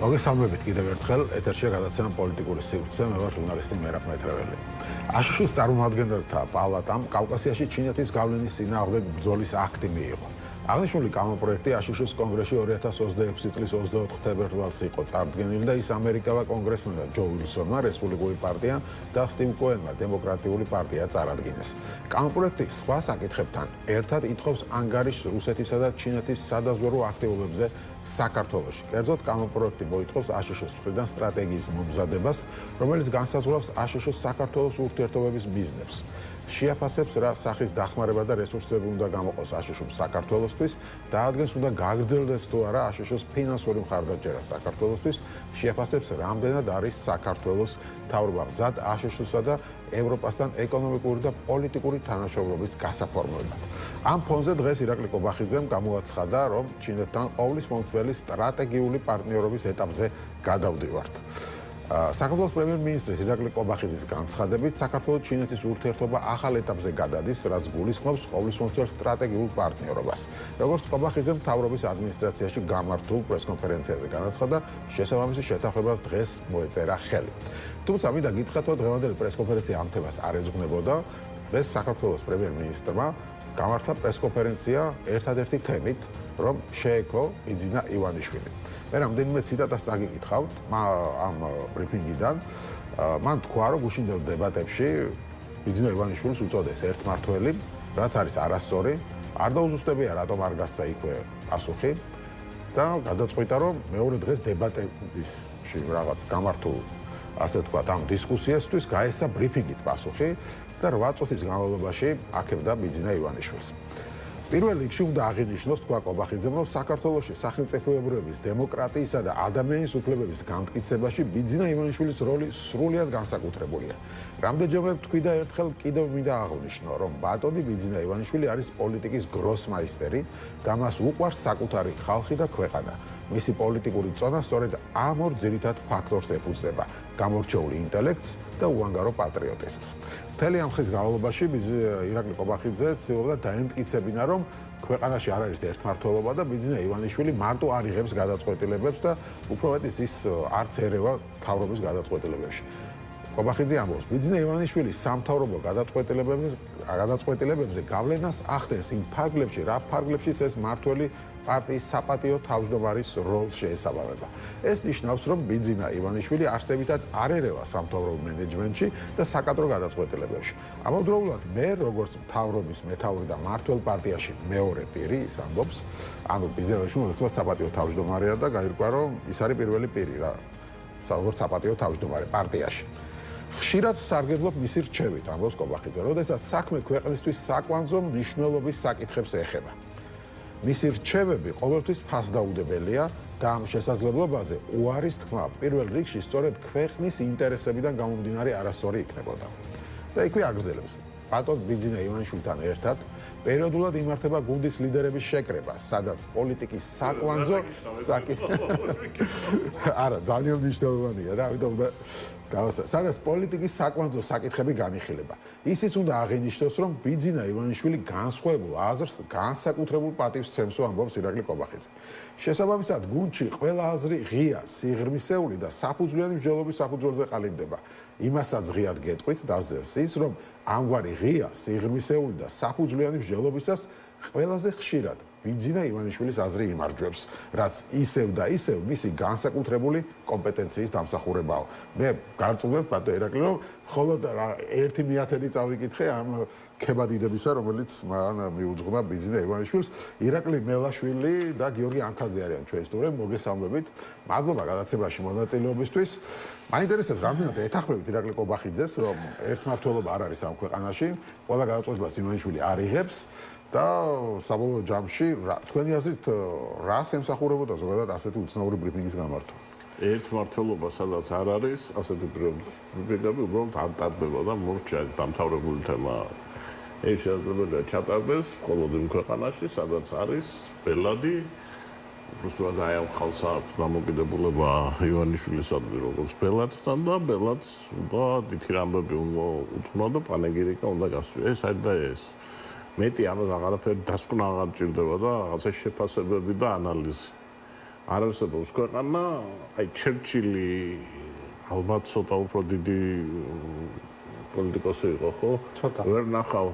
მოგესალმებით კიდევ ერთხელ ეთერშია გადაცემა პოლიტიკური სივრცე, მე ვარ ჟურნალისტი მერაბ მეტრეველი. აშშ-ის წარმომადგენელთა პალატამ კავკასიაში ჩინეთის გავლენის წინააღმდეგ ბრძოლის აქტი მიიღო. აღნიშნული კანონპროექტი აშშ-ის კონგრესში 2026 წლის 24 თებერვალს იყო წარდგენილი და ის ამერიკავა კონგრესმენმა ჯო უილსონმა რესპუბლიკური პარტია და სტივ კოენმა დემოკრატიული პარტია წარადგინეს. კანონპროექტი სხვა საკითხებთან ერთად ითხოვს ანგარიშს რუსეთისა და ჩინეთის სადაზვერვო აქტივობებზე საქართველოში. კერძოდ, კანონპროექტი მოითხოვს აშშ-ის მხრიდან სტრატეგიის მომზადებას, რომელიც განსაზღვრავს აშშ-ის საქართველოს ურთიერთობების მიზნებს. შეაფასებს რა სახის დახმარება და რესურსები უნდა გამოყოს აშშ-ს საქართველოსთვის, დაადგენს უნდა გაგრძელდეს თუ არა აშშ-ის ფინანსური მხარდაჭერა საქართველოსთვის, შეაფასებს რამდენად არის საქართველოს მთავრობა მზად აშშ-სა და ევროპასთან ეკონომიკური და პოლიტიკური თანამშრომლობის გასაფორმებლად. ამ ფონზე დღეს ირაკლი კობახიძემ გამოაცხადა, რომ ჩინეთთან ყოვლის მომხდარი სტრატეგიული პარტნიორობის ეტაპზე გადავდივართ. საქართველოს პრემიერ-მინისტრის ირაკლი კობახიძის განცხადებით, საქართველოს-ჩინეთის ურთიერთობა ახალ ეტაპზე გადადის, რაც გულისხმობს ყოვლის მომხდარ სტრატეგიულ პარტნიორობას. როგორც კობახიძემ მთავრობის ადმინისტრაციაში გამართულ პრესკონფერენციაზე განაცხადა, შესაბამისი შეთანხმებას დღეს მოეწერა ხელი. თუმცა მინდა გითხრათ, რომ დღევანდელი პრესკონფერენცია ამ თემას არ ეძღვნებოდა. დღეს საქართველოს პრემიერ-მინისტრმა გამართა პრესკონფერენცია ერთადერთი თემით, რომ შეექო ბიძინა ივანიშვილი. მე რამდენიმე ციტატას წაგიკითხავთ ამ ბრიფინგიდან. მან თქვა, რომ გუშინდელ დებატებში ბიძინა ივანიშვილს უწოდეს ერთმართველი, რაც არის არასწორი, არ დაუზუსტებია, რატომ არ გასცა იქვე პასუხი და გადაწყვიტა, რომ მეორე დღეს დებატებში რაღაც გამართულ ასე ვთქვათ, ამ დისკუსიასთვის გაესცა ბრიფინგით პასუხი და 8 წუთის განმავლობაში აქებდა ბიძინა ივანიშვილს. პირველ რიგში უნდა აღინიშნოს, თქვა კობახიძემ, რომ საქართველოში სახელმწიფოებრიობის, დემოკრატიისა და ადამიანის უფლებების განმტკიცებაში ბიძინა ივანიშვილის როლი სრულიად განსაკუთრებულია. რამდენჯერმე თქვი და ერთხელ კიდევ მინდა აღვნიშნო, რომ ბატონი ბიძინა ივანიშვილი არის პოლიტიკის გროსმაისტერი და მას უყვარს საკუთარი ხალხი და ქვეყანა. მისი პოლიტიკური წონა სწორედ ამ ორ ძირითად ფაქტორს ეფუძნება: გამორჩეული ინტელექტს და უანგარო პატრიოტიზმს. მთელი ამ ხის განმავლობაში ირაკლი კობახიძე ცდილობდა დაემტკიცებინა, რომ ქვეყანაში არ არის ერთმართველობა და ბიძინა ივანიშვილი მარტო არ იღებს გადაწყვეტილებებს და უფრო მეტიც ის არც ერევა მთავრობის გადაწყვეტილებებში. კობახიძე ამბობს, ბიძინა ივანიშვილის სამთავრობო გადაწყვეტილებებზე გავლენას ახდენს იმ ფარგლებში, რა ფარგლებშიც ეს მართველი პარტიის საპატიო თავმჯდომარის როლს შეესაბამება. ეს ნიშნავს, რომ ბიძინა ივანიშვილი არსებითად არ ერევა სამთავრობო მენეჯმენტში და საკადრო გადაწყვეტილებებში. ამავდროულად, მე როგორც მთავრობის მეთაური და მმართველ პარტიაში მეორე პირი, ის ამბობს, ანუ ბიძინა ივანიშვილი როგორც საპატიო თავმჯდომარეა და გაირკვა, რომ ის არის პირველი პირი რა, როგორც საპატიო თავმჯდომარე პარტიაში. ხშირად სარგებლობ მისი რჩევით, ამბობს კობახიძე, როდესაც საქმე ქვეყნისთვის საკვანძო მნიშვნელობის საკითხებს ეხება. მისი რჩევები ყოველთვის ფასდაუდებელია და ამ შესაძლებლობაზე უარის თქმა პირველ რიგში სწორედ ქვეყნის ინტერესებიდან გამომდინარე არასწორი იქნებოდა. და იქვე აგრძელებს. ბატონ ბიძინა ივანიშვილთან ერთად პერიოდულად იმართება გუნდის ლიდერების შეკრება, სადაც პოლიტიკის საკვანძო არა, ძალიან მნიშვნელოვანია და ამიტომ სადაც პოლიტიკის საკვანძო საკითხები განიხილება. ისიც უნდა აღინიშნოს, რომ ბიძინა ივანიშვილი განსხვავებულ აზრს განსაკუთრებულ პატივს ცემს, ამბობს ირაკლი კობახიძე. შესაბამისად, გუნდში ყველა აზრი ღია, სიღრმისეული და საფუძვლიანი მსჯელობის საფუძველზე ყალიბდება. იმასაც ღიად გეტყვით დასძენს ის, რომ ამგვარი ღია, სიღრმისეული და საფუძვლიანი მსჯელობისას ყველაზე ხშირად ბიძინა ივანიშვილის აზრი იმარჯვებს, რაც ისევ და ისევ მისი განსაკუთრებული კომპეტენციის დამსახურებაა. მე გარწმუნებ ბატონ ირაკლი, რომ მხოლოდ ერთი მიათედი წავიკითხე ამ ქებადიდებისა, რომელიც მან მიუძღვნა ბიძინა ივანიშვილს. ირაკლი მელაშვილი და გიორგი ანთაძე არიან ჩვენი სტუმრები. მოგესალმებით. მადლობა გადაცემაში მონაწილეობისთვის. მაინტერესებს, რამდენად ეთანხმებით ირაკლი კობახიძეს, რომ ერთმართველობა არ არის ამ ქვეყანაში, ყველა გადაწყვეტილებას ივანიშვილი არ იღებს. და საბოლოო ჯამში თქვენი აზრით რას ემსახურებოდა ზოგადად ასეთი უცნაური ბრიფინგის გამართვა? ერთმართველობა სადაც არ არის, ასეთი ბრიფინგები უბრალოდ არ ტარდება და მორჩა დამთავრებული თემა. ეს შესაძლებელია ჩატარდეს მხოლოდ იმ ქვეყანაში, სადაც არის ბელადი, უბრალოდ აი ამ ხალხს აქვს დამოკიდებულება ივანიშვილისადმი როგორც ბელადთან და ბელადს უნდა დიდი ამბები უნდა უთხრა და პანეგირიკა უნდა გასწრო. ეს არის და ეს. მეტი ამას აღარაფერი დასკვნა აღარ ჭირდება და რაღაცა შეფასებები და ანალიზი. არ არსებობს ქვეყანა, აი ჩერჩილი ალბათ ცოტა უფრო დიდი პოლიტიკოსი იყო, ხო? ვერ ნახავ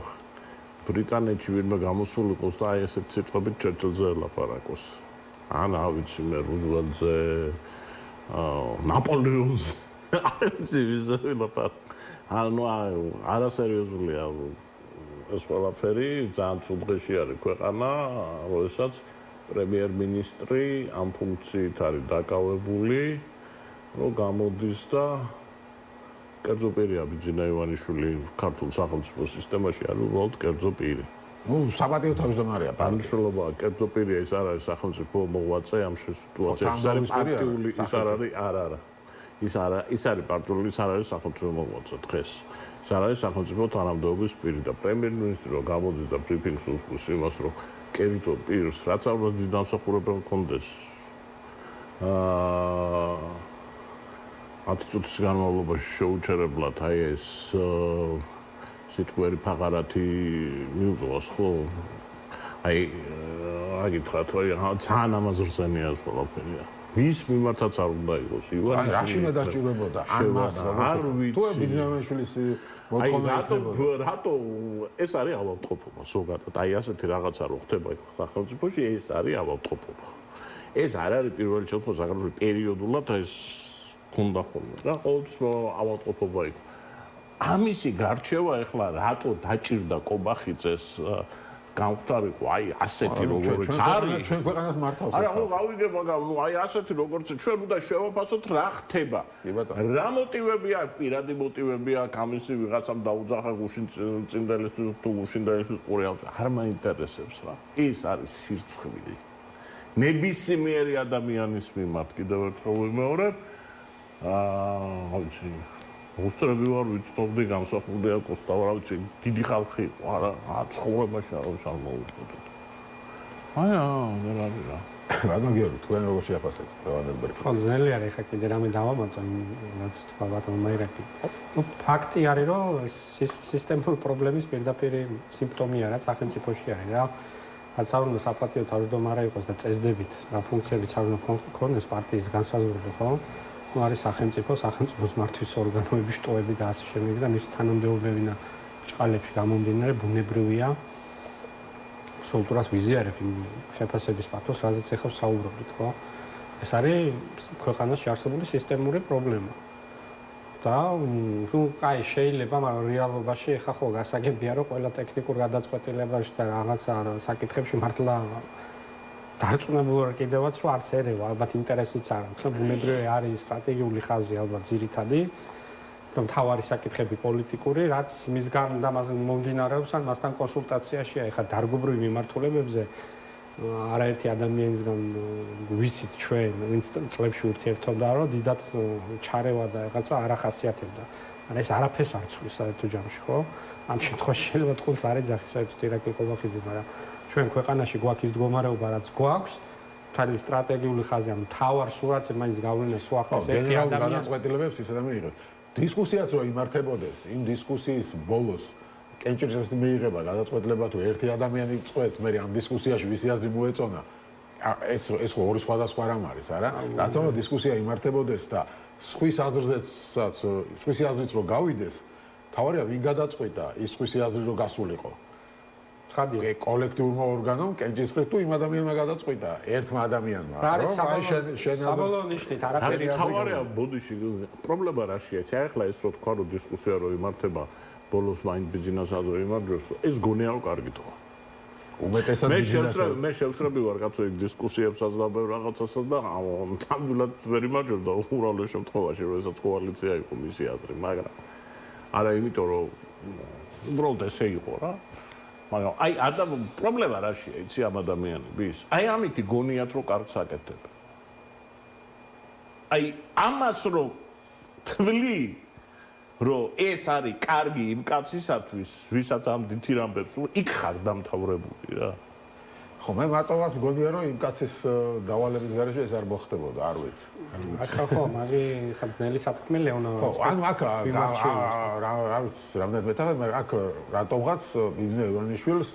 ბრიტანეთში ვინმე გამოსულიყოს და აი ესეთ სიტყვებით ჩერჩილზე ელაპარაკოს. ან ავიცი მე რუზველტზე, ნაპოლეონზე, აიცი ვიზა ელაპარაკ. ანუ არასერიოზულია ეს ყველაფერი, ძალიან ცუდ დღეში არის ქვეყანა, როდესაც პრემიერ-მინისტრი ამ ფუნქციით არის დაკავებული, რომ გამოდის და კერძო პირია ბიძინა ივანიშვილი ქართულ სახელმწიფო სისტემაში არის უბრალოდ კერძო პირი. საპატიო თავმჯდომარეა. დანიშნულობა კერძო პირია, ის არ არის სახელმწიფო მოღვაწე ამ სიტუაციაში. ის არის პარტიული, ის არ არის, არა. ის არის პარტიული, ის არ არის სახელმწიფო მოღვაწე დღეს. ის არ არის სახელმწიფო თანამდებობის პირი და პრემიერ-მინისტრი რომ გამოდის და ბრიფინგს უსმის იმას, რომ კერძო პირს რაც აუცილებლად დიდი დამსახურება ჰქონდეს 10 წუთის განმავლობაში შეუჩერებლად აი ეს სიტყვერი ფაღარათი მიუძღვას, ხო? აი აგითხრათ, რომ ძალიან ამაზრზენია ეს ყველაფერია. ვის მიმართაც არ უნდა იყოს ივანი. აი რაში უნდა დაჭირებოდა ამას არ ვიცი. თუ ბიზნესმენშვილის მოთხოვნა იქნებოდა. რატო ეს არის ავადმყოფობა ზოგადად. აი ასეთი რაღაცა რო ხდება სახელმწიფოში, ეს არის ავადმყოფობა. ეს არ არის პირველ რიგში საქართველოს პერიოდულად ეს ქონდა ხოლმე და ყოველთვის ავადმყოფობა იყო. ამისი გარჩევა ეხლა რატო დაჭირდა კობახიძეს გამختارიყო აი ასეთი როგორც არის ჩვენ ქვეყანას მართავს არა ხო გავიგე მაგრამ აი ასეთი როგორც ჩვენ უნდა შევაფასოთ რა ხდება რა მოტივები აქვს პირადი მოტივები აქვს ამისი ვიღაცამ დაუძახა გუშინ წინდელს თუ გუშინდელს ყური აქვს არ მაინტერესებს რა ის არის სირცხვილი ნებისმიერი ადამიანის მიმართ კიდევ ერთხელ ვიმეორებ აუცი უსწრები ვარ ვიცნობდი გამსახურდია კოსტავა რა ვიცი დიდი ხალხი იყო არა ცხოვრებაში არ მოვიწოდოთ აი ვერ არის რა რადგან გიორგი თქვენ როგორ შეაფასეთ თავანებერგი ხო ძნელი არის ხა კიდე რამე დავამატო იმ რაც თქვა ბატონო მაირაკი ну ფაქტი არის რომ სისტემური პრობლემის პირდაპირ სიმპტომია რაც სახელმწიფოში არის რა რაც არ უნდა საპატიო თავმჯდომარე იყოს და წესდებით რა ფუნქციებიც არ უნდა ქონდეს პარტიის განსაზღვრული ხო ну არის სახელმწიფოს მართვის ორგანოები, შტოები და ასე შემდეგ და მისი თანამდებობები და ბრჭყალებში გამომდინარე ბუნებრივია. სულტურას ვიზიარებ იმ შეფასების პათოს, რაზეც ახლა საუბრობთ, ხო? ეს არის ქვეყანაში არსებული სისტემური პრობლემა. და ну კაი შეიძლება, მაგრამ რეალობაში ახლა ხო გასაგებია რომ ყველა ტექნიკურ გადაწყვეტილებაში და რაღაცა საკითხებში მართლა დარწმუნებული ვარ კიდევაც რომ არც ერევა ალბათ ინტერესიც არ აქვს. ბუნებრივი არის სტრატეგიული ხაზი ალბათ ძირითადი. და მთავარი საკითხები პოლიტიკური, რაც მისგან და მომდინარეობს ან მასთან კონსულტაციაშია. ეხლა დარგობრივ მიმართულებებზე არაერთი ადამიანისგან ვიცით ჩვენ, ვინც წლებში ურთიერთობდა, რომ დიდად ჩარევა და რაღაცა არ ახასიათებდა. მაგრამ ეს არაფერს არ ცვლის საერთო ჯამში, ხო? ამ შემთხვევაში შეიძლება თქვენს არ ეძახის საერთოდ ირაკლი კობახიძე, მაგრამ ჩვენ ქვეყანაში გვაქვს ის მდგომარეობა, რაც გვაქვს, თალი სტრატეგიული ხაზი, ანუ თავარ სურათზე მაინც გავლენა სვახტის ერთი ადამიანი. გადაწყვეტილებებს ისე და მიიღეთ. დისკუსიაც რო იმართებოდეს, იმ დისკუსიის ბოლოს კენჭირს მიიღება გადაწყვეტილება თუ ერთი ადამიანი წყვეტს, მე ამ დისკუსიაში ვისი აზრი მოეწონა. ეს ხო ორი სხვადასხვა რამ არის, არა? რაც უნდა დისკუსია იმართებოდეს და სხვის აზრიც რო გავიდეს, თავარია ვინ გადაწყვეტა ის სხვისი აზრი რო გასულიყო. ცხადია კოლექტიურმა ორგანომ კენჭისყრით თუ იმ ადამიანმა გადაწყვეტა ერთმა ადამიანმა რომ აი შენ საბოლოო ნიშნით არაფერი თავარია ბოდიში პრობლემა რაშია ახლა ეს რო თქვა რომ დისკუსია რო იმართება ბოლოს მაინც ბიზნეს აზრი იმარჯვებს ეს გონიაო კარგი თქვა უმეტესად ბიზნესს მე შევსრები ვარ კაცო იმ დისკუსიებსაც და რაღაცასაც და ნამდვილად ვერ იმარჯვებდა უბრალოდ შემთხვევაში როდესაც კოალიცია იყო მისი აზრი მაგრამ არა იმიტომ რომ უბრალოდ ესე იყო რა მაგრამ აი პრობლემა რაშია იცი ამ ადამიანების აი ამითი გონიათ რომ კარგს აკეთებ აი ამას რომ თვლი რომ ეს არის კარგი იმ კაცისათვის ვისაც ამ დიდ ამბებს იქ ხარ დამთავრებული რა ხო მე მარტოვას მგონია რომ იმ კაცის დავალების გარეშე ეს არ მოხდებოდა არ ვიცი ახლა ხო მაგრამ ხა ძნელი სათქმე ლეონოვიჩი ხო ანუ აქ რა ვიცი რამდენად მეტად მაგრამ აქ რატომღაც ბიზნეს ივანიშვილს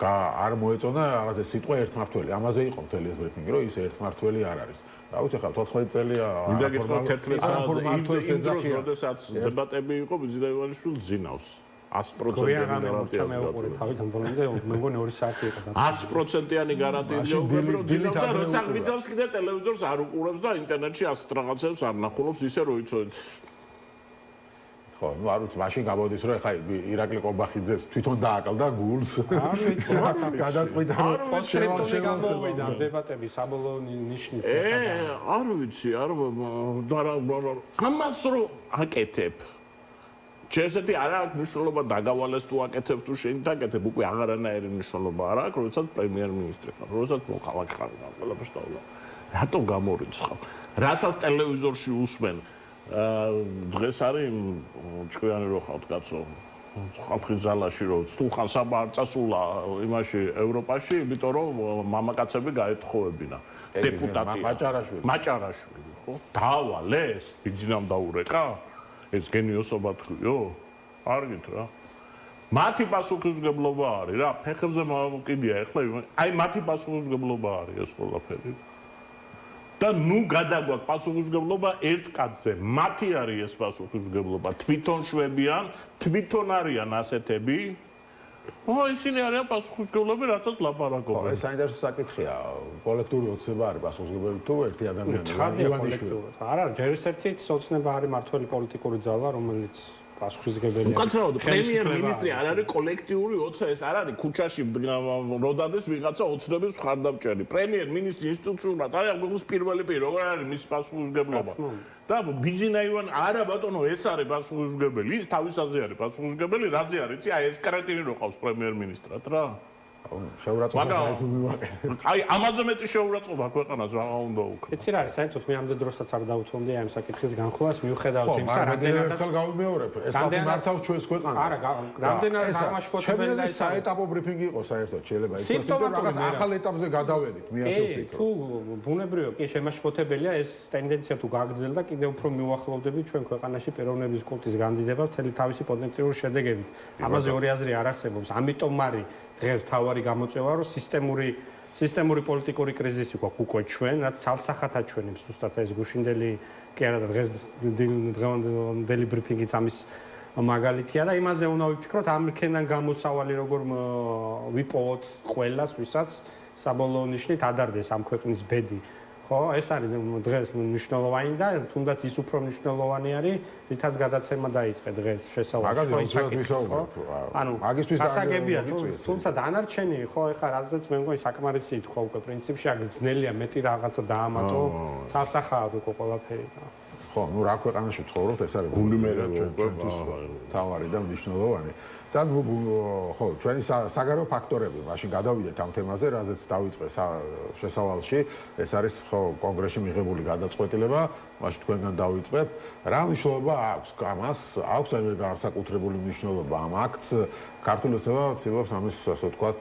არ მოეწონა რაღაცა სიტყვა ერთმართველი. ამაზე იყო მთელი ეს ბრიფინგი, რომ ის ერთმართველი არ არის. რა ვიცი ხა 14 წელია მინდა გითხრა 11 წელს როდესაც დებატები იყო ბიძინაევანიშვილს ძინავს 100%-იანი მეუღური თავიდან ბოლომდე მე მგონი 2 საათი იყო 100%-იანი გარანტია უბრალოდ რომ ძინავს და როცა გვიძავს კიდე ტელევიზორს არ უყურებს და ინტერნეტში ასეთ რაღაცებს არ ნახულობს ისე რომ იცოდეთ ხო, ну არ ვიცი, მაშინ გამოდის რომ ხა ირაკლი ყობახიძეს თვითონ დააკლდა გულს. არ ვიცი, რაღაცა გადაწყვიტა რომ პოსტსკრიპტუმი გამოვიდა დებატები საბოლოო ნიშნით. არ ვიცი, ამას რო აკეთებ. შესეთი არ აქვს მნიშვნელობა დაგავალეს თუ აკეთებ თუ შენ დაკეთებ, უკვე აღარანაირი მნიშვნელობა არ აქვს, როდესაც პრემიერ-მინისტრი ხარ, როდესაც მოხალხი ხარ, ყველაფერს დავლა. რატო გამორიცხავ? რასაც ტელევიზორში usmen დღეს არის ჭკვიანი რო ხავთ კაცო ხალხის ზალაში რო სულხან საბა არ წასულა იმაში ევროპაში იმიტომ რომ მამაკაცები გაეთხოვებინა დეპუტატი მაჭარაშვილი ხო დავალეს ბიძინამ დაურეკა ეს გენიოსობა თქვიო არ გითხრა მათი პასუხისმგებლობა არის რა ფეხებზე მოვკიდია ეხლა აი მათი პასუხისმგებლობა არის ეს ყველაფერი და ნუ გადაგვაქვს პასუხისმგებლობა ერთ კაცზე. მათი არის ეს პასუხისმგებლობა. თვითონ შვებიან, თვითონ არიან ასეთები. ისინი არიან პასუხისმგებლები, რაცაც ლაპარაკობენ. ეს საინტერესო საკითხია. კოლექტიური ოცნება არის პასუხისმგებელი თუ ერთი ადამიანი? არა, ჯერ ერთი ოცნება არის მართველი პოლიტიკური ძალა, რომელიც პასუხისმგებელია. უკაცრავად პრემიერ-მინისტრი არ არის კოლექტიური ოცნება, ეს არ არის ქუჩაში როდადეს ვიღაცა ოცნების მხარდამჭერი. პრემიერ-მინისტრი ინსტიტუციურად არის აღგვიგოს პირველი პირი, როგორ არის მის პასუხისმგებლობა. და ბიძინაევან არა ბატონო, ეს არის პასუხისმგებელი, ის თავისაზე არის პასუხისმგებელი, რაზე არის? იცი, აი ეს კრეტინი რო ყავს პრემიერ-მინისტრად რა. შეურაცხყოფა ეს მივაყენე. აი ამაზე მეტი შეურაცხყოფა ქვეყანას რა უნდა უკრა. იცი რა არის, საერთოდ მე ამდენ დროსაც არ დავუთმობდი ამ საკითხის განხილვას, მიუხედავად იმისა, რამდენადაც ერთხელ გავიმეორებ. ეს ხალხი მართავს ჩვენს ქვეყანას. არა, რამდენადაც აღმაშფოთებელი და საეტაპო ბრიფინგი იყო საერთოდ შეიძლება იყოს, რომ რაღაც ახალ ეტაპზე გადავედით, მე ასე ვფიქრობ. თუ ბუნებრივია კი შემაშფოთებელია ეს ტენდენცია თუ გააგრძელდა, კიდევ უფრო მიუახლოვდებით ჩვენ ქვეყანაში პიროვნების კულტის განდიდება მთელი თავისი პოტენციალური შედეგებით. ამაზე ორი აზრი არ არსებობს. ამიტომ არის დღეს თავარი გამოწვევა რომ სისტემური პოლიტიკური კრიზისი გვაქვს უკვე ჩვენ, რაც ცალსახად აჩვენებს ზუსტად ეს გუშინდელი კი არა და დღეს დღევანდელი ბრიფინგიც ამის მაგალითია და იმაზე უნდა ვიფიქროთ ამ რქენან გამოსავალი როგორ ვიპოვოთ ყველას, ვისაც საბოლოო ნიშნით ადარდეს ამ ქვეყნის ბედი. ხო, ეს არის დღეს მნიშვნელოვანი და თუნდაც ის უფრო მნიშვნელოვანი არის, რითაც გადაცემა დაიწყე დღეს შესავალში. ანუ მაგისტრის დასაგებია, თუმცა დანარჩენი, ხო, ეხლა რაზეც მე მგონი საკმარისი თქვა უკვე პრინციპში, აგ ძნელია მეტი რაღაცა დაამატო, ცალსახაა უკვე ყველაფერი. ხო, ну რა ქვეყანაში ცხოვრობთ, ეს არის ჩვენთვის თავარი და მნიშვნელოვანი. და ხო, ჩვენი საგარეო ფაქტორები, მაშინ გადავიდეთ ამ თემაზე, რაზეც დავიწყე შესავალში, ეს არის ხო კონგრესში მიღებული გადაწყვეტილება, მაშინ თქვენგან დავიწყებ. რა მნიშვნელობა აქვს ამას? აქვს განსაკუთრებული მნიშვნელობა ამ აქტს. ქართული ოცნება ცდილობს ამის, ასე ვთქვათ,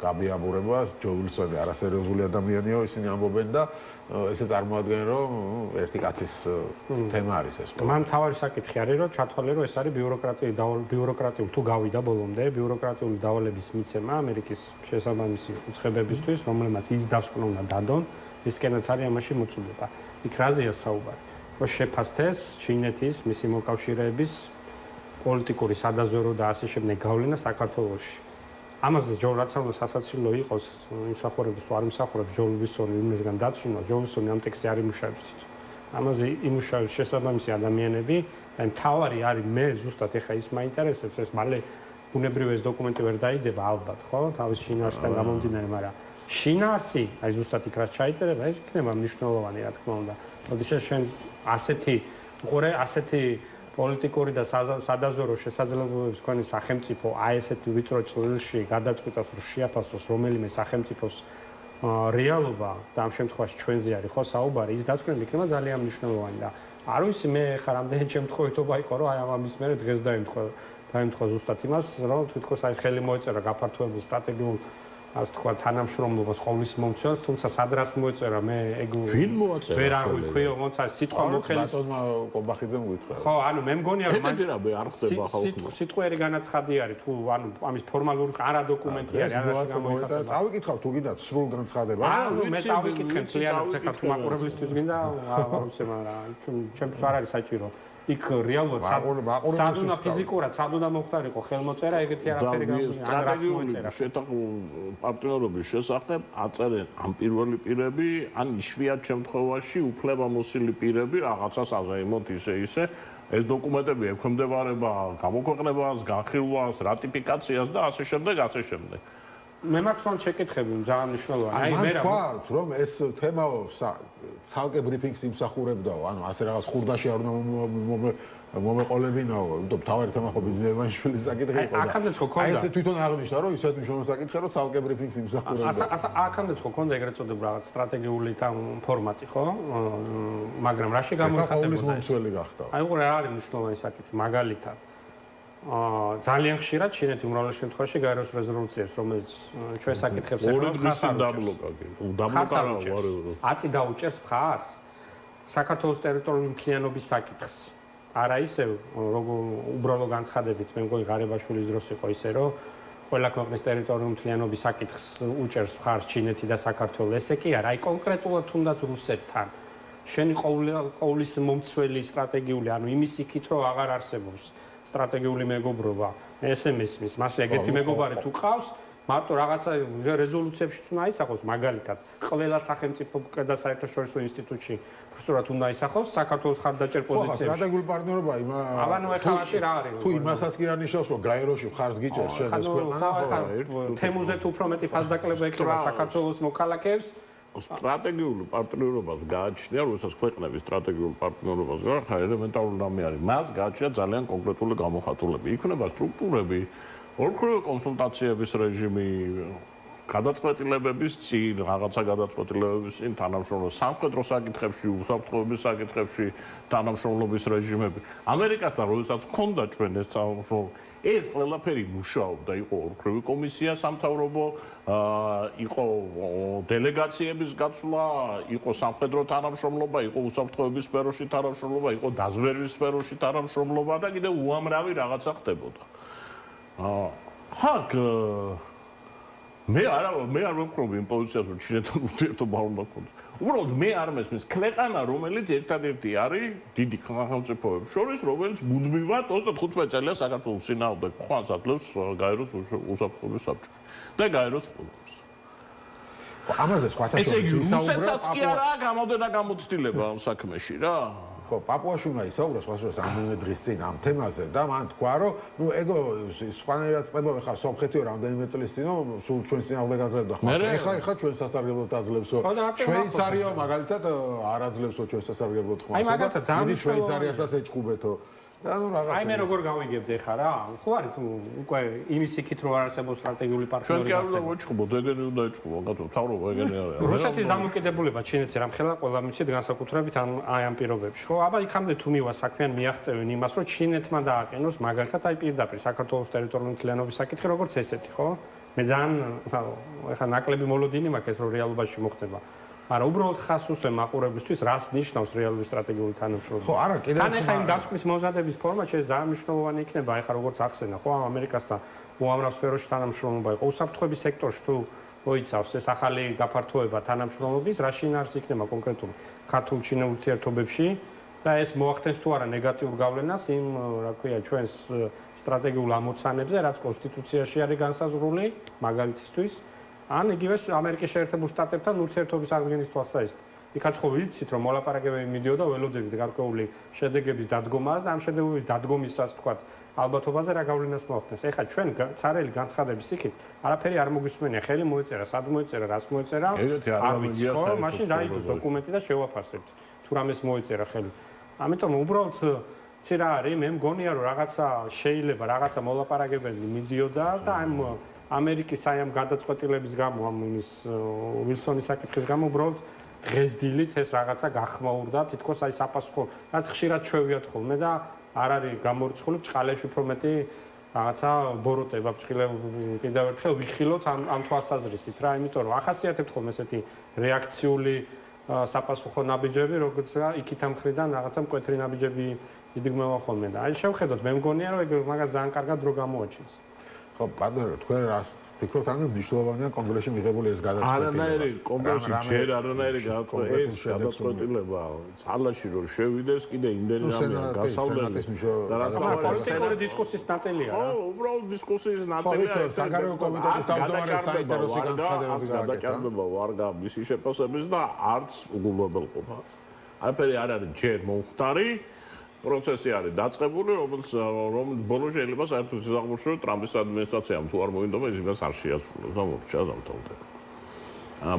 გაბიაბურებას, ჯო უილსონი არასერიოზული ადამიანია, ისინი ამბობენ და ესე წარმოადგენენ, რომ ერთი კაცის თემა არის ეს. მან თავარი საკითხი არის, რომ ჩათვალე, რომ ეს არის ბიუროკრატიული თუ გავიდა ბოლომდე ბიუროკრატიული დავალების მიცემა ამერიკის შესაბამისი უცხებებისთვის, რომელმაც ის დასკვნა უნდა დადონ, ისკენაც არის ამაში მოწოდება. იქ რაზეა საუბარი? რომ შეფასდეს ჩინეთის მისი მოკავშირეების პოლიტიკური სადაზვერვო და ასე შემდეგ გავლენა საქართველოში. ამაზე ჯო რაც უნდა სასაცილო იყოს იმსახურების თუ არ იმსახურებს ჯო უილსონი იმისგან დაცვინა, ჯო უილსონი ამ ტექსტზე არ იმუშავებს თვითონ. ამაზე იმუშავებს შესაბამისი ადამიანები და თავარი არის მე ზუსტად ეხა ის მაინტერესებს ეს მალე ბუნებრივი ეს დოკუმენტი ვერ დაიდება ალბათ ხო თავის შინაარსთან გამომდინარე მაგრამ შინაარსი აი ზუსტად იქ რაც ჩაიწერება ეს იქნება მნიშვნელოვანი რა თქმა უნდა როდესაც შენ ასეთი პოლიტიკური და სადაზვერვო შესაძლებლობების მქონე სახელმწიფო აი ესეთი ვიწრო წვლილში გადაწყვიტავს რომ შეაფასოს რომელიმე სახელმწიფოს რეალობა და ამ შემთხვევაში ჩვენზე არის ხო საუბარი ის დაწყვეტილება იქნება ძალიან მნიშვნელოვანი და არ ვიცი მე ხარ ამდენი შემთხვევითობა იყო რომ აი ამის მერე დღეს დაემთხვა ზუსტად იმას რომ თვითონ აი ხელი მოეწერა გაფართოებულ სტრატეგიულ ასე თქვა თანამშრომლობას ყოვლის მომცველს, თუმცა სადრას მოეწერა მე ეგ ვინ მოაწერა? ვერ აღვიქვიო, მოცა სიტყვა მოხელის. ბატონმა კობახიძემ გითხრა. ხო, ანუ მე მგონია რომ არ ხდება ხალხო. სიტყვიერი განაცხადი არის თუ ანუ ამის ფორმალური არა დოკუმენტი არის, არაში გამოიხატება. წავიკითხავ თუ გინდათ სრულ განცხადებას. ანუ მე წავიკითხე მთლიანად ეხლა თუ მაყურებლისთვის გინდა, არ ვიცი, მაგრამ ჩემს არ არის საჭირო. იქ რეალურად სადუნა ფიზიკურად სადუნა მოხდარიყო ხელმოწერა ეგეთი არაფერი გამიგია ან რას მოეწერა პარტნიორობის შესახებ აწერენ ამ პირველი პირები ან იშვიათ შემთხვევაში უფლებამოსილი პირები რაღაცას აზეიმოთ ისე ეს დოკუმენტები ექვემდებარება გამოქვეყნებას, განხილვას, რატიფიკაციას და ასე შემდეგ. მე მაქვს მან შეკითხები ძალიან მნიშვნელოვანი. აი მე ვთქვათ, რომ ეს თემაო ცალკე ბრიფინგს იმსახურებდაო, ანუ ასე რაღაც ხურდაში არ უნდა მომეყოლებინაო, იმიტომ თავი თემა ხო ბიზნესმენშვილის საკითხი იყო. აქამდეც ხო ქონდა. აი ესე თვითონ აღნიშნა, რომ ისეთ მნიშვნელოვან საკითხი, რომ ცალკე ბრიფინგს იმსახურებდა. აქამდეც ხო ქონდა ეგრეთ წოდებული რაღაც სტრატეგიული ფორმატი, ხო? მაგრამ რაში გამოიხატებოდა? ყოვლის მომცველი გახდა. აი უყურე რა არის მნიშვნელოვანი საკითხი, მაგალითად ძალიან ხშირად ჩინეთი უმრავლეს შემთხვევაში გაეროს რეზოლუციებს, რომელიც ჩვენ საკითხებს ეხება, აწი დაუჭერს მხარს საქართველოს ტერიტორიული მთლიანობის საკითხს. არა ისევ, როგორ უბრალო განცხადებით, მე მგონი ღარიბაშვილის დროს იყო ისე, რომ ყველა ქვეყნის ტერიტორიული მთლიანობის საკითხს უჭერს მხარს ჩინეთი და საქართველო. ესე კი არა, აი კონკრეტულად თუნდაც რუსეთთან. შენი ყოვლის მომცველი სტრატეგიული, ანუ იმის იქით, რომ აღარ არსებობს სტრატეგიული მეგობრობა, ესე მესმის, მასე ეგეთი მეგობარი თუ ყავს, მარტო რაღაცა რეზოლუციებშიც უნდა აისახოს, მაგალითად, ყველა სახელმწიფო და საერთაშორისო ინსტიტუტში პროფესორად უნდა აისახოს საქართველოს ხარდაჭერ პოზიციებში. ხო, სტრატეგიული პარტნიორობა ანუ ეხლაში რა არის? თუ იმასაც კი არ ნიშნავს, რომ გაეროში მხარს გიჭერს შენ ეს ქვეყანა, თემუზე თუ უფრო მეტი ფასდაკლება ეკრება საქართველოს მოქალაქეებს, სტრატეგიულ პარტნიორობას გააჩნია, როდესაც ქვეყნების სტრატეგიულ პარტნიორობას გააჩნია, ელემენტარული რამე არის. მას გააჩნია ძალიან კონკრეტული გამოხატულები. იქნება სტრუქტურები, ორქულო კონსულტაციების რეჟიმი, გადაწყვეტილებების წინ, რაღაცა გადაწყვეტილებების წინ თანამშრომლობა სამხედრო საკითხებში, უსაფრთხოების საკითხებში თანამშრომლობის რეჟიმები. ამერიკასთან როდესაც ჰქონდა ჩვენ ეს თანამშრომლობა ეს ყველაფერი მუშაობდა, იყო ორქრივი კომისია სამთავრობო, იყო დელეგაციების გაცვლა, იყო სამხედრო თანამშრომლობა, იყო უსაფრთხოების სფეროში თანამშრომლობა, იყო დაზვერვის სფეროში თანამშრომლობა და კიდევ უამრავი რაღაცა ხდებოდა. მე არ ვეპყრობ იმ პოზიციას, რომ ჩინეთთან ურთიერთობა არ უნდა გქონდეს. უბრალოდ მე არ მესმის ქვეყანა, რომელიც ერთადერთი არის დიდი სახელმწიფოების შორის, რომელიც მუდმივად 25 წელია საქართველოს წინააღმდეგ ხვანს აძლევს გაეროს უსაფრთხოების საბჭოში და გაეროს ყურებს. ამაზე სხვათა შორის რუსეთსაც კი არაა გამოდენა გამოცდილება ამ საქმეში რა. ხო, პაპუაშვილმა ისაუბრა სხვათა შორის რამდენიმე დღის წინ ამ თემაზე და მან თქვა, რომ ნუ ეგო სხვანაირად წება ხა სომხეთიო რამდენიმე წლის წინო სულ ჩვენს წინააღმდეგ აძლევდა ხმას. ეხა ჩვენ სასარგებლოდ აძლევსო. შვეიცარიო მაგალითად არ აძლევსო ჩვენ სასარგებლოდ ხმას. აი მაგალითად ძალიან შვეიცარიასაც ეჭუბეთო. აი მე როგორ გავიგებდი ხა რა? ხო არის უკვე იმის იქით რომ არ არსებობს სტრატეგიული პარტნიორი. ჩვენ კი არ უნდა ვეჭუბოთ, ეგენი უნდა ეჭუბო, კაცო, თავრობა ეგენი არის. რუსეთის დამოკიდებულება ჩინეთზე რამხელა ყველა მიცით განსაკუთრებით აი ამ პირობებში. ხო, აბა იქამდე თუ მივა საქმეან მიაღწევენ იმას, რომ ჩინეთმა დააყენოს მაგალითად აი პირდაპირ საქართველოს ტერიტორიული მთლიანობის საკითხი როგორც ესეთი, ხო? მე ძალიან ეხა ნაკლები მოლოდინი მაქვს ეს რომ რეალობაში მოხდება. არა, უბრალოდ ხას უსვე მაყურებლისთვის რას ნიშნავს რეალური სტრატეგიული თანამშრომლობა. ხო, არა, კიდევ თან ეხა იმ დასკვნის მომზადების ფორმა შეიძლება ძალიან მნიშვნელოვანი იქნება, ეხა როგორც ახსენა, ხო, ამერიკასთან უამრავ სფეროში თანამშრომლობა იყო. უსაფრთხოების სექტორში თუ მოიცავს ეს ახალი გაფართოება თანამშრომლობის, რა შინაარსი იქნება კონკრეტული ქართულ-ჩინელ ურთიერთობებში და ეს მოახდენს თუ არა ნეგატიურ გავლენას იმ, რა ქვია, ჩვენს სტრატეგიულ ამოცანებზე, რაც კონსტიტუციაში არის განსაზღვრული, მაგალითისთვის. ან იგივე ამერიკის შეერთებულ შტატებთან ურთიერთობის აღდგენის თვალსაზრისით. იქაც ხო ვიცით, რომ მოლაპარაკებები მიდიოდა ველოდებით გარკვეული შედეგების დადგომას და ამ შედეგების დადგომისას თქვათ ალბათობაზე რა გავლენას მოახდენს. ეხლა ჩვენ ცარელი განცხადების იქით არაფერი არ მოგვისმენია, ხელი მოეწერა, სად მოეწერა, რას მოეწერა, არ ვიცი, ხო, მაშინ დაიწყოს დოკუმენტი და შევაფასებთ, თუ რამეს მოეწერა ხელი. ამიტომ უბრალოდ ცი რა არის, მე მგონია რომ რაღაცა შეიძლება რაღაცა მოლაპარაკებები მიდიოდა და ამ ამერიკის აი ამ გადაწყვეტილების გამო, ამ იმის ვილსონის საკითხის გამო უბრალოდ დღეს დილით ეს რაღაცა გახმაურდა, თითქოს აი საფასუხო, რაც ხშირად ჩვევიათ ხოლმე და არ არის გამორიცხული ბჭყალებში უფრო მეტი რაღაცა ბოროტება ბრჭყილე კიდევ ერთხელ ვიხილოთ ამ თვალსაზრისით რა, იმიტომ რომ ახასიათებთ ხოლმე ესეთი რეაქციული საპასუხო ნაბიჯები, როგორც იქით ამ ხრიდან რაღაცა მკვეთრი ნაბიჯები იდგმება ხოლმე და აი შევხედოთ, მე მგონია რომ ეგ მაგას ძალიან კარგად დრო გამოაჩენს. ხო, ბატონო, თქვენ რას ფიქრობთ, ანუ მნიშვნელოვანია კონგრესში მიღებული ეს გადაწყვეტილება. არანაირი კონგრესში ჯერ არანაირი გადაწყვეტილება ძალაში რომ შევიდეს, კიდე იმდენი რამეა გასავლელი. პოლიტიკური დისკუსიის ნაწილია რა. ხო, უბრალოდ დისკუსიის ნაწილია. ხო, საგარეო კომიტეტის თავმჯდომარე საინტერესო განცხადებები გადაჭარბება ვარგა მისი შეფასების და არც უგულვებელყოფა. არაფერი არ არის ჯერ მომხდარი. პროცესი არის დაწყებული, რომელიც ბოლოს შეიძლება საერთოდ სიზაღმოშრო ტრამპის ადმინისტრაციამ თუ არ მოინდომა იმას არ შეასრულებს და მორჩა დამთავრდება.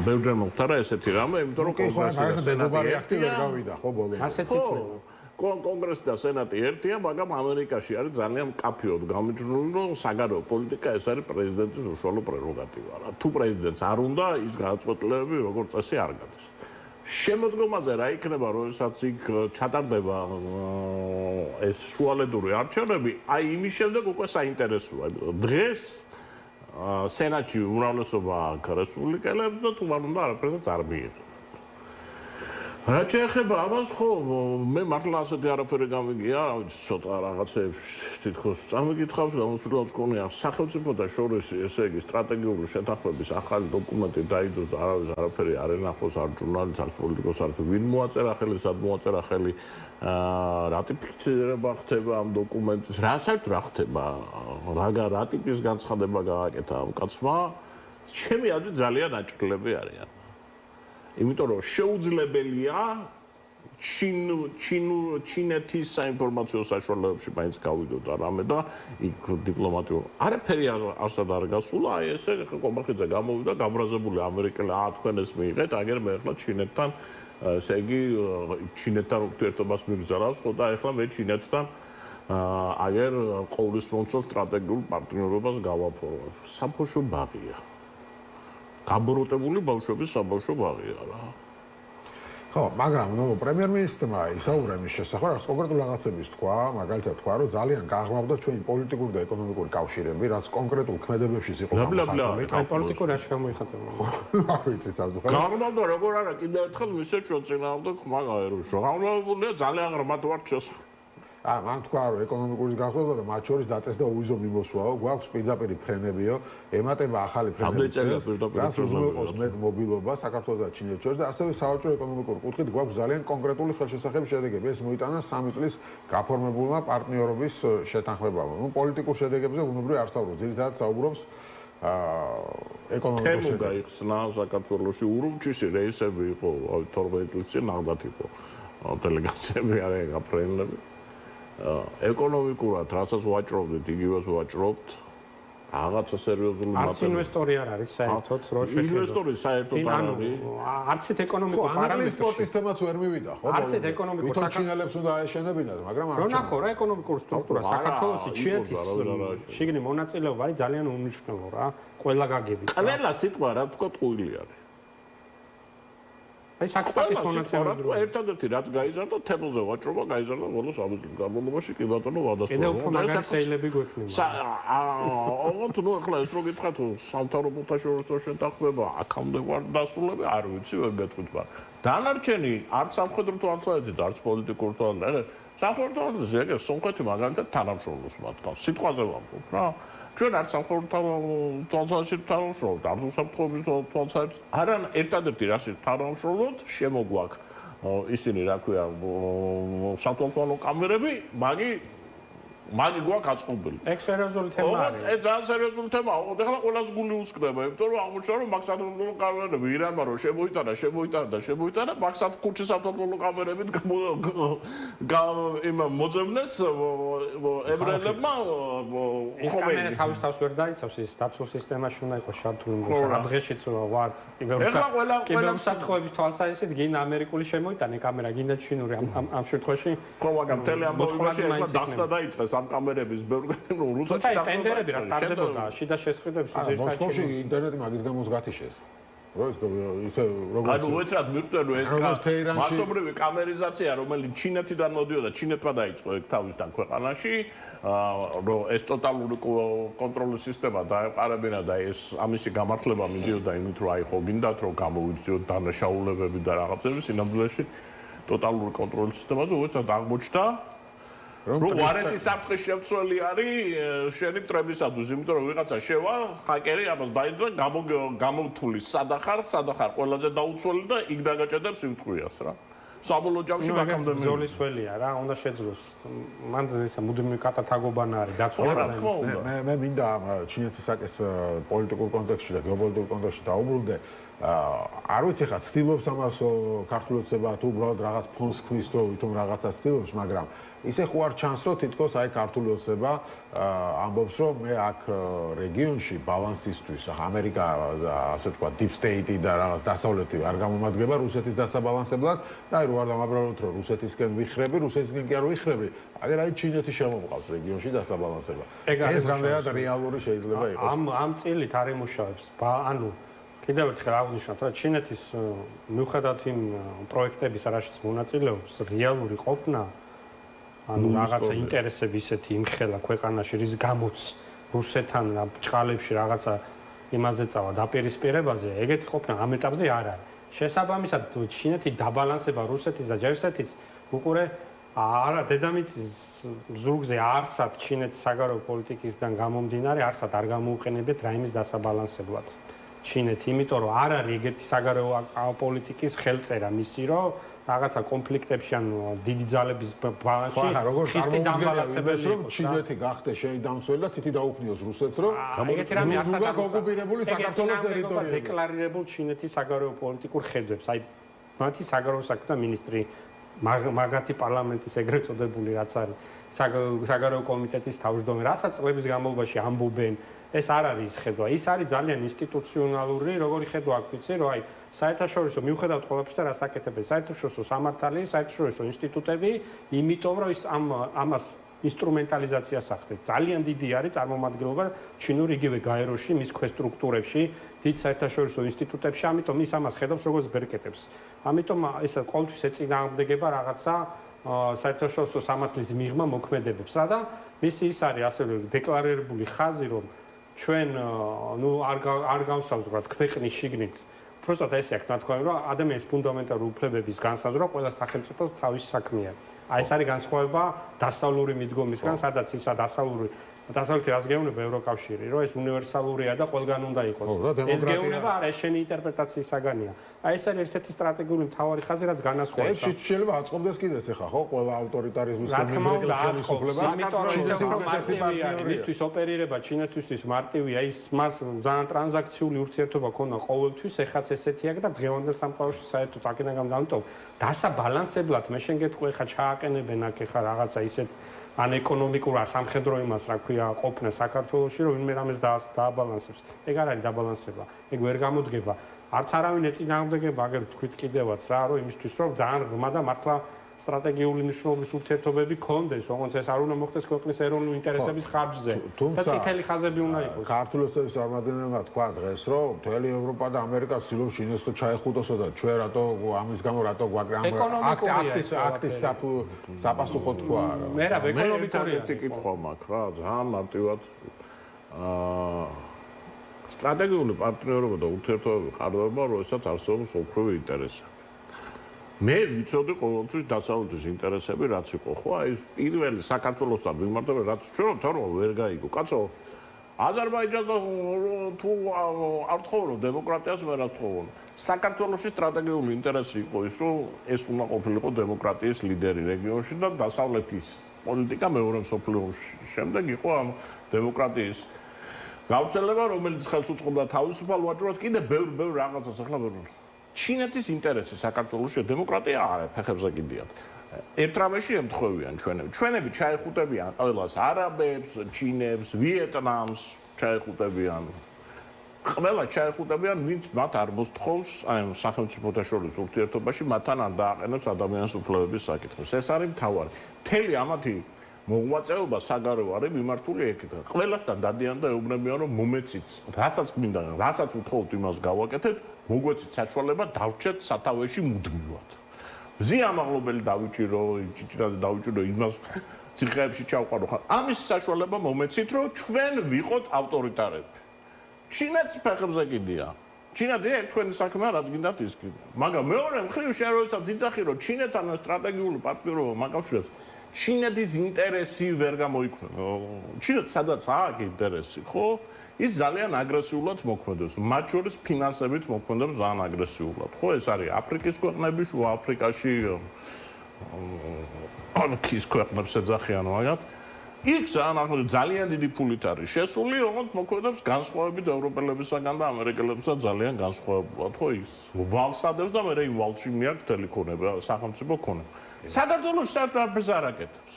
ბევრჯერ მომხდარა ესეთი რამე, იმიტომ რომ კონგრესი ვერ გავიდა, ხო ბოლოს. ასეც ითვლება. კონგრესი და სენატი ერთია, მაგრამ ამერიკაში არის ძალიან მკაფიოდ გამიჯნული, რომ საგარეო პოლიტიკა ეს არის პრეზიდენტის უშუალო პრეროგატივა რა. თუ პრეზიდენტს არ უნდა, ის გადაწყვეტილებები როგორც წესი არ გადის. შემოდგომაზე რა იქნება, როდესაც იქ ჩატარდება ეს შუალედური არჩევნები, აი იმის შემდეგ უკვე საინტერესოა. დღეს სენატში უმრავლესობა აქვს რესპუბლიკელებს და თუ არ უნდა არაფერსაც არ მიიღებს. რა შეეხება ამას, ხო, მე მართლა ასეთი არაფერი გამიგია, ცოტა რაღაცეებს თითქოს წამიკითხავს, გამოსვლად გქონია სახელმწიფოთა შორის, ესე იგი, სტრატეგიული შეთანხმების ახალი დოკუმენტი დაიდოს და არავის არაფერი არ ენახოს, არ ჟურნალისტს, არ პოლიტიკოს, არ ვინ მოაწერა ხელი, სად მოაწერა ხელი, რატიფიცირება ხდება ამ დოკუმენტის, რასაც რა ხდება, რა ტიპის განცხადება გააკეთა ამ კაცმა, ჩემი აზრით ძალიან აჭრილები არიან. იმიტომ რომ შეუძლებელია ჩინეთის საინფორმაციო საშუალებებში მაინც გავიდოთ რამე და იქ დიპლომატიურ არაფერი არსად არ გასულა, აი ესე კომბახიძე გამოვიდა გაბრაზებული ამერიკელი, თქვენ ეს მიიღეთ, აგერ მე ახლა ჩინეთთან, ესე იგი ჩინეთთან ურთიერთობას მიგზავნავს, ხო და ახლა მე ჩინეთთან აგერ ყოვლისმომცველ სტრატეგიულ პარტნიორობას გავაფორმებ. საბავშვო ბაღია. გაბოროტებული ბავშვების საბავშვო ბაღია რა. ხო, მაგრამ პრემიერ-მინისტრმა ისაუბრა იმის შესახებ, რაც კონკრეტულ რაღაცების თქვა, მაგალითად თქვა, რომ ძალიან გაღრმავდა ჩვენი პოლიტიკური და ეკონომიკური კავშირები, რაც კონკრეტულ ქმედებებში იყო გამოხატული. აი პოლიტიკური რაში გამოიხატება. არ ვიცი სამწუხაროდ. გაღრმავდა როგორ არა, კიდევ ერთხელ მისე ჩვენ წინააღმდეგ ხმა გაეროშო. გაღრმავებულია ძალიან ღრმად ვარ ჩეს. მან თქვა, რომ ეკონომიკური გაღრმავება და მათ შორის დაწესდა უვიზო მიმოსვლაო, გვაქვს პირდაპირი ფრენებიო, ემატება ახალი ფრენები, რაც უზრუნველყოფს მეტ მობილობას საქართველოს და ჩინეთის შორის და ასევე სავაჭრო ეკონომიკური კუთხით გვაქვს ძალიან კონკრეტული ხელშესახების შედეგები. ეს მოიტანა 3 წლის გაფორმებულმა პარტნიორობის შეთანხმებამ. პოლიტიკურ შედეგებზე უნებრივი არ საუბრობს, ძირითადად საუბრობს ეკონომიკურ შედეგებზე. გაიხსნა საქართველოში ურუმჩიში რეისები იყო 12 წლის წინ ნახდათ იყო დელეგაციები არიან გაფრენლები. ეკონომიკურად რასაც ვაჭრობდით, იგივეს ვაჭრობთ. რაღაცა სერიოზული არც ინვესტორი არ არის საერთოდ, რო შეხედოთ. ინვესტორი საერთოდ არ არის. არცით ეკონომიკურ პარამეტრებში სპორტის თემაც ვერ მივიდა, ხო? არცით ეკონომიკურ საქართველოს უნდა აეშენებინათ, მაგრამ არ რო ნახო რა ეკონომიკურ სტრუქტურა საქართველოს ჩინეთის შიგნი მონაწილეობა არის ძალიან უმნიშვნელო რა, ყველა გაგებით. ყველა სიტყვა რა თქო ტყუილი არის. აი საქსტატის მონაწილეობა ერთადერთი რაც გაიზარდა თემოზე ვაჭრობა გაიზარდა ბოლოს ამის განმავლობაში კი ბატონო ვადასტურა. კიდევ უფრო მაგარი სეილები გვექნება. ოღონდ ნუ ახლა ეს რო გითხრათ სამთავრობოთა შორის შეთანხმება აქამდე ვარ დასულები არ ვიცი ვერ გეტყვით მაგრამ დანარჩენი არც სამხედრო თვალსაზრისით არც პოლიტიკურ თვალსაზრისით სამხედრო თვალსაზრისით ეგ სომხეთი მაგალითად თანამშრომლობს მათთან სიტყვაზე ვამბობ რა ჩვენ არც სამხედრო თვალსაზრისით თანამშრომლობთ არც უსაფრთხოების თვალსაზრისით არან ერთადერთი რასით თანამშრომლობთ შემოგვაქვს ისინი რა ქვია სათვალთვალო კამერები მაგი გვაქვს აწყობილი. ეგ სერიოზული თემა არის. ეს ძალიან სერიოზული თემაა. ეხლა ყველას გული უსკდება, იმიტომ რომ აღმოჩნდა რომ მაგ სათვალთვალო კამერები ირანმა რომ შემოიტანა, მაგ ქუჩის სათვალთვალო კამერებით იმ მოძებნეს ებრაელებმა ეს კამერა თავის თავს ვერ დაიცავს, ის დაცულ სისტემაში უნდა იყოს შართული. რა დღეშიც ვართ კიბერუსაფრთხოების თვალსაზრისით გინდა ამერიკული შემოიტანე კამერა, გინდა ჩინური ამ შემთხვევაში. ხო, მაგრამ ტელეამბულანსში ეხლა დახსნა დაიწყეს ამ კამერების ბევრი რუსეთში და ტენდერები რა სტარდებოდა შიდა შესყიდვებში ზირთაში მოსკოვში ინტერნეტი მაგის გამოს გათიშეს ისე როგორც ანუ უეცრად მიგვწევრო ეს მასობრივი კამერიზაცია, რომელიც ჩინეთიდან მოდიოდა, ჩინეთმა დაიწყო ეგ თავისთან ქვეყანაში, რომ ეს ტოტალური კონტროლის სისტემა დაეყარებინა და ეს ამისი გამართლება მიდიოდა იმით, რომ აი ხო გინდათ რომ გამოვიძიოთ დანაშაულებები და რაღაცები სინამდვილეში ტოტალური კონტროლის სისტემაზე უეცრად აღმოჩნდა რომ უარესი საფრთხის შემცველი არის შენი მტრებისათვის, იმიტომ რომ ვიღაცა შევა, ჰაკერი ამას დაიძვა, გამოთulis სადახარ ყველაზე დაუცველი და იქ დაგაჭედებს იმ ტყვიას რა. საბოლოო ჯამში მაგამდე ბრძოლის ველია რა, უნდა შეძლოს. მან ესა მუდმივი კატათაგობანა არის დაცვა. მე მინდა ჩინეთისაკეს პოლიტიკურ კონტექსტში და გეოპოლიტიკურ კონტექსტში დაუბრუნდე. არ ვიცი ხა ცდილობს ამას ქართული ოცნება თუ უბრალოდ რაღაც ფონს ქვის თუ ვითომ რაღაცა ცდილობს, მაგრამ ისე ხო არ ჩანს რომ თითქოს აი ქართული ოცნება ამბობს რომ მე აქ რეგიონში ბალანსისთვის ამერიკა ასე თქვა deep state-ი და რაღაც დასავლეთი არ გამომადგება რუსეთის დასაბალანსებლად და აი რო არ დამაბრალოთ რომ რუსეთისკენ ვიხრები, რუსეთისკენ კი არ ვიხრები, აგერ აი ჩინეთი შემოყავს რეგიონში დასაბალანსება. ეს რამდენად რეალური შეიძლება იყოს. ამ წილით არ იმუშავებს. ანუ კიდევ ერთხელ აღვნიშნოთ, რომ ჩინეთის მიუხედავად იმ პროექტების რაშიც მონაწილეობს, რეალური ყოფნა ანუ რაღაცა ინტერესები ისეთი იმხელა ქვეყანაში, რის გამოც რუსეთთან ბჭყალებში რაღაცა იმაზე წავა დაპირისპირებაზე, ეგეთი ყოფნა ამ ეტაპზე არ არის. შესაბამისად, ჩინეთი დაბალანსება რუსეთის და ჯერსეთის უყურე არა დედამიწის ზურგზე არსად ჩინეთის საგარეო პოლიტიკისგან გამომდინარე არსად არ გამოუყენებთ რაიმის დასაბალანსებლად. ჩინეთი, იმიტომ რომ არ არის ეგეთი საგარეო პოლიტიკის ხელწერა მისი, რომ რაღაცა კონფლიქტებში ან დიდი ძალების ბალანსში ხისტი დამბალანსებელი რომ ჩინეთი გახდეს შენი დამცველი და თითი დაუქნიოს რუსეთს, რომ ეგეთი რამე არსად ოკუპირებული საქართველოს ტერიტორიაზე დეკლარირებულ ჩინეთის საგარეო პოლიტიკურ ხედვებს, აი მათი საგარეო საქმეთა მინისტრი მაგათი პარლამენტის ეგრეთ წოდებული რაც არის საგარეო კომიტეტის თავმჯდომარე, რასაც წლების განმავლობაში ამბობენ, ეს არ არის ხედვა, ის არის ძალიან ინსტიტუციონალური, როგორი ხედვა აქვს ვიცი, რომ აი საერთაშორისო მიუხედავად ყველაფრისა, რაც აკეთებენ საერთაშორისო სამართალი, საერთაშორისო ინსტიტუტები, იმიტომ რომ ის ამას ინსტრუმენტალიზაციას ახდენს. ძალიან დიდი არის წარმომადგენლობა ჩინურ იგივე გაეროში, მის ქვესტრუქტურებში, დიდ საერთაშორისო ინსტიტუტებში, ამიტომ ის ამას ხედავს როგორც ბერკეტებს. ამიტომ ეს ყოველთვის ეწინააღმდეგება რაღაცა საერთაშორისო სამართლის მიღმა მოქმედებებს რა და მისი ის არის ასევე დეკლარირებული ხაზი, რომ ჩვენ არ გავსავსებთ ქვეყნის შიგნით უბრალოდ ესე აქვს ნათქვამი, რომ ადამიანის ფუნდამენტალური უფლებების განსაზღვრა ყველა სახელმწიფოს თავისი საქმეა. აი ეს არის განსხვავება დასავლური მიდგომისგან, სადაც ისა დასავლეთი რას გეუბნება ევროკავშირი, რომ ეს უნივერსალურია და ყველგან უნდა იყოს. ეს გეუბნება არა, ეს შენი ინტერპრეტაციის საგანია. აი ეს არის ერთ-ერთი სტრატეგიული მთავარი ხაზი, რაც განასხვავებს. ეს შეიძლება აწყობდეს კიდეც ახლა, ხო, ყველა ავტორიტარიზმის და ხელისუფლებას. ამიტომ მისთვის ოპერირება ჩინეთთვის მარტივია, ის მას ძალიან ტრანზაქციული ურთიერთობა ქონდა ყოველთვის, ეხაც ესეთი აქვს და დღევანდელ სამყაროში საერთოდ აქედან გამომდინარე, დასაბალანსებლად მე შენ გეტყვი ხა ჩააყენებენ აქ ხა რაღაცა ისეთ ან ეკონომიკურ სამხედრო იმას რა ქვია ყოფნა საქართველოში რომ ვინმე რამეს დააბალანსებს. ეგ არ არის დაბალანსება. ეგ ვერ გამოდგება. არც არავინ ეწინააღმდეგება, აგერ თქვით კიდევაც რა, რომ იმისთვის რომ ძალიან ღრმა და მართლა სტრატეგიული მნიშვნელობის ურთიერთობები ქონდეს, ოღონდ ეს არ უნდა მოხდეს ქვეყნის ეროვნული ინტერესების ხარჯზე და წითელი ხაზები უნდა იყოს. ქართული ოცნების წარმომადგენელმა თქვა დღეს, რომ მთელი ევროპა და ამერიკა ცდილობს ჩინეთს ჩაეხუტოსო და ჩვენ რატო ამის გამო რატო გვაგრამ აქტის საპასუხო თქვა. მე რა ეკონომიკურია კითხვა მაქვს რა, ძალიან მარტივად სტრატეგიული პარტნიორობა და ურთიერთობები ყარდება, როდესაც არსებობს ოქროვი ინტერესი. მე ვიცოდი ყოველთვის დასავლეთის ინტერესები რაც იყო, ხო, აი პირველი საქართველოსთან მიმართება რაც ჩვენ თორემ ვერ გაიგო. კაცო, აზერბაიჯანს თუ არ თხოვრო დემოკრატიას მე რა თხოვო. საქართველოში სტრატეგიული ინტერესი იყო ის, რომ ეს უნდა ყოფილიყო დემოკრატიის ლიდერი რეგიონში და დასავლეთის პოლიტიკა მეორე მსოფლიო ომის შემდეგ იყო ამ დემოკრატიის გავრცელება, რომელიც ხელს უწყობდა თავისუფალ ვაჭრობას, კიდე ბევრ რაღაცას ახლა ვერ ჩინეთის ინტერესი საქართველოში დემოკრატია არა ფეხებზე კიდიათ. ერთ რამეში ემთხვევიან ჩვენები ჩაეხუტებიან ყველას არაბებს, ჩინებს, ვიეტნამს ჩაეხუტებიან. ყველა ჩაეხუტებიან, ვინც მათ არ მოსთხოვს აი სახელმწიფოთა შორის ურთიერთობაში მათთან არ დააყენებს ადამიანის უფლებების საკითხებს. ეს არის მთავარი. მთელი ამათი მოღვაწეობა საგარეო არის მიმართული ეკითხა. ყველასთან დადიან და ეუბნებიან რომ მომეცით, რასაც გმინდა, რასაც უთხოვთ იმას გავაკეთეთ, მოგვეცით საშუალება დავრჩეთ სათავეში მუდმივად. ზიამაღლობელი დავიჭირო, დავიჭირო იმას ციხეებში ჩავყარო ხარ. ამის საშუალება მომეცით რომ ჩვენ ვიყოთ ავტორიტარები. ჩინეთს ფეხებზე კიდია. ჩინეთი თქვენი საქმე რაც გინდათ ის კიდე. მაგრამ მეორე მხრივ შენ როდესაც იცახი რომ ჩინეთთან სტრატეგიული პარტნიორობა მაკავშირებს ჩინეთის ინტერესი ვერ გამოიქმნება. ჩინეთს სადაც აქვს ინტერესი, ხო? ის ძალიან აგრესიულად მოქმედებს. მათ შორის ფინანსებით მოქმედებს ძალიან აგრესიულად. ხო, ეს არის აფრიკის ქვეყნები, შუა აფრიკაში არქის ქვეყნებს ეძახიან მაგათ. იქ ძალიან დიდი ფულით არის შესული, ოღონდ მოქმედებს განსხვავებით ევროპელებისაგან და ამერიკელებისგან ძალიან განსხვავებულად. ხო, ის ვალსადებს და მე იმ ვალში მიაქვს მთელი ქონება, სახელმწიფო ქონება. საქართველოს საერთოდ არ აკეთებს.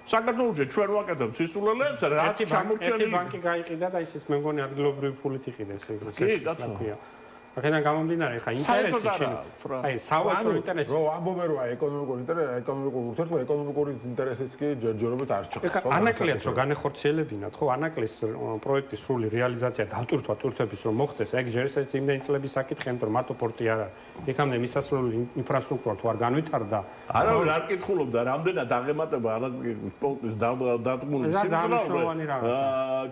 საქართველოში ჩვენ ვაკეთებთ სისულელებს, რაც ჩამორჩენილი ბანკი გაიყიდა და ისიც მე მგონი ადგილობრივი ფულით იყიდეს ეგრე. კი, კაცო. აქედან გამომდინარე, ხა ინტერესი შენ. აი, სავაჭრო ინტერესი. რო ამბობენ რომ ეკონომიკური ურთიერთობა, ეკონომიკური ინტერესიც კი ჯერჯერობით არ ჭირდება. ეხლა ანაკლიაც რო განეხორციელებინათ, ხო, ანაკლის პროექტის სრული რეალიზაცია დავტვირთვა ტვირთების რომ მოხდეს, ეგ ჯერ ესეც იმდენი წლების საკითხი, იმიტომ რომ მარტო პორტი არ არის. იქამდე მისასვლელი ინფრასტრუქტურა თუ არ განვითარდა. არავინ არ კითხულობდა, რამდენად აღემატება პორტის დადგმული სიმძლავრე.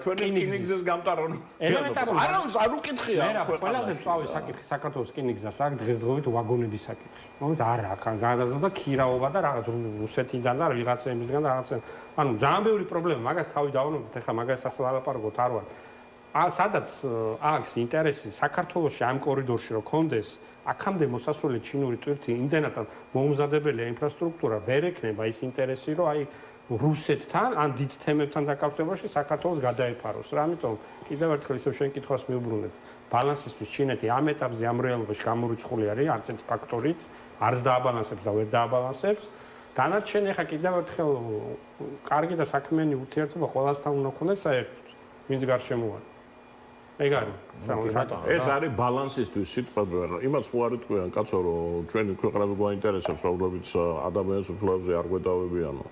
ჩვენი რკინიგზის გამტარონ. ელემენტარული. არავის არ უკითხია. ყველაზე მწვავე საკითხი საქართველოს რკინიგზას აქ დღესდღეობით ვაგონების საკითხი. რომელიც არ აქვს გადაზრდა ქირაობა და რაღაც რუსეთიდან და ვიღაცებისგან და რაღაცა. ანუ ძალიან ბევრი პრობლემა, მაგას თავი დავანებთ, ეხლა მაგას ასე ვალაპარაკობთ არ ვარ. სადაც აქვს ინტერესი საქართველოში ამ კორიდორში რომ კონდეს აქამდე მოსასვლელი ჩინური ტვირთი იმდენად მოუმზადებელია ინფრასტრუქტურა ვერ ექნება ის ინტერესი რომ აი რუსეთთან ან დიდ თემებთან დაკავშირებაში საქართველოს გადაეფაროს რა ამიტომ კიდევ ერთხელ ისევ შენ კითხვას მიუბრუნეთ ბალანსისთვის ჩინეთი ამ ეტაპზე ამ რეალობაში გამორიცხული არის არც ერთი ფაქტორით არც დააბალანსებს და ვერ დააბალანსებს დანარჩენი ახლა კიდევ ერთხელ კარგი და საქმიანი ურთიერთობა ყველასთან უნდა ქონდეს საერთოდ ვინც გარშემო არის ეგ არის ეს არის ბალანსისთვის სიტყვები რა იმას ხო არ იტყვიან კაცო რომ ჩვენი ქვეყნები გვაინტერესებს რომლებიც ადამიანის უფლებებზე არ გვედავებიანო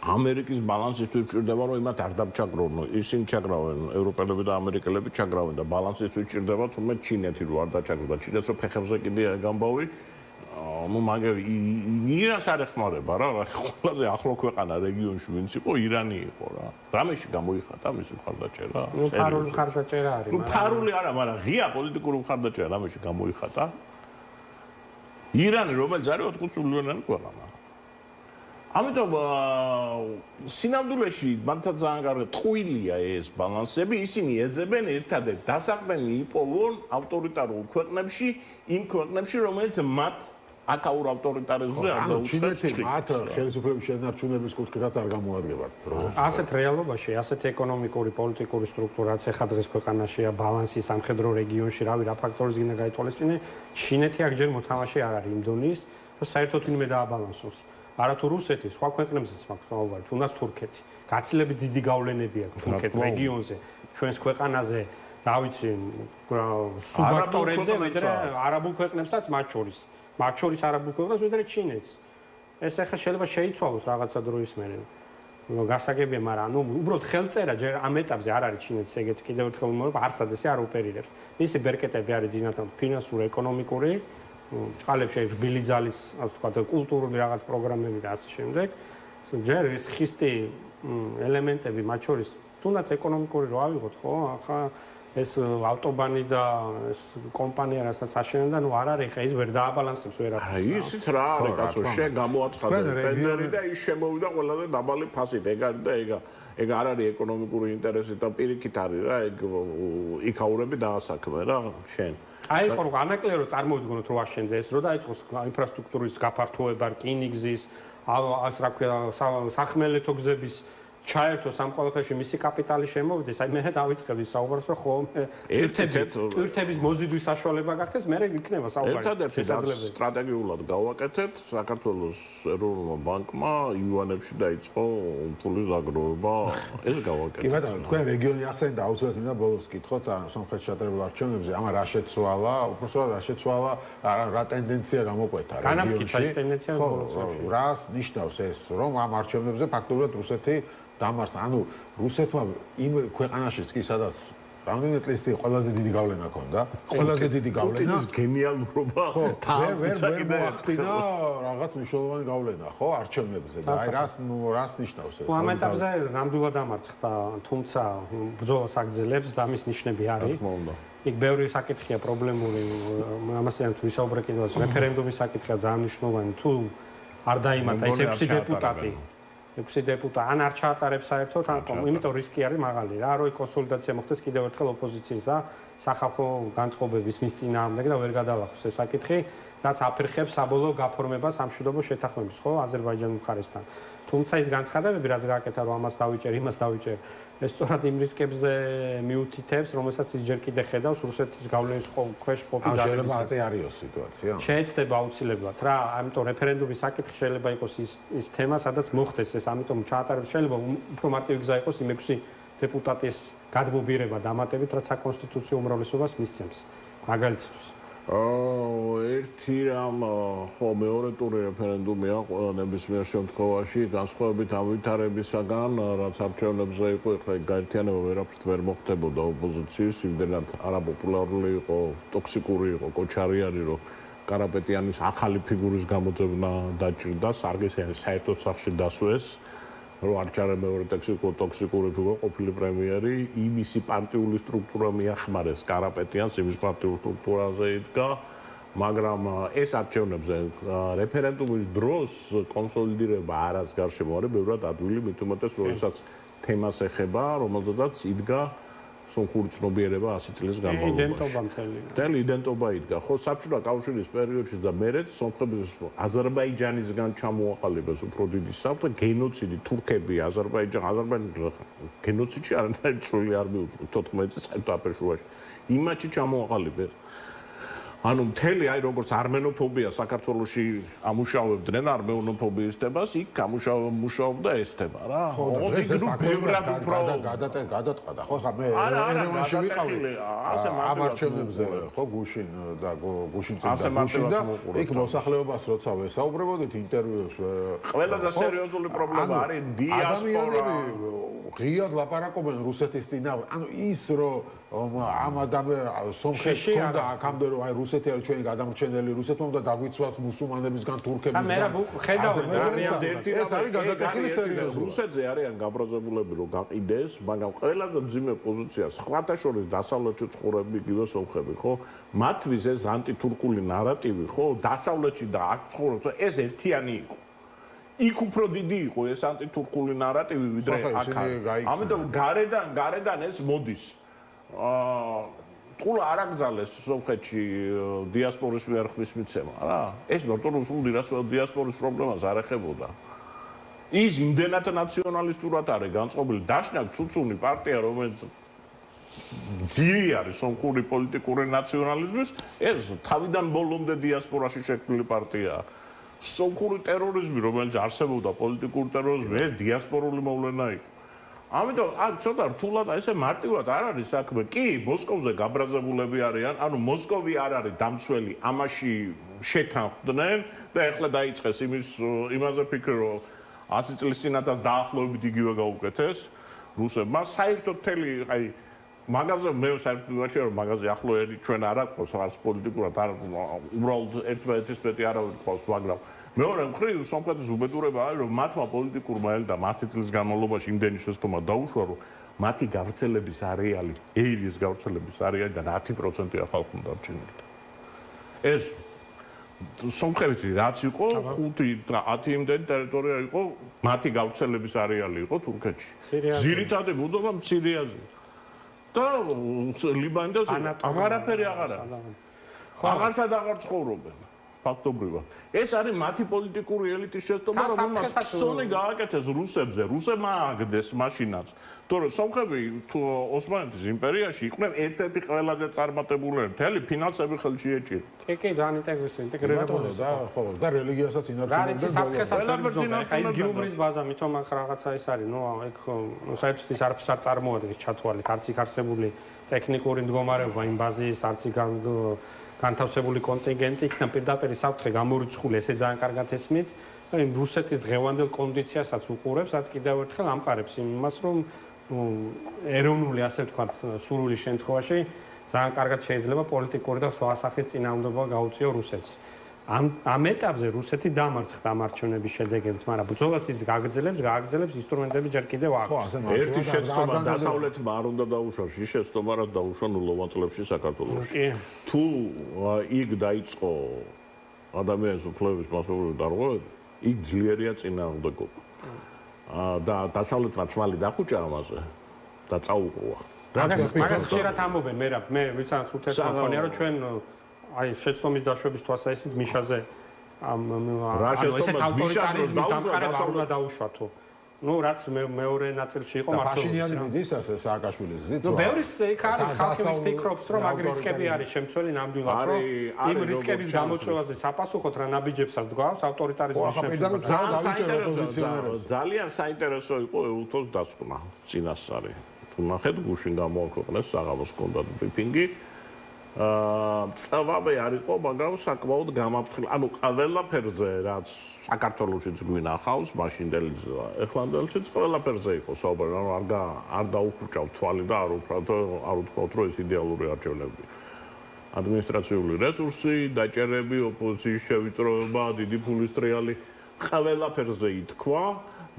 ამერიკის ბალანსისთვის ჭირდება რომ იმათ არ დაბჭაგრონო ისინი ჩაგრავენ ევროპელები და ამერიკელები ჩაგრავენ და ბალანსისთვის ჭირდება თუმცა ჩინეთი რო არ დაჭაგრდა ჩინეთს რო ფეხებზე კიდე გამბავი ну მაგე ირანს არ ეხმარება რა ყველაზე ახლო ქვეყანა რეგიონში ვინც იყო ირანი იყო რა რამეში გამოიხატა მისი მხარდაჭერა ну ფარული მხარდაჭერა არის ну ფარული არა მაგრამ ღია პოლიტიკური მხარდაჭერა რამეში გამოიხატა ირანი რომელიც არის 80 მილიონიანი ქვეყანა ამიტომ სინამდვილეში მანთან ძალიან კარგი ტყუილია ეს ბალანსები ისინი ეძებენ ერთადერთ დასაყრდენი იპოვონ ავტორიტარულ ქვეყნებში იმ ქვეყნებში რომელიც მათ აკაურ ავტორიტარიზმზე არ დაუწყებს ჩინეთი მათ ხელისუფლების შენარჩუნების კუთხითაც არ გამოადგებათ ასეთ რეალობაში ასეთ ეკონომიკური პოლიტიკური სტრუქტურაც ეხა დღეს ქვეყანაშია ბალანსი სამხედრო რეგიონში რავი რა ფაქტორის გინდა გაითვალისწინე ჩინეთი აქ ჯერ მოთამაშე არ არის იმ დონის რომ საერთოდ ინმე დააბალანსოს არათუ რუსეთი სხვა ქვეყნებზეც მაქვს საუბარი თუნდაც თურქეთი გაცილებით დიდი გავლენები აქვს თურქეთის რეგიონზე ჩვენს ქვეყანაზე რა ვიცი სუბაქტორებზე ვიდრე არაბულ ქვეყნებსაც მათ შორის არაბულ ქვეყნებს ვიდრე ჩინეთს ეს ახლა შეიძლება შეიცვალოს რაღაცა დროის მერე გასაგებია მაგრამ ანუ უბრალოდ ხელწერა ჯერ ამ ეტაპზე არ არის ჩინეთის ეგეთი კიდევ ერთხელ მომბა არსად ესე არ ოპერირებს მისი ბერკეტები არის ძინათან ფინანსური ეკონომიკური წყალებში რბილი ძალის ასე ვთქვათ კულტურული რაღაც პროგრამები და ასე შემდეგ ჯერ ეს ხისტი ელემენტები მათ შორის თუნდაც ეკონომიკური რო ავიღოთ ხო ახლა ეს ავტობანი და ეს კომპანია რასაც აშენებენ და ნუ არ არის ხა ის ვერ დააბალანსებს ვერაფერს აი ისიც რა არის კაცო შენ გამოაცხადე ტენდერი და ის შემოვიდა ყველაზე დაბალი ფასით ეგ არის და ეგ არ არის ეკონომიკური ინტერესი და პირიქით არის რა ეგ იქაურები დაასაქმე რა შენ აი ხო რომ ანაკლერო წარმოვიდგინოთ რომ აშენდეს რომ დაიწყოს ინფრასტრუქტურის გაფართოება რკინიგზის ას რა ქვია სახმელეთო გზების ჩაერთოს ამ ყველაფერში მისი კაპიტალი შემოვიდეს, აი მე დავიწყებდი საუბარს, რომ ხო ტვირთების მოზიდვის საშუალება გახდეს, მე იქნება საუბარი. ერთადერთი სტრატეგიულად გავაკეთეთ საქართველოს ეროვნულმა ბანკმა იუანებში დაიწყო ფულის დაგროვება, ეს გავაკეთეთ. კი ბატონო, თქვენ რეგიონი ახსენეთ და აუცილებლად მინდა ბოლოს გითხოთ სომხეთში შეტანებულ არჩევნებზე, ამა რა შეცვალა, უბრალოდ რა შეცვალა, რა ტენდენცია გამოკვეთა რეგიონში. განამტკიცა ეს ტენდენცია ბოლოს წლებში. რას ნიშნავს ეს, რომ ამ არჩევნებზე ფაქტობრივად რუსეთი დამარცხა, ანუ რუსეთმა იმ ქვეყანაშიც კი სადაც რამდენიმე წლის წინ ყველაზე დიდი გავლენა ჰქონდა, ყველაზე დიდი გავლენა. პუტინის გენიალურობა ვერ მოახდინა რაღაც მნიშვნელოვანი გავლენა, ხო, არჩევნებზე და აი რას ნიშნავს ეს? ამ ეტაპზე ნამდვილად დამარცხდა, თუმცა ბრძოლას აგრძელებს და მის ნიშნები არის. იქ ბევრი საკითხია პრობლემური, ამასთან ვისაუბრე კიდევაც რეფერენდუმის საკითხია ძალიან მნიშვნელოვანი, თუ არ დაიმატა ეს 6 დეპუტატი. 6 დეპუტატი ან არ ჩაატარებს საერთოდ, იმიტომ რისკი არის მაღალი რა, რომ კონსოლიდაცია მოხდეს კიდევ ერთხელ ოპოზიციის და სახალხო განწყობების მის წინააღმდეგ და ვერ გადალახოს ეს საკითხი, რაც აფერხებს საბოლოო გაფორმებას სამშვიდობო შეთანხმების, ხო, აზერბაიჯანის მხარესთან. თუმცა ის განცხადებები, რაც გააკეთა, რომ ამას დავიჭერ, იმას დავიჭერ, ეს სწორად იმ რისკებზე მიუთითებს, რომელსაც ის ჯერ კიდე ხედავს რუსეთის გავლენის ქვეშ ყოფი ძალების. შეიძლება აწე არისო სიტუაცია. შეეცდება აუცილებლად რა, ამიტომ რეფერენდუმის საკითხი შეიძლება იყოს ის თემა, სადაც მოხდეს ეს, ამიტომ ჩაატარებს შეიძლება უფრო მარტივი გზა იყოს იმ 6 დეპუტატის გადმობირება დამატებით, რაც საკონსტიტუციო უმრავლესობას მისცემს. მაგალითისთვის. ერთი რამ ხო მეორე ტური რეფერენდუმია ნებისმიერ შემთხვევაში განსხვავებით ამ ვითარებისაგან რაც არჩევნებზე იყო ეხლა გაერთიანება ვერაფრით ვერ მოხდებოდა ოპოზიციის იმდენად არაპოპულარული იყო ტოქსიკური იყო კოჩარიანი რომ კარაპეტიანის ახალი ფიგურის გამოძებნა დაჭირდა სარგესიანი საერთოდ სახში დასვეს რომ არჩარე მეორე ტოქსიკური ფიგურა ყოფილი პრემიერი იმისი პარტიული სტრუქტურა მიახმარეს კარაპეტიანს იმის პარტიულ სტრუქტურაზე იდგა მაგრამ ეს არჩევნებზე რეფერენდუმის დროს კონსოლიდირება არას გარშემო არის ბევრად ადვილი მით უმეტეს როდესაც თემას ეხება რომელზედაც იდგა სომხური ცნობიერება 100 წლის განმავლობაში. მთელი იდენტობა იდგა. ხო, საბჭოთა კავშირის პერიოდში და მერეც სომხების აზერბაიჯანისგან ჩამოაყალიბეს უფრო დიდი საბჭო გენოციდი თურქები აზერბაიჯანი გენოციდში არანაირი წვლილი არ მიუძღვის 14 საერთო აფრიშუაში. იმათში ჩამოაყალიბეს. ანუ მთელი აი როგორც არმენოფობია საქართველოში ამუშავებდნენ არმენოფობიის თემას, იქ ამუშავებდა ეს თემა რა. ხო, ეს ბევრად უფრო გადატყდა. ხო, ხა მე ერევანში ვიყავი. ამ არჩევნებზე, ხო, გუშინ და გუშინ და იქ მოსახლეობას როცა ვესაუბრებოდით ინტერვიუებს. ყველაზე სერიოზული პრობლემა არის დიასპორა. ღიად ლაპარაკობენ რუსეთის წინააღმდეგ. ანუ ის რომ ამ სომხეთში და აქამდე რომ აი რუსეთი არის ჩვენი გადამრჩენელი რუსეთმა უნდა დაგვიცვას მუსულმანებისგან თურქებისგან მე რა ხედავენ ეს არის გადატეხილი სერიოზულად რუსეთზე არიან გაბრაზებულები რომ გაყიდეს მაგრამ ყველაზე მძიმე პოზიცია სხვათა შორის დასავლეთში ცხოვრები იგივე სომხები ხო მათთვის ეს ანტითურქული ნარატივი ხო დასავლეთში და აქ ცხოვრობს ეს ერთიანი იყო იქ უფრო დიდი იყო ეს ანტითურქული ნარატივი ვიდრე აქ ამიტომ გარედან ეს მოდის თულა არ აკრძალეს სომხეთში დიასპორის მიერ ხმის მიცემა რა ეს მარტო რუსული დიასპორის პრობლემას არ ეხებოდა ის იმდენად ნაციონალისტურად არის განწყობილი დაშნაკ ცუცუნი პარტია რომელიც ძირი არის სომხური პოლიტიკური ნაციონალიზმის ეს თავიდან ბოლომდე დიასპორაში შექმნილი პარტიაა სომხური ტერორიზმი რომელიც არსებობდა პოლიტიკური ტერორიზმი ეს დიასპორული მოვლენა იყო ამიტომ აქ ცოტა რთულად ესე მარტივად არ არის საქმე. კი, მოსკოვზე გაბრაზებულები არიან, ანუ მოსკოვი არ არის დამცველი, ამაში შეთანხმდნენ და ეხლა დაიწყეს იმაზე ფიქრი, რომ 100 წლის წინათაც დაახლოებით იგივე გაუკეთეს რუსებმა. საერთოდ მთელი, აი, მაგაზე მე საერთოდ ვაჩვენე, რომ მაგაზე ახლო ჩვენ არ აქვს არც პოლიტიკურად, არ უბრალოდ ერთმანეთის პეტი არავინ ყავს, მაგრამ მეორე მხრივ სომხეთის უბედურება არის რომ მათმა პოლიტიკურმა ელიტამ 100 წლის განმავლობაში იმდენი შეცდომა დაუშვა რომ მათი გავრცელების არეალი ეირის გავრცელების არეალიდან 10% ხალხი უნდა რჩენილიყო ეს სომხეთი რაც იყო 5-10 იმდენი ტერიტორია იყო მათი გავრცელების არეალი იყო თურქეთში ძირითადი ბუდობა მცირეაზე და ლიბანი და აღარაფერი აღარა ხო აღარსად აღარ ცხოვრობენ ფაქტობრივად. ეს არის მათი პოლიტიკური ელიტის შეცდომა, რომ სონი გააკეთეს რუსებზე, რუსებმა ააგდეს მაშინაც. თორე სომხები თუ ოსმალეთის იმპერიაში იყვნენ ერთ-ერთი ყველაზე წარმატებული, მთელი ფინანსები ხელში ეჭირა. კი, ძალიან ინტეგრირებული და ხო, და რელიგიასაც ინარჩუნებდა. ეს გიუმრის ბაზა, მithom ახ რაღაცა ის არის, ეგ საერთოდ ის არც არ წარმოადგენს ჩათვალეთ, არც იქ არსებული ტექნიკური მდგომარეობა იმ ბაზის, არც იქ განთავსებული კონტინგენტი, იქნა პირდაპირ საფრთხე გამორიცხული, ესე ძალიან კარგად ესმით. და იმ რუსეთის დღევანდელ კონდიციასაც უყურებს, რაც კიდევ ერთხელ ამყარებს იმას, რომ ეროვნული, ასე ვთქვათ, სურვილის შემთხვევაში ძალიან კარგად შეიძლება პოლიტიკური და სხვა სახის წინააღმდეგობა გაუწიო რუსეთს. ამ ეტაპზე რუსეთი დამარცხდა ამ არჩევნების შედეგებით, მაგრამ ბრძოლას ის გააგრძელებს ინსტრუმენტები ჯერ კიდევ აქვს. ერთი შეცდომა დასავლეთმა არ უნდა დაუშვას, ის შეცდომა რა დაუშვა ნულოვან წლებში საქართველოში. თუ იქ დაიწყო ადამიანის უფლებების მასობრივი დარღვევები, იქ ძლიერია წინააღმდეგობა. და დასავლეთმა თვალი დახუჭა ამაზე და წაუყრუა. მაგას ხშირად ამბობენ, მე ვიცან სულ თეთრ მქონია, რომ ჩვენ აი შეცდომის დაშვების თვალსაზრისით მიშაზე ანუ ესეთ ავტორიტარიზმის დამყარება არ უნდა დაუშვათო. რაც მეორე ნაწილში იყო მართლა. ფაშინიანი მიდის ასე სააკაშვილის ზით. ბევრის იქ არის ხალხი ვიცფიქრობს, რომ აგ რისკები არის შემცველი ნამდვილად, რომ იმ რისკების გამოწვევაზე საპასუხოდ რა ნაბიჯებსაც დგავს ავტორიტარიზმის შემცველობა. ძალიან საინტერესო იყო ეუთოს დასკვნა წინასწარი. თუ ნახეთ გუშინ გამოაქვეყნეს საღამოს ჰქონდა ბრიფინგი. წავაბე არ იყო, მაგრამ საკმაოდ გამაფრთხილ. ანუ ყველაფერზე რაც საქართველოშიც გვინახავს, მაშინდელი ეხლანდელშიც ყველაფერზე იყო საუბარი, ანუ არ დაუხრჩავ თვალი და არ უთქვათ, რომ ეს იდეალური არჩევნები. ადმინისტრაციული რესურსი, დაჭერები, ოპოზიციის შევიწროება, დიდი ფულის ტრიალი, ყველაფერზე ითქვა.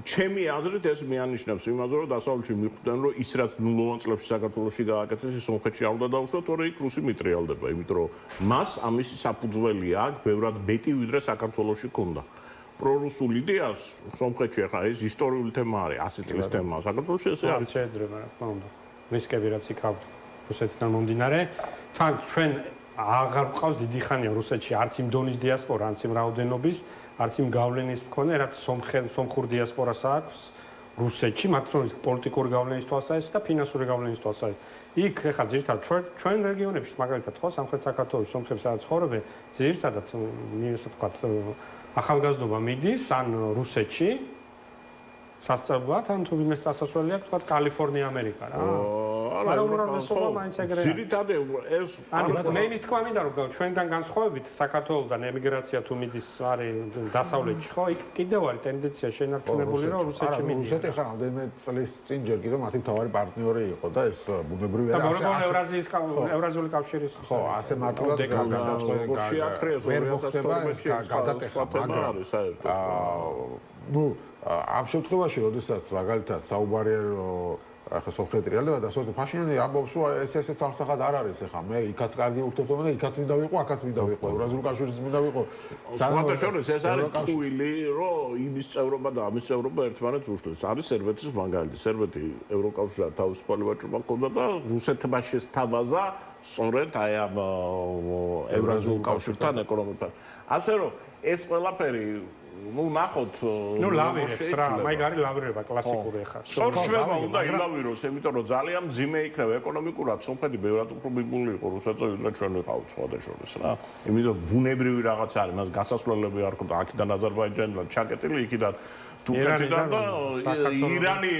ჩემი აზრით ეს მიანიშნებს იმაზე, რომ დასავლეთში მიხვდნენ, რომ ის რაც ნულოვან წლებში საქართველოში გააკეთეს, ის სომხეთში არ უნდა დაუშვათ, თორე იქ რუსი მიტრიალდება, იმიტომ რომ მას ამისი საფუძველი აქვს, ბევრად მეტი ვიდრე საქართველოში ქონდა. პრორუსული იდეას სომხეთში ახლა ეს ისტორიული თემა არის, 100 წლის თემაა საქართველოში ესე არის. შეიძლება რა თქმა უნდა. რისკები რაც იქ აქვს რუსეთიდან მომდინარე, თან ჩვენ აღარ გვყავს დიდი ხანია რუსეთში არც იმ დონის დიასპორა, არც იმ რაოდენობის, არც იმ გავლენის მქონე, რაც სომხურ დიასპორას აქვს რუსეთში, მათ შორის პოლიტიკური გავლენის თვალსაზრისით და ფინანსური გავლენის თვალსაზრისით. იქ ეხლა ძირითადად ჩვენ რეგიონებში, მაგალითად ხო, სამხრეთ საქართველოს სომხები სადაც ცხოვრობენ, ძირითადად ესე ვთქვათ, ახალგაზრდობა მიდის ან რუსეთში სასწავლებლად, ან თუ ვინმე წასასვლელი აქვს, ვთქვათ, კალიფორნია, ამერიკა რა. მაგრამ უმრავლესობა მაინც ეგრეა. ძირითადად ეს მე იმის თქვა მინდა რომ ჩვენგან განსხვავებით საქართველოსთან ემიგრაცია თუ მიდის არის დასავლეთში ხო იქ კიდევ არის ტენდენცია შენარჩუნებული რომ რუსეთში მიდის. რუსეთი ახლა რამდენიმე წლის წინ ჯერ კიდევ მათი მთავარი პარტნიორი იყო და ეს ბუნებრივია და ევრაზიული კავშირის ხო ასე მარტივად გადაწყვეტა ვერ მოხდება ეს გადატეხა მაგრამ ნუ ამ შემთხვევაში როდესაც მაგალითად საუბარია რომ ახლა სომხეთი რეალდება და სულ ფაშინიანი ამბობს რომ ესეც სამსახად არ არის ახლა მე იქაც კარგი ურთიერთობა და იქაც მინდა ვიყო აქაც მინდა ვიყო ევრაზიული კავშირის მინდა ვიყო სამაგაშორეს ეს არის წვილი რომ იმის წევრობა და ამის წევრობა ერთმანეთს უშლის არის სერბეთის მაგალითი სერბეთი ევროკავშირთან თავისუფალი ვაჭრობა ჰქონდა და რუსეთმა შესთავაზა სწორედ აი ამ ევრაზიულ კავშირთან ეკონომიკთან ასე რომ ეს ყველაფერი ну ნახოთ ну ლავირებს რა მაიგ არის ლავირება კლასიკური ახლა სორშვება უნდა ილავიროს იმიტომ რომ ძალიან მძიმე იქნება ეკონომიკურად სომხეთი ბევრად უფრო მიგული იყო რუსეთზე ვიდრე ჩვენ ვიყავთ სხვადასხვა რა იმიტომ ბუნებრივი რაღაც არის მას გასასვლელები არ ქონდა აქედან აზერბაიჯანიდან ჩაკეტილი იქიდან თურქეთიდან და ირანი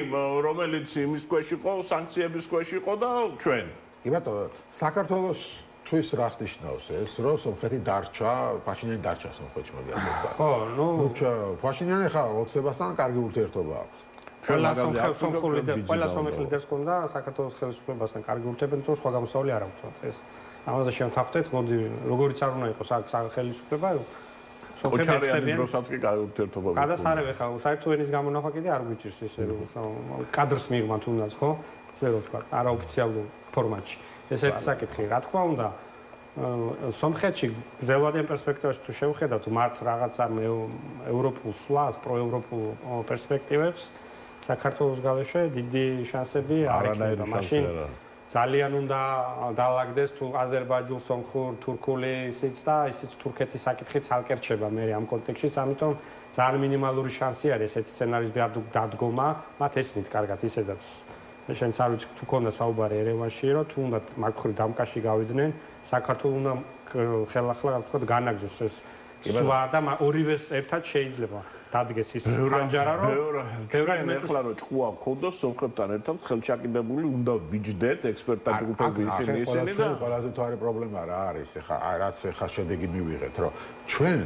რომელიც იმის ქვეშ იყო სანქციების ქვეშ იყო და ჩვენ კი ბატონო საქართველოს თვის რას ნიშნავს ეს რომ სომხეთი დარჩა ფაშინიანი დარჩა სომხეთში მოდი ასე ვთქვა ხო ნუ ფაშინიანი ხა ოცებასთან კარგი ურთიერთობა აქვს ყველა სომხური და ყველა სომეხი ლიდერს ქონდა საქართველოს ხელისუფლებასთან კარგი ურთიერთობა თუ სხვა გამოსავალი არ აქვს ეს ამაზე შევთანხმდეთ მოდი როგორიც არ უნდა იყოს ხელისუფლება სომხები ეცდებიან დროსაც კი კარგი ურთიერთობა გადასარევ ხა საერთო ენის გამონახვა კიდე არ გვიჭირს ესე რომ კადრს მიღმა თუნდაც ხო ესე რომ ვთქვა არაოფიციალურ ფორმატში ეს ერთი საკითხი რა თქმა უნდა სომხეთში გრძელვადიან პერსპექტივაში თუ შევხედავთ მათ რაღაცა ევროპულ სვლას პროევროპულ პერსპექტივებს საქართველოს გარეშე დიდი შანსები არ იქნება მაშინ ძალიან უნდა დაალაგდეს თუ აზერბაიჯულ სომხურ თურქული ისიც და ისიც თურქეთის საკითხი ცალკე რჩება მე ამ კონტექსტში, ამიტომ ძალიან მინიმალური შანსი არის ესეთი სცენარის დადგომა, მათ ესმით კარგად ისედაც შენც არ ვიცი თუ ქონდა საუბარი ერევანში, რომ თუ უნდა მაგხრივ დამკაში გავიდნენ, საქართველოს უნდა ხელახლა ვთქვათ განაგზოს ეს სვა და ორივეს ერთად შეიძლება დადგეს ის ხანჯარა რომ ბევრად მეხლა რომ ჭკუა გქონდოს სომხებთან ერთად ხელჩაკიდებული უნდა ვიჯდეთ ექსპერტთა ჯგუფები ისინი და ყველაზე მთავარი პრობლემა რა არის ეხა რაც ეხა შედეგი მივიღეთ რომ ჩვენ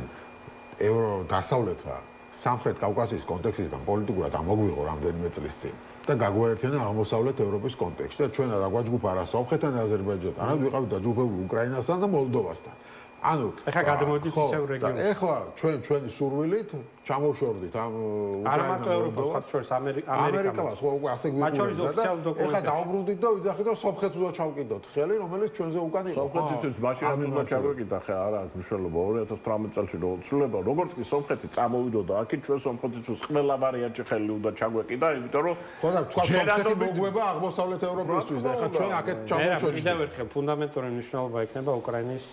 ევრო დასავლეთმა სამხრეთ კავკასიის კონტექსტისგან პოლიტიკურად ამოგვიღო რამდენიმე წლის წინ და გაგვაერთიანა აღმოსავლეთ ევროპის კონტექსტში და ჩვენ დაგვაჯგუფა არა სომხეთთან და აზერბაიჯანთან, არამედ ვიყავით დაჯგუფებული უკრაინასთან და მოლდოვასთან. ანუ ეხლა გადმოვიდით ისევ რეგიონში. ეხლა ჩვენი სურვილით ჩამოვშორდით ამ უკრაინას და ევროპას შორის ამერიკას ხო უკვე ასე გვიყვება და ეხლა დაუბრუნდით და ვიძახით რომ სომხეთს უნდა ჩავკიდოთ ხელი რომელიც ჩვენზე უკან იყო. სომხეთისთვის მაშინ რაც უნდა ჩავეკიდა ხე არა აქვს მნიშვნელობა 2018 წელს რო ცვლილება როგორც კი სომხეთი წამოვიდოდა აქეთ ჩვენ სომხეთისთვის ყველა ვარიანტი ხელი უნდა ჩაგვეკიდა იმიტომ რომ ხო და თქვა სომხეთი მოგვება აღმოსავლეთ ევროპისთვის და ეხლა ჩვენ აქეთ ჩამოვჩოჩით. კიდევ ერთხელ ფუნდამენტური მნიშვნელობა ექნება უკრაინის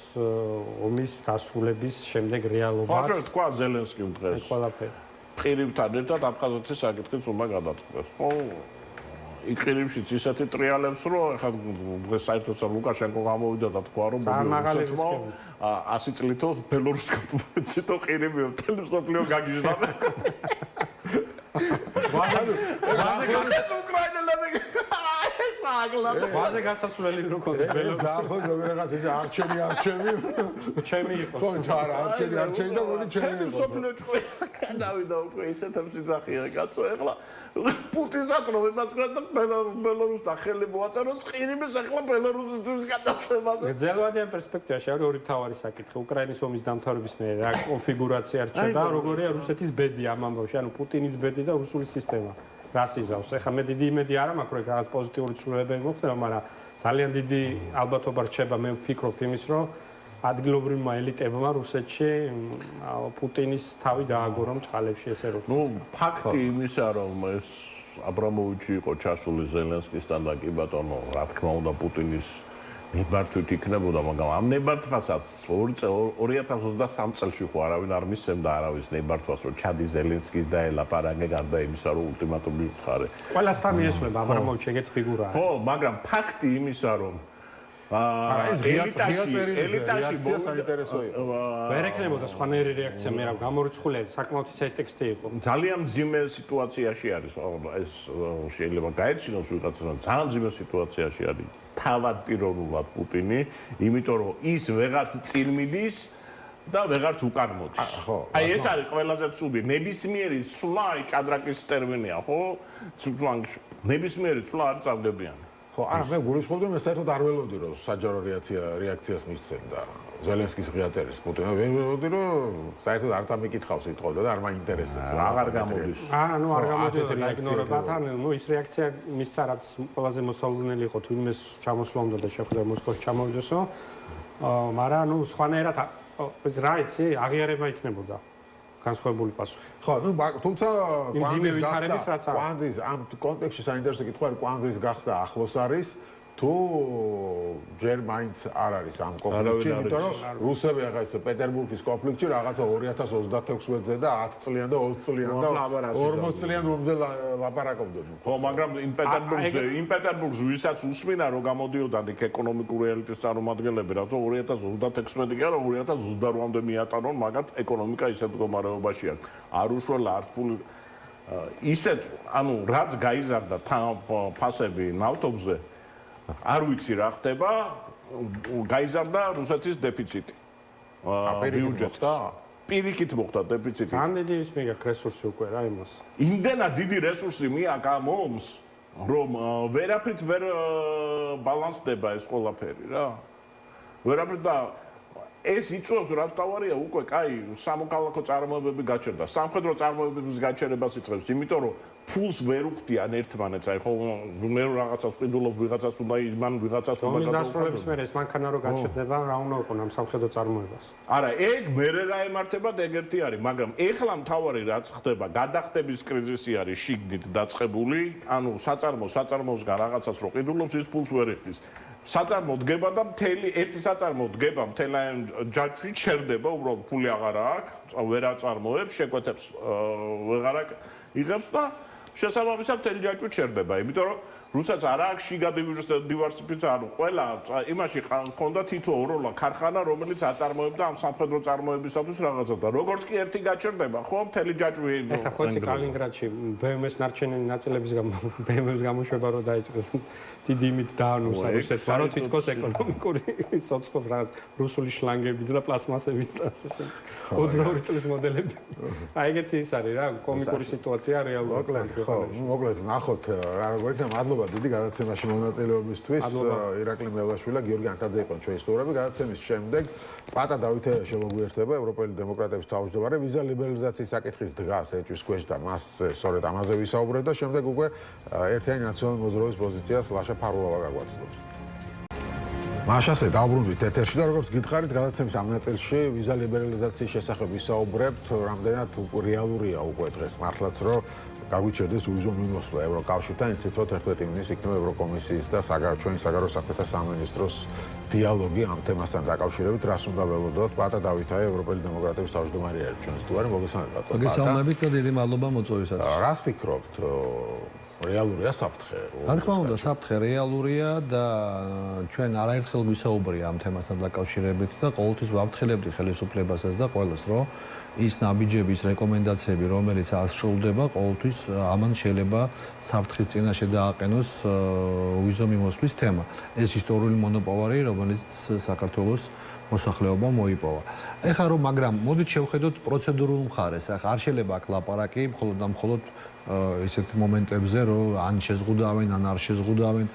ომის დასრულების შემდეგ რეალობას. ხო, თქვა ზელენსკიმ დღეს. ყირიმთან ერთად აფხაზეთის საკითხიც უნდა გადაწყვეტოს. ხო, იქ ყირიმშიც ისეთი ტრიალებს, რომ ეხლა დღეს საერთოდ ლუკაშენკო გამოვიდა და თქვა, რომ 100 წლითო ბელორუსკად ციტო ყირიმი ტელესოფლიო გაგიჟდა. ვაზე გასასვლელი რო კონდეს ბელორუსი და ხო ზოგადად ეს არჩენი ჩემი იყო ხო ჩარა არჩენი და მოდი ჩემი იყო სოფლიო ჭყვი გადავიდა უკვე ისეთებს იძახია კაცო ეხლა პუტინსაც რომ იმას და ბელორუსთან ხელი მოაწეროს ყირიმის ეხლა ბელორუსისთვის გადაცემაზე გრძელვადიან პერსპექტივაში არის ორი მთავარი საკითხი უკრაინის ომის დამთავრების მერე რა კონფიგურაცია რჩება როგორია რუსეთის ბედი ამ ამბავში ანუ პუტინის ბედი და რუსული სისტემა რას იზავს? ეხლა მე დიდი იმედი არ მაქვს, რომ რაღაც პოზიტიური ცვლილებები მოხდება, მაგრამ ძალიან დიდი ალბათობა რჩება, მე ვფიქრობ იმის, რომ ადგილობრივმა ელიტებმა რუსეთში პუტინის თავი დააგო რომ წყალებში ესე რო. ნუ ფაქტი იმისა, რომ ეს აბრამოვიჩი იყო ჩასული ზელენსკისთან და კი ბატონო, რა თქმა უნდა პუტინის ნებართვით იქნებოდა, მაგრამ ამ ნებართვასაც 2023 წელს ხო არავინ არ მისცემდა არავის ნებართვას, რომ ჩადი ზელენსკის და ელაპარაკე გარდა იმისა, რომ ულტიმატუმი უთხარე. ყველასთან მიესვება აბრამოვიჩი ეგეთი ფიგურაა. ხო, მაგრამ ფაქტი იმისა, რომ ეს რეაქცია საინტერესო იყო. ვერ ეკნებოდა სხვანაირი რეაქცია, მე რა გამორიცხულია, საკმაოდ ისეთი ტექსტი იყო. ძალიან მძიმე სიტუაციაში არის, ეს შეიძლება გაეცინოს ვიღაცას, ძალიან მძიმე სიტუაციაში არის. თავად პიროვნულად პუტინი, იმიტომ რომ ის ვეღარც წინ მიდის და ვეღარც უკან მოდის. აი ეს არის ყველაზე ცუდი. ნებისმიერი ცვლა, ჭადრაკის ტერმინია, ხო? ნებისმიერი ცვლა არის წავდებიანი. ხო, არა, მე გულისხმობდი, მე საერთოდ არ ველოდი, რომ საჯარო რეაქციას მისცემდა ზელენსკის ღიაწერის პუტინი. ვერ ველოდი, რომ საერთოდ არ წამიკითხავს იტყოდა და არ მაინტერესებს. აღარ გამოდის. არა, ნუ არ გამოდის დაიგნორება, თან, ნუ ის რეაქცია მისცა, რაც ყველაზე მოსალოდნელი იყო, თუნდაც ჩამოსვლა უნდა და შეხვდა მოსკოვში ჩამოვიდოსო. მაგრამ ნუ სხვანაირად რა იცი, აღიარება იქნებოდა. განსხვავებული პასუხი. ხო, ნუ თუმცა კვანძის ამ კონტექსტში საინტერესო კითხვა არის კვანძის გახსნა ახლოს არის თუ ჯერ მაინც არ არის ამ კონფლიქტში, იმიტომ რომ რუსები ახლა ეს პეტერბურგის კონფლიქტში რაღაცა 2026 წლზე და 10 წლიან და 20 წლიან და 40 წლიან ომზე ლაპარაკობდნენ. ხო, მაგრამ იმ პეტერბურგს ვისაც უსმინა რომ გამოდიოდან იქ ეკონომიკური ელიტის წარმომადგენლები, რატო 2026 კი არა 2028-მდე მიატანონ, მაგათ ეკონომიკა ისეთ მდგომარეობაში აქვს. არ უშველა ართფული ისეთ, ანუ რაც გაიზარდა ფასები ნავთობზე არ ვიცი რა ხდება, გაიზარდა რუსეთის დეფიციტი. ბიუჯეტს. პირიქით მოხდა დეფიციტი. ძალიან დიდი ის მიგაქვს რესურსი უკვე რა იმას. იმდენად დიდი რესურსი მიაქვს ამ ომს, რომ ვერაფრით ვერ ბალანსდება ეს ყველაფერი რა. ვერაფრით და ეს იწვევს რაც თავარია უკვე კაი სამოქალაქო წარმოებები გაჩერდა. სამხედრო წარმოებების გაჩერებას იწვევს, იმიტომ რომ ფულს ვერ უხდიან ერთმანეთს. აი ხო მე რაღაცას ვყიდულობ, ვიღაცას უნდა იმან ვიღაცას უნდა ომის დასრულების მერე ეს მანქანა რო გაჩერდება, რა უნდა იყოს ამ სამხედრო წარმოებას? არა, ეგ მერე გაემართებათ ეგ ერთი არის, მაგრამ ეხლა მთავარი რაც ხდება, გადახდების კრიზისი არის შიგნით დაწყებული, ანუ საწარმოსგან რაღაცას რო ყიდულობს, ის ფულს ვერ იხდის. საწარმო დგება და ერთი საწარმო დგება მთელი ჯაჭვი ჩერდება, უბრალოდ ფული აღარ აქვს, ვერ აწარმოებს, შეკვეთებს ვეღარ იღებს და შესაბამისად მთელი ჯაჭვი ჩერდება, იმიტომ რომ რუსაც არ აქვს შიგა დივერსიფიკაცია, ანუ ყველა იმაში ჰქონდა თითო ოროლა ქარხანა, რომელიც აწარმოებდა ამ სამხედრო წარმოებისათვის რაღაცა და როგორც კი ერთი გაჩერდება, ხო, მთელი ჯაჭვი ეხლა ხოცი კალინგრადში BMW-ს ნარჩენილი ნაწილების BMW-ს გამოშვება რო დაიწყეს დიდი იმით დაანონსა რუსეთს, რომ თითქოს ეკონომიკური სოცხობს რაღაც რუსული შლანგებით და პლასმასებით და ასე შემდეგ. 22 წლის მოდელები. აი ეგეთი ის არის რა, კომიკური სიტუაცია რეალურად. ხო, მოკლედ ნახოთ რა როგორ იქნება. მადლობა დიდი გადაცემაში მონაწილეობისთვის. ირაკლი მელაშვილა, გიორგი ანტაძე იყო ჩვენი სტუმრები. გადაცემის შემდეგ პატა დავითე შემოგვიერთება ევროპელი დემოკრატების თავმჯდომარე ვიზა ლიბერალიზაციის საკითხის დგას ეჭვის ქვეშ და მას სწორედ ამაზე ვისაუბრეთ და შემდეგ უკვე ერთიანი ნაციონალური მოძრაობის პოზიციას ლაშა ფარულავა გაგვაცნობს. მაშასე დავბრუნდით ეთერში და როგორც გითხარით გადაცემის ამ ნაწილში ვიზა ლიბერალიზაციის შესახებ ვისაუბრებთ, რამდენად რეალურია უკვე დღეს მართლაც რომ გაგვიჩერდეს უზო მიმოსვლა ევროკავშირთან, იცით რომ 11 ივნის იქნება ევროკომისიის და ჩვენი საგარეო საქმეთა სამინისტროს დიალოგი ამ თემასთან დაკავშირებით, რას უნდა ველოდოთ. პატა დავითაი, ევროპელი დემოკრატების თავმჯდომარე არის ჩვენი სტუმარი, მოგესალმებით. მოგესალმებით და დიდი მადლობა მოწვევისათვის. რას ფიქრობთ? რეალურია საფრთხე? რა თქმა უნდა, საფრთხე რეალურია და ჩვენ არაერთხელ ვისაუბრია ამ თემასთან დაკავშირებით და ყოველთვის ვაფრთხილებდი ხელისუფლებასაც და ყველას, რომ ის ნაბიჯების რეკომენდაციები, რომელიც ასრულდება, ყოველთვის ამან შეიძლება საფრთხის წინაშე დააყენოს ვიზო მიმოსვლის თემა. ეს ისტორიული მონოპოლარი, რომელიც საქართველოს მოსახლეობამ მოიპოვა. ეხლა რომ მაგრამ მოდით შევხედოთ პროცედურულ მხარეს. ახლა არ შეიძლება აქ ლაპარაკი მხოლოდ ისეთ მომენტებზე, რომ ან შეზღუდავენ, ან არ შეზღუდავენ.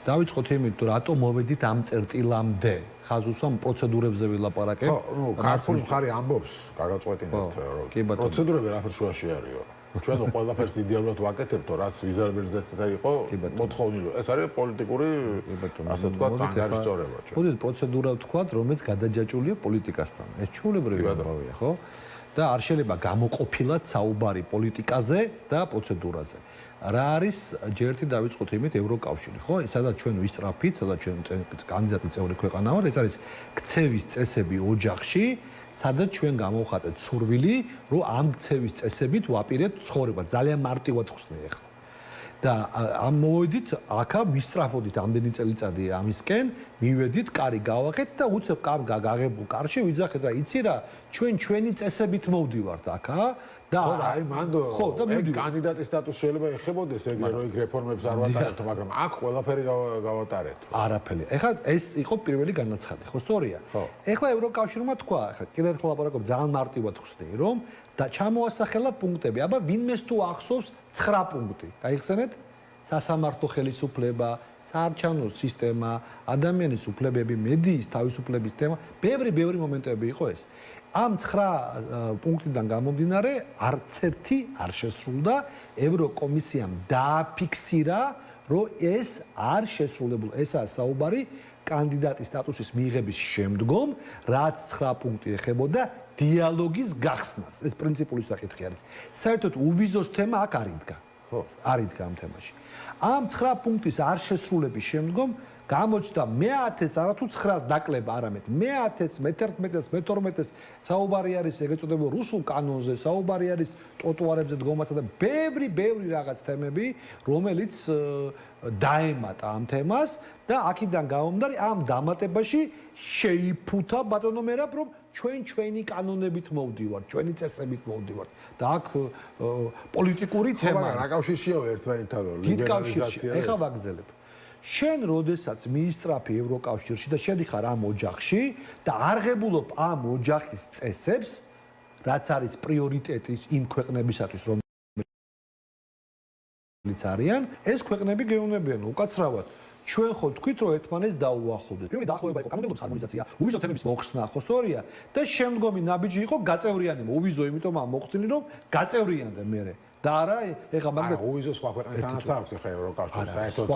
დავიწყოთ იმით, რომ რატომ მოვედით ამ წერტილამდე. ხაზუსამ პროცედურებზე ვილაპარაკებ. ხო, ქართული მხარე ამბობს, გაგაწყვეტინეთ, რომ პროცედურები რაფერ შუაში არისო. ჩვენ ყველაფერს იდეალურად ვაკეთებთ, რაც ვიზა ლიბერალიზაცია იყო მოთხოვნილი. ეს არის პოლიტიკური, ასე ვთქვათ, ანგარიშწორება ჩვენ. ხოდით პროცედურა ვთქვათ, რომელიც გადაჯაჭვულია პოლიტიკასთან. ეს ჩვეულებრივი ამბავია, ხო? და არ შეიძლება გამოყოფილად საუბარი პოლიტიკაზე და პროცედურაზე. რა არის ჯერტი დავიწყოთ იმით ევროკავშირი, ხო? სადაც ჩვენ ვისწრაფით, სადაც ჩვენ კანდიდატი წევრი ქვეყანა ვართ, ეს არის ქცევის წესები ოჯახში, სადაც ჩვენ გამოვხატეთ სურვილი, რომ ამ ქცევის წესებით ვაპირებთ ცხოვრება. ძალიან მარტივად ხსნი ახლა. და ამ მოვედით, აქა ვისწრაფოდით ამდენი წელიწადი ამისკენ, მივედით, კარი გავახეთ და უცებ გაღებულ კარში ვიძახეთ რა, იცი რა, ჩვენი წესებით მოვდივართ აქა და ხო და აი მანდო ეგ კანდიდატის სტატუსი შეიძლება ეხებოდეს ეგ რომ ეგ რეფორმებს არ ვატარებთ, მაგრამ აქ ყველაფერი გავატარეთ. არაფერი. ეხლა ეს იყო პირველი განაცხადი, ხო სწორია? ეხლა ევროკავშირმა თქვა, ეხლა კიდევ ერთხელ ლაპარაკობ, ძალიან მარტივად ხსნი, რომ და ჩამოასახელა პუნქტები. აბა ვინმეს თუ ახსოვს 9 პუნქტი. გაიხსენეთ? სასამართლო ხელისუფლება, საარჩევნო სისტემა, ადამიანის უფლებები, მედიის თავისუფლების თემა, ბევრი მომენტები იყო ეს. ამ 9 პუნქტიდან გამომდინარე, არც ერთი არ შესრულდა, ევროკომისიამ დააფიქსირა, რომ ეს არ შესრულებულა. ესაა საუბარი კანდიდატის სტატუსის მიღების შემდგომ, რაც 9 პუნქტი ეხებოდა დიალოგის გახსნას. ეს პრინციპული საკითხი არის. საერთოდ უვიზოს თემა აქ არ იდგა. ხო, არ იდგა ამ თემაში. ამ 9 პუნქტის არ შესრულების შემდგომ გამოჩნდა მე-10-ს არათუ 9-ს დაკლება, არამედ მე-10-ს, მე-11-ს, მე-12-ს საუბარი არის ეგ ეწოდებულ რუსულ კანონზე, საუბარი არის ტროტუარებზე დგომასა და ბევრი რაღაც თემები, რომელიც დაემატა ამ თემას და აქედან გამომდინარე ამ დამატებაში შეიფუთა ბატონო მერაბ, რომ ჩვენი კანონებით მოვდივართ, ჩვენი წესებით მოვდივართ და აქ პოლიტიკური თემა რა კავშირშია ერთმანეთთან ლიბერალიზაცია. ეხლა ვაგრძელებ. შენ როდესაც მიისწრაფი ევროკავშირში და შედიხარ ამ ოჯახში და არღებულობ ამ ოჯახის წესებს, რაც არის პრიორიტეტი იმ ქვეყნებისათვის, რომელიც არიან, ეს ქვეყნები გეუბნებიან უკაცრავად. ჩვენ ხო თქვით რომ ერთმანეთს დაუახლოვდეთ. პირველი დაახლოება იყო კანონმდებლობის ჰარმონიზაცია, უვიზო თემების მოხსნა, ხო სწორია? და შემდგომი ნაბიჯი იყო გაწევრიანება. უვიზო იმიტომაა მოხსნილი რომ გაწევრიანდა მერე. და არა ეხლა მაგრამ უვიზო სხვა ქვეყნებთანაც აქვს ეხლა ევროკავშირი საერთოდ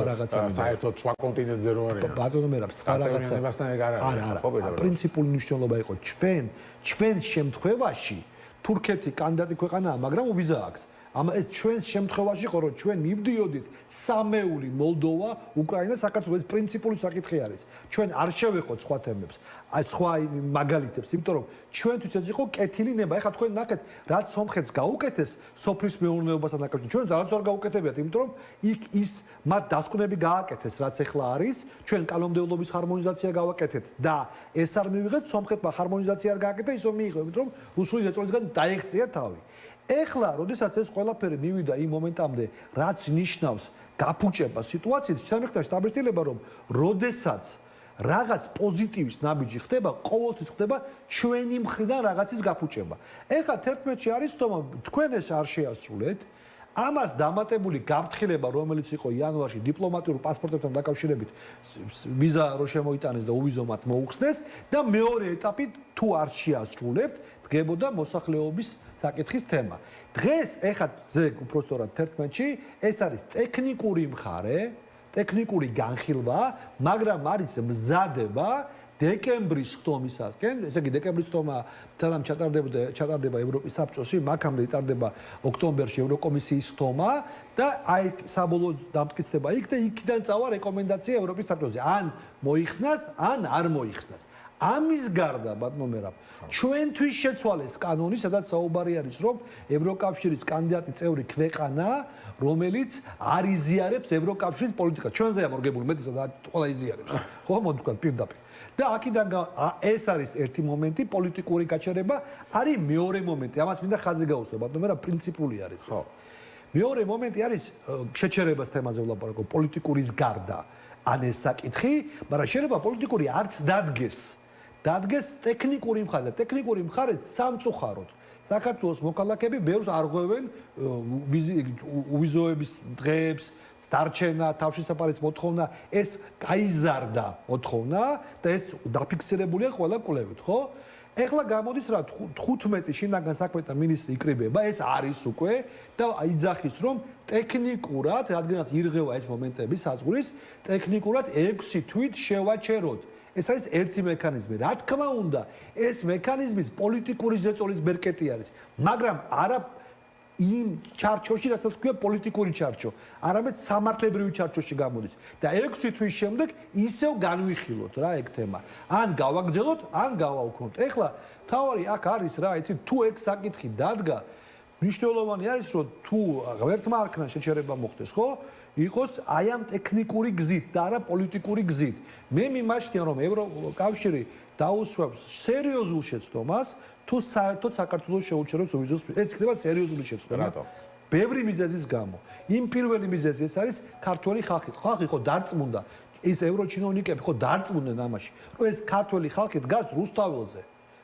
საერთოდ სხვა კონტინენტზე რო არის ბატონო მე რა სხვა რაღაცა არა პრინციპული მნიშვნელობა იყო ჩვენ შემთხვევაში თურქეთი კანდიდატი ქვეყანაა მაგრამ უვიზა აქვს ეს ჩვენს შემთხვევაში ხო რომ ჩვენ მივდიოდით სამეული მოლდოვა უკრაინა საქართველოს ეს პრინციპული საკითხი არის ჩვენ არ შევეყოთ სხვა თემებს აი სხვა მაგალითებს იმიტომ რომ ჩვენთვის ეს იყო კეთილინება ეხლა თქვენ ნახეთ რაც სომხეთს გაუკეთეს სოფლის მეურნეობასთან დაკავშირებით ჩვენ ძალაც არ გაუკეთებიათ იმიტომ რომ იქ ის მათ დასკვნები გააკეთეს რაც ეხლა არის ჩვენ კანონმდებლობის ჰარმონიზაცია გავაკეთეთ და ეს არ მივიღეთ სომხეთმა ჰარმონიზაცია არ გააკეთა ისო მიიღო იმიტომ რომ რუსული ზეწოლისგან დაეღწია თავი ეხლა, როდესაც ეს ყველაფერი მივიდა იმ მომენტამდე, რაც ნიშნავს გაფუჭება სიტუაციის, შემეხტა შტაბ-ბიჭდილება, რომ როდესაც რაღაც პოზიტივის ნაბიჯი ხდება, ყოველთვის ხდება ჩვენი მხრიდან რაღაცის გაფუჭება. ეხლა 11-ში არის თომა, თქვენ ეს არ შეასრულეთ. ამას დამატებული გაფრთხილება, რომელიც იყო იანვარში დიპლომატიურ პასპორტებთან დაკავშირებით, ვიზა რო შემოიტანეს და უვიზო მათ მოუხსნეს და მეორე ეტაპი თუ არ შეასრულებთ, დგებოდა მოსახლეობის საკითხის თემა. დღეს ეხლა ზე უბრალოდ 11-ში ეს არის ტექნიკური მხარე, ტექნიკური განხილვა, მაგრამ არის მზადება დეკემბრის ხტომისასკენ, ესე იგი დეკემბრის ხტომა თალამ ჩატარდება ევროპის საბჭოში, მაქამდე იტარდება ოქტომბერში ევროკომისიის ხტომა და აი საბოლოო დამტკიცდება იქ და იქიდან წავა რეკომენდაცია ევროპის საბჭოზე. ან მოიხსნას, ან არ მოიხსნას. ამის გარდა ბატონო მერაბ, ჩვენთვის შეცვალეს კანონი, სადაც საუბარი არის, რომ ევროკავშირის კანდიდატი წევრი ქვეყანა, რომელიც არ იზიარებს ევროკავშირის პოლიტიკას. ჩვენზეა მორგებული მეტი და ყველა იზიარებს. ხო, მოდი ვთქვა პირდაპირ. და აქედან ეს არის ერთი მომენტი, პოლიტიკური გაჩერება, არის მეორე მომენტი. ამას მინდა ხაზი გაუსვა, ბატონო მერაბ, პრინციპული არის ეს. მეორე მომენტი არის შეჩერებას თემაზე ვლაპარაკობ, პოლიტიკურის გარდა. ან ეს საკითხი, მაგრამ შეიძლება პოლიტიკური არც დადგეს ტექნიკური მხარე და ტექნიკური მხარე სამწუხაროდ საქართველოს მოქალაქეები ბევრს არღვევენ უვიზოების დღეებს დარჩენა თავშესაფარის მოთხოვნა ეს გაიზარდა მოთხოვნა და ეს დაფიქსირებულია ყველა კვლევით ხო ეხლა გამოდის რა 15 შინაგან საქმეთა მინისტრი იკრიბება ეს არის უკვე და იძახის რომ ტექნიკურად რადგანაც ირღვევა ეს მომენტები საზღვრის ტექნიკურად 6 თვით შევაჩეროთ ეს არის ერთი მექანიზმი. რა თქმა უნდა, ეს მექანიზმის პოლიტიკური ზეწოლის ბერკეტი არის, მაგრამ არა იმ ჩარჩოში, რასაც ქვია პოლიტიკური ჩარჩო, არამედ სამართლებრივი ჩარჩოში გამოდის. და 6 თვის შემდეგ ისევ განვიხილოთ რა ეგ თემა. ან გავაგრძელოთ, ან გავაუქმოთ. ეხლა თავარი აქ არის რა, იცი, თუ ეგ საკითხი დადგა, მნიშვნელოვანი არის, რომ თუ ღმერთმა არქნა შეჩერება მოხდეს, ხო? იყოს აი ამ ტექნიკური გზით და არა პოლიტიკური გზით. მე მიმაჩნია რომ ევროკავშირი დაუსვამს სერიოზულ შეცდომას თუ საერთოდ საქართველოს შეუჩეროს უვიზოს ეს იქნება სერიოზული შეცდომა. ბევრი მიზეზის გამო. იმ პირველი მიზეზი ეს არის ქართველი ხალხი. ხალხი ხო დარწმუნდა ის ევროჩინოვნიკები ხო დარწმუნდნენ ამაში. რომ ეს ქართველი ხალხი დგას რუსთაველზე.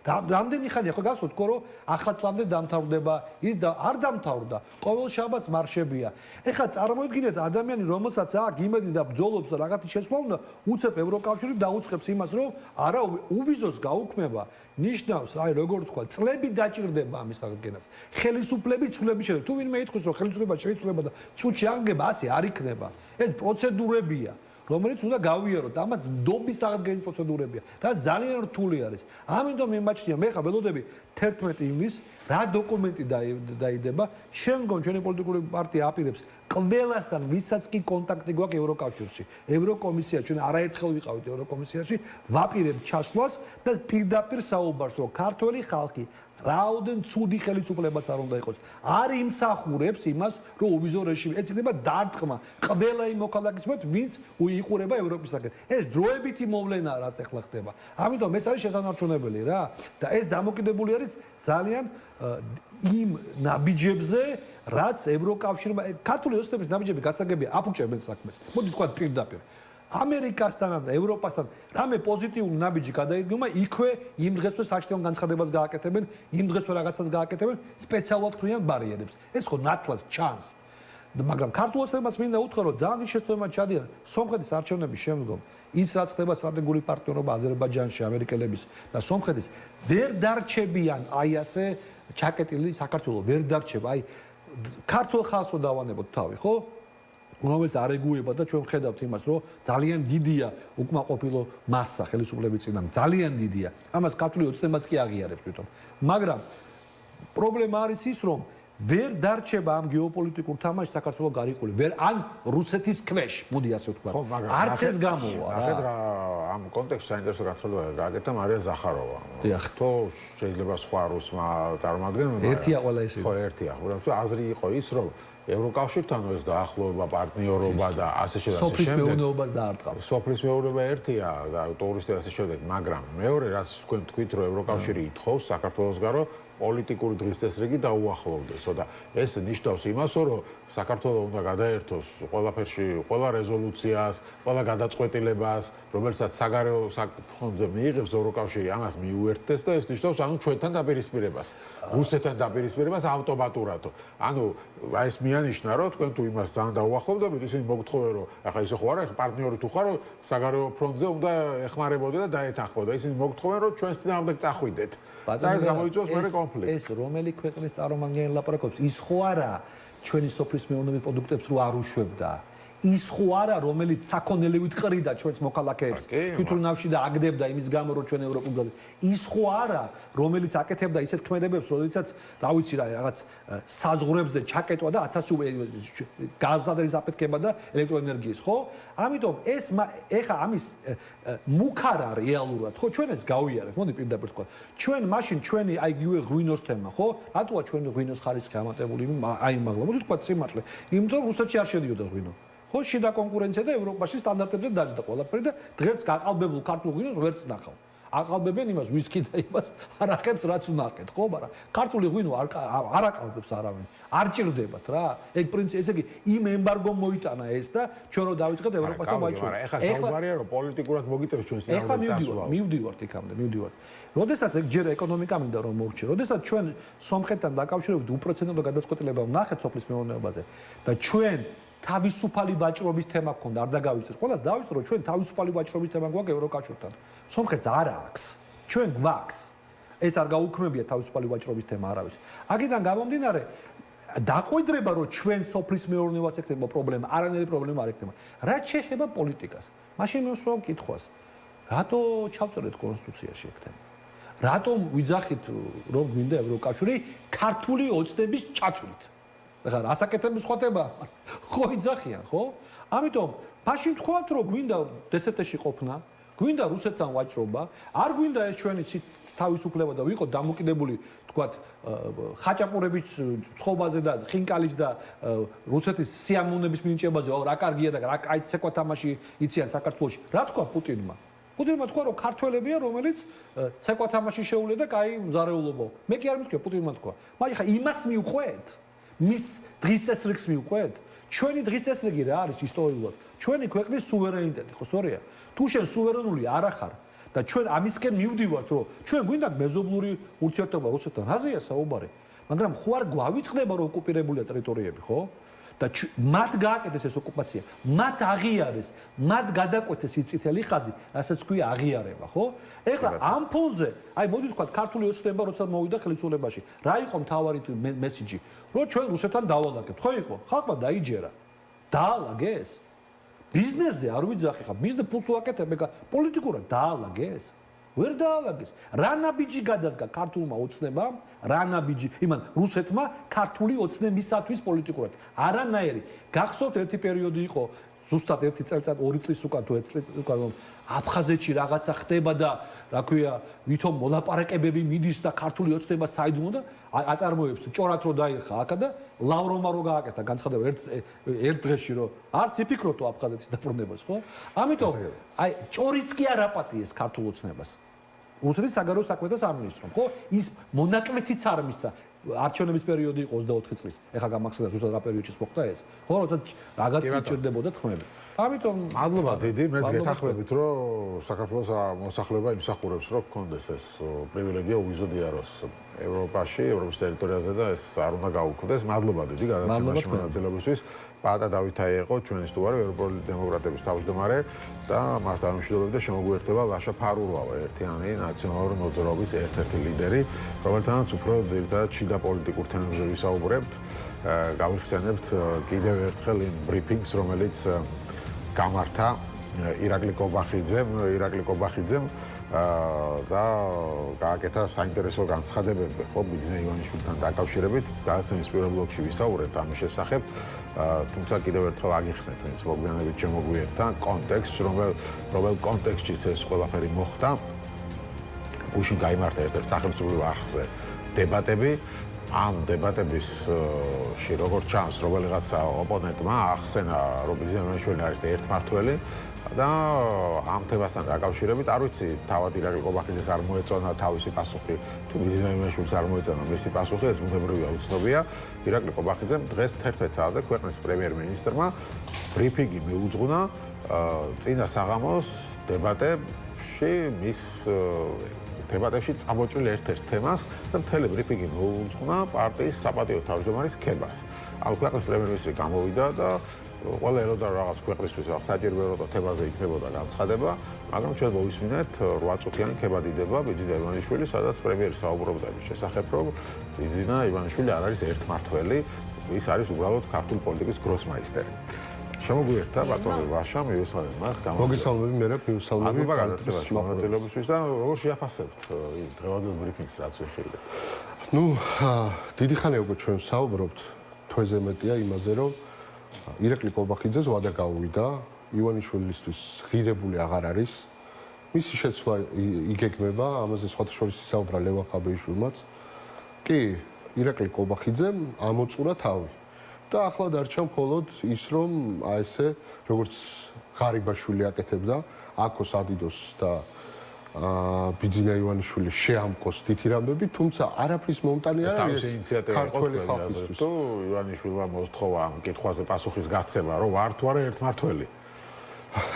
რამდენი ხანია ხო გახსოვთ რომ ახალწლამდე დამთავრდება ის და არ დამთავრდა ყოველ შაბათს მარშებია ეხლა წარმოიდგინეთ ადამიანი რომელსაც აქვს იმედი და ბრძოლობს რაღაცი შესვლა უნდა უცებ ევროკავშირი დაუწყებს იმას რომ არა უვიზოს გაუქმება ნიშნავს აი როგორ თქვა წლები დაჭირდება ამის აღდგენას ხელისუფლები ცვლები შეიძლება თუ ვინმე ითქვის რომ ხელისუფლება შეიძლება და წუთში აღგება ასე არ იქნება ეს პროცედურებია რომელიც უნდა გავიაროთ. ამას ნდობის აღდგენის პროცედურებია. რა ძალიან რთული არის. ამიტომ მიმაჩნია მე ხა ველოდები 11 ივნისს რა დოკუმენტი დაიდება. შემდგომ ჩვენი პოლიტიკური პარტია აპირებს ყველასთან ვისაც კი კონტაქტი გვაქვს ევროკავშირში. ევროკომისია ჩვენ არაერთხელ ვიყავით ევროკომისიაში, ვაპირებთ ჩასვლას და პირდაპირ საუბარს რომ ქართველი ხალხი რაოდენ ცუდი ხელისუფლებაც არ უნდა იყოს. არ იმსახურებს იმას, რომ უვიზო რეჟიმი ეს იქნება დარტყმა ყველა იმ მოქალაქის მიმართ, ვინც უიყურება ევროპისაგან. ეს დროებითი მოვლენაა, რაც ახლა ხდება. ამიტომ ეს არის შესანარჩუნებელი რა და ეს დამოკიდებული არის ძალიან იმ ნაბიჯებზე, რაც ევროკავშირმა ქართული ოცნების ნაბიჯები გასაგებია აფუჭებენ საქმეს. მოდი თქვა პირდაპირ. ამერიკასთან და ევროპასთან რამე პოზიტიური ნაბიჯი გადაიდგომა, იქვე იმ დღესვე საშტიონ განცხადებას გააკეთებენ, იმ დღესვე რაღაცას გააკეთებენ, სპეციალურად ქმნიან ბარიერებს. ეს ხო ნათლად ჩანს. მაგრამ ქართულ ოცნებას მინდა უთხრა, რომ ძალიან შეცდომად ჩადიან სომხეთის არჩევნების შემდგომ ის რაც ხდება სტრატეგიული პარტნიორობა აზერბაიჯანში ამერიკელების და სომხეთის ვერ დარჩებიან აი ასე ჩაკეტილი საქართველოს ვერ დარჩება აი ქართულ ხალხს დავანებოთ თავი ხო რომელიც არ ეგუება და ჩვენ ვხედავთ იმას რომ ძალიან დიდია უკმაყოფილო მასა ხელისუფლების წინამ ძალიან დიდია ამას ქართული ოცნებაც კი აღიარებს თვითონ მაგრამ პრობლემა არის ის რომ ვერ დარჩება ამ გეოპოლიტიკურ თამაშს საქართველოს გარიყული ვერ ან რუსეთის ქვეშ მოდი ასე ვთქვა არც ეს გამოვა ნახეთ რა ამ კონტექსტში საინტერესო განცხადება გააკეთა მარია ზახაროვა თუ შეიძლება სხვა რუსმა წარმომადგენელმა ერთია ყველა ესე ხო ერთია უბრალოდ აზრი იყო ის რომ ევროკავშირთან ეს დაახლოება პარტნიორობა და ასე შემდეგ სოფლის მეურნეობას დაარტყავს სოფლის მეურნეობა ერთია და ტურისტი ასე შემდეგ მაგრამ მეორე რაც თქვენ თქვით რომ ევროკავშირი ითხოვს საქართველოს გარო პოლიტიკური დღესდღეობით დაუახლოვდესო და ეს ნიშნავს იმას, რომ საქართველოს უნდა გადაერთოს ყველაფერში, ყველა რეზოლუციას, ყველა გადაწყვეტილებას, რომელსაც საგარეო ფონდზე მიიღებს ევროკავშირი, ამას მიუერთდეს და ეს ნიშნავს ანუ ჩვენთან დაპირისპირებას, რუსეთთან დაპირისპირებას ავტომატურადო. ანუ აი ეს მიანიშნა, რომ თქვენ თუ იმას ძალიან დაუახლოვდებით, ისინი მოგთხოვენ, რომ ახლა ისე ხო არა, პარტნიორი თუ ხარ, საგარეო ფონდზე უნდა ეხმარებოდეთ და დაეთანხმოთ. ისინი მოგთხოვენ, რომ ჩვენს წინააღმდეგ წახვიდეთ. და ეს გამოიწვევს მეორე ეს რომელი ქვეყნის წარმომადგენელი ლაპარაკობს ის ხო არა ჩვენი სოფლის მეურნეობის პროდუქტებს რო არ უშვებდა ის ხო არა რომელიც საქონელივით ყრიდა ჩვენს მოქალაქეებს თვითონავში და აგდებდა იმის გამო რომ ჩვენ ევროპულ გაზეთ ის ხო არა რომელიც აკეთებდა ისეთ ქმედებებს როდესაც რა ვიცი რა რაღაც საზღვრებზე ჩაკეტვა და 1000 გაზადრის აფეთქება და ელექტროენერგიის ხო ამიტომ ეს ეხა ამის მუქარა რეალურად ხო ჩვენ ეს გავიარეთ მოდი პირდაპირ თქვა ჩვენ მაშინ ჩვენი აი გივე ღვინოს თემა ხო რატოა ჩვენ ღვინოს ხარისხი ამატებული აი მაგლა მოდი თქვა სიმართლე იმიტომ რუსეთში არ შედიოდა ღვინო ხო შიდა კონკურენცია და ევროპაში სტანდარტებზე დაჯდა ყველაფერი და დღეს გაყალბებულ ქართულ ღვინოს ვერც ნახავ. აყალბებენ იმას ვისკი და იმას არ ახებს რაც უნახეთ, ხო, მაგრამ ქართული ღვინო არ აყალბებს არავინ. არ ჭირდებათ რა. ეგ პრინციპი ესე იგი იმ ემბარგომ მოიტანა ეს და ჩვენ რო დავიწყეთ ევროპასთან ვაჭრობ. ეხლა საუბარია რომ პოლიტიკურად მოგიწევს ჩვენს ეხლა მივდივართ იქამდე, მივდივართ. როდესაც ეგ ჯერ ეკონომიკა მინდა რომ მოვჭი. როდესაც ჩვენ სომხეთთან დაკავშირებით უპროცენტო გადაწყვეტილება ვნახეთ სოფლის მეურნეობაზე და ჩვენ თავისუფალი ვაჭრობის თემა გქონდა, არ დაგავიწყდეს. ყველას დავიწყო, რომ ჩვენ თავისუფალი ვაჭრობის თემა გვაქვს ევროკავშირთან. სომხეთს არ აქვს. ჩვენ გვაქვს. ეს არ გაუქმებია თავისუფალი ვაჭრობის თემა არავის. აქედან გამომდინარე, დაყვედრება, რომ ჩვენ სოფლის მეურნეობას ექნება პრობლემა, არანაირი პრობლემა არ ექნება. რაც შეეხება პოლიტიკას, მაშინ მე ვსვამ კითხვას. რატო ჩავწერეთ კონსტიტუციაში ეგ თემა? რატომ ვიძახით, რომ გვინდა ევროკავშირი ქართული ოცნების ჩათვლით? ახლა რასაკეთებს ხოთება? ხო იძახიან, ხო? ამიტომ მაშინ თქვათ, რომ გვინდა დსთ-ში ყოფნა, გვინდა რუსეთთან ვაჭრობა, არ გვინდა ეს ჩვენი თავისუფლება და ვიყოთ დამოკიდებული, თქვათ, ხაჭაპურების ცხობაზე და ხინკალის და რუსეთის სიამოვნების მინიჭებაზე, რა კარგია და რა კაი ცეკვა თამაში იციან საქართველოში. რა თქვა პუტინმა? პუტინმა თქვა, რომ ქართველებია, რომელიც ცეკვა თამაში შეუძლია და კაი მზარეულობა. მე კი არ მithქვია, პუტინმა თქვა. მაგრამ ხა იმას მიუყვეთ? მის დღის წესრიგს მიუყვეთ? ჩვენი დღის წესრიგი რა არის ისტორიულად? ჩვენი ქვეყნის სუვერენიტეტი, ხო სწორია? თუ შენ სუვერენული არ ახარ და ჩვენ ამისკენ მივდივართ, რომ ჩვენ გვინდა მეზობლური ურთიერთობა რუსეთთან, აზია საუბარი. მაგრამ ხო არ გვავიწყდება, რომ ოკუპირებულია ტერიტორიები, ხო? და მათ გააკეთეს ეს ოკუპაცია, მათ აღიარეს, მათ გადაკვეთეს ის წითელი ხაზი, რასაც ქვია აღიარება, ხო? ეხლა ამ ფონზე, აი მოდი ვთქვათ, ქართული ოცნება როცა მოვიდა ხელისუფლებაში, რა იყო მთავარი მესიჯი? რომ ჩვენ რუსეთთან დავალაგებთ, ხო იყო? ხალხმა დაიჯერა. დაალაგეს. ბიზნესზე არ ვიძახი ხა, ბიზნეს ფულს ვაკეთებ, ეკა პოლიტიკურად დაალაგეს. ვერ დაალაგეს. რა ნაბიჯი გადადგა ქართულმა ოცნებამ, რა ნაბიჯი, იმან რუსეთმა ქართული ოცნებისათვის პოლიტიკურად. არანაირი. გახსოვთ ერთი პერიოდი იყო, ზუსტად 1 წელიწად, 2 წლის უკან თუ 1 წლის უკან, რომ აფხაზეთში რაღაცა ხდება და რა ქვია, ვითომ მოლაპარაკებები მიდის და ქართული ოცნება საიდუმლო და აწარმოებს ჭორათ რო დაიხა აქა და ლავრომა რო გააკეთა განცხადება ერთ დღეში რომ არც იფიქროთო აფხაზეთის დაბრუნებას, ხო? ამიტომ აი ჭორიც კი არ აპატიეს ქართულ ოცნებას. რუსეთის საგარეო საქმეთა სამინისტრომ, ხო? ის მონაკვეთიც არ მისცა. არჩევნების პერიოდი იყო 24 წლის. ეხლა გამახსენდა ზუსტად რა პერიოდში მოხდა ეს. ხო, როცა რაღაც სიჭირდებოდა თქმები. ამიტომ მადლობა დიდი, მეც გეთანხმებით, რომ საქართველოს მოსახლეობა იმსახურებს, რომ გქონდეს ეს პრივილეგია უვიზოდიაროს ევროპაში, ევროპის ტერიტორიაზე და ეს არ უნდა გაუქმდეს. მადლობა დიდი გადაცემაში მონაწილეობისთვის. პატა დავითაი იყო ჩვენი სტუმარი, ევროპული დემოკრატების თავმჯდომარე და მას დამშვიდობებდა შემოგვიერთება ლაშა ფარულავა, ერთიანი ნაციონალური მოძრაობის ერთ-ერთი ლიდერი, რომელთანაც უფრო ძირითადად შიდა პოლიტიკურ თემებზე ვისაუბრებთ. გავიხსენებთ კიდევ ერთხელ იმ ბრიფინგს, რომელიც გამართა ირაკლი კობახიძემ და გააკეთა საინტერესო განცხადებები ხო ბიძინა ივანიშვილთან დაკავშირებით. გადაცემის პირველ ბლოკში ვისაუბრეთ ამის შესახებ. თუმცა კიდევ ერთხელ აგიხსენებთ, ვინც მოგვიანებით შემოგვიერთდა კონტექსტს, რომელ კონტექსტშიც ეს ყველაფერი მოხდა. გუშინ გაიმართა ერთ-ერთ სახელმწიფო არხზე დებატები. ამ დებატებისში როგორც ჩანს, რომელიღაცა ოპონენტმა ახსენა, რომ ბიძინა ივანიშვილი არის ერთმართველი და ამ თემასთან დაკავშირებით, არ ვიცი, თავად ირაკლი კობახიძეს არ მოეწონა თავისი პასუხი, თუ ბიძინა ივანიშვილს არ მოეწონა მისი პასუხი, ეს ბუნებრივია, უცნობია. ირაკლი კობახიძემ დღეს 11 საათზე ქვეყნის პრემიერ-მინისტრმა ბრიფინგი მიუძღვნა წინა საღამოს დებატებში მის დებატებში წამოჭრილ ერთ-ერთ თემას და მთელი ბრიფინგი მოუძღვნა პარტიის საპატიო თავმჯდომარის ქებას. ამ ქვეყნის პრემიერ-მინისტრი გამოვიდა და ყველა ელოდა რაღაც ქვეყნისთვის საჭირო ეროდა თემაზე იქნებოდა განცხადება, მაგრამ ჩვენ მოვისმინეთ 8 წუთიანი ქება დიდება ბიძინა ივანიშვილი, სადაც პრემიერი საუბრობდა იმის შესახებ, რომ ბიძინა ივანიშვილი არ არის ერთმართველი, ის არის უბრალოდ ქართული პოლიტიკის გროსმაისტერი. შემოგვიერთდა ბატონი ვაშა, მივესალმებ მას, მოგესალმები, მე მივესალმები. მადლობა გადაცემაში მონაწილეობისთვის და როგორ შეაფასებთ დღევანდელ ბრიფინგს, რაც ვიხილეთ? ნუ, დიდი ხანია უკვე ჩვენ საუბრობთ, თვეზე მეტია იმაზე, რომ ირაკლი კობახიძეს ვადა გაუვიდა, ივანიშვილისთვის ღირებული აღარ არის. მისი შეცვლა იგეგმება, ამაზე სხვათა შორის ისაუბრა ლევან ხაბეიშვილმაც. კი, ირაკლი კობახიძემ ამოწურა თავი. და ახლა დარჩა მხოლოდ ის, რომ აი ესე, როგორც ღარიბაშვილი აკეთებდა, აქოს ადიდოს და ბიძინა ივანიშვილი შეამკოს თითი რამბები, თუმცა არაფრის მომტანი არ არის ქართველი ხალხისთვის. თუ ივანიშვილმა მოსთხოვა ამ კითხვაზე პასუხის გაცემა, რომ ვარ თუ არა ერთმართველი.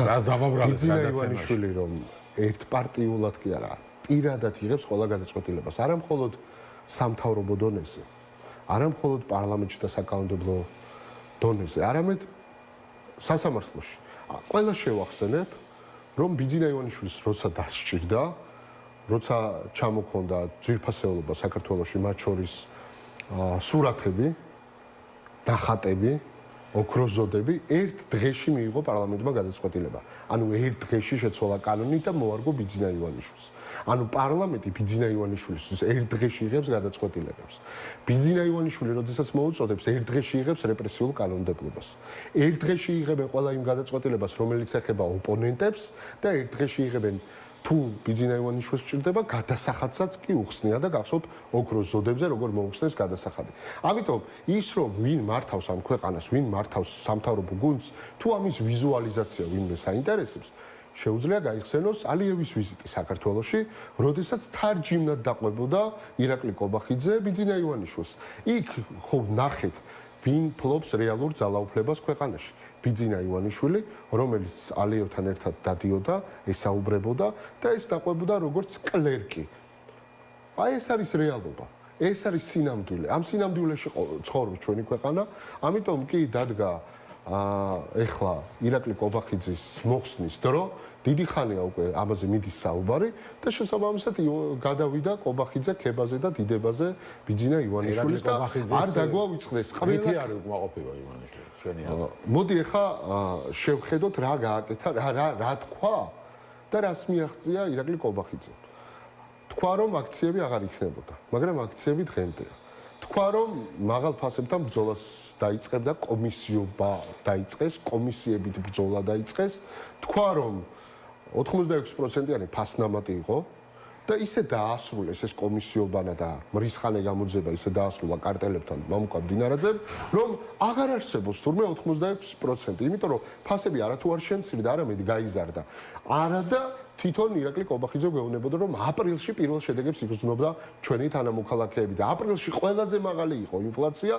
რას დამაბრალეს ბიძინა გადაცემაში? ივანიშვილი რომ ერთპარტიულად კი არა, პირადად იღებს ყველა გადაწყვეტილებას, არა მხოლოდ სამთავრობო დონეზე. არა მხოლოდ პარლამენტში და საკანონმდებლო დონეზე, არამედ სასამართლოში. ყველა შევახსენებ, რომ ბიძინა ივანიშვილის როცა დასჭირდა, როცა ჩამოქონდა ძვირფასეულობა საქართველოში, მათ შორის სურათები, ნახატები, ოქროზოდები, ერთ დღეში მიიღო პარლამენტმა გადაწყვეტილება. ანუ ერთ დღეში შეცვალა კანონი და მოარგო ბიძინა ივანიშვილს. ანუ პარლამენტი ბიძინა ივანიშვილისთვის ერთ დღეში იღებს გადაწყვეტილებებს. ბიძინა ივანიშვილი, როდესაც მოუწოდებს, ერთ დღეში იღებს რეპრესიულ კანონმდებლობას. ერთ დღეში იღებენ ყველა იმ გადაწყვეტილებას, რომელიც ეხება ოპონენტებს და ერთ დღეში იღებენ თუ ბიძინა ივანიშვილს სჭირდება, გადასახადსაც კი უხსნიან და გახსოვთ ოქროს ზოდებზე, როგორ მოუხსნეს გადასახადი. ამიტომ ის, რომ ვინ მართავს ამ ქვეყანას, ვინ მართავს სამთავრობო გუნდს, თუ ამის ვიზუალიზაცია ვინმე საინტერესებს, შეუძლია გაიხსენოს ალიევის ვიზიტი საქართველოში, როდესაც თარჯიმნად დაყვებოდა ირაკლი კობახიძე ბიძინა ივანიშვილს. იქ ხო ნახეთ, ვინ ფლობს რეალურ ძალაუფლებას ქვეყანაში. ბიძინა ივანიშვილი, რომელიც ალიევთან ერთად დადიოდა, ესაუბრებოდა და ეს დაყვებოდა როგორც კლერკი. აი ეს არის რეალობა. ეს არის სინამდვილე. ამ სინამდვილეში ცხოვრობს ჩვენი ქვეყანა, ამიტომ კი დადგა ეხლა ირაკლი კობახიძის მოხსნის დრო, დიდი ხანია უკვე ამაზე მიდის საუბარი და შესაბამისად გადავიდა კობახიძე ქებაზე და დიდებაზე ბიძინა ივანიშვილის და არ დაგვავიწყდეს ხმეთი არის უკმაყოფილო ივანიშვილი ჩვენი აზრით. მოდი ეხლა შევხედოთ რა გააკეთა, რა თქვა და რას მიაღწია ირაკლი კობახიძემ. თქვა რომ აქციები აღარ იქნებოდა, მაგრამ აქციები დღემდეა. თქვა რომ მაღალ ფასებთან ბრძოლას დაიწყებ და კომისიობა დაიწყეს, კომისიებით ბრძოლა დაიწყეს. თქვა რომ 86%-იანი ფასნამატი იყო და ისე დაასრულეს ეს კომისიობანა და მრისხანე გამოძება ისე დაასრულა კარტელებთან მამუკა დინარაძემ, რომ აღარ არსებობს თურმე 86%, იმიტომ რომ ფასები არათუ არ შემცირდა, არამედ გაიზარდა. არა და თვითონ ირაკლი კობახიძე გვეუბნებოდა, რომ აპრილში პირველ შედეგებს იგრძნობდა ჩვენი თანამოქალაქეები და აპრილში ყველაზე მაღალი იყო ინფლაცია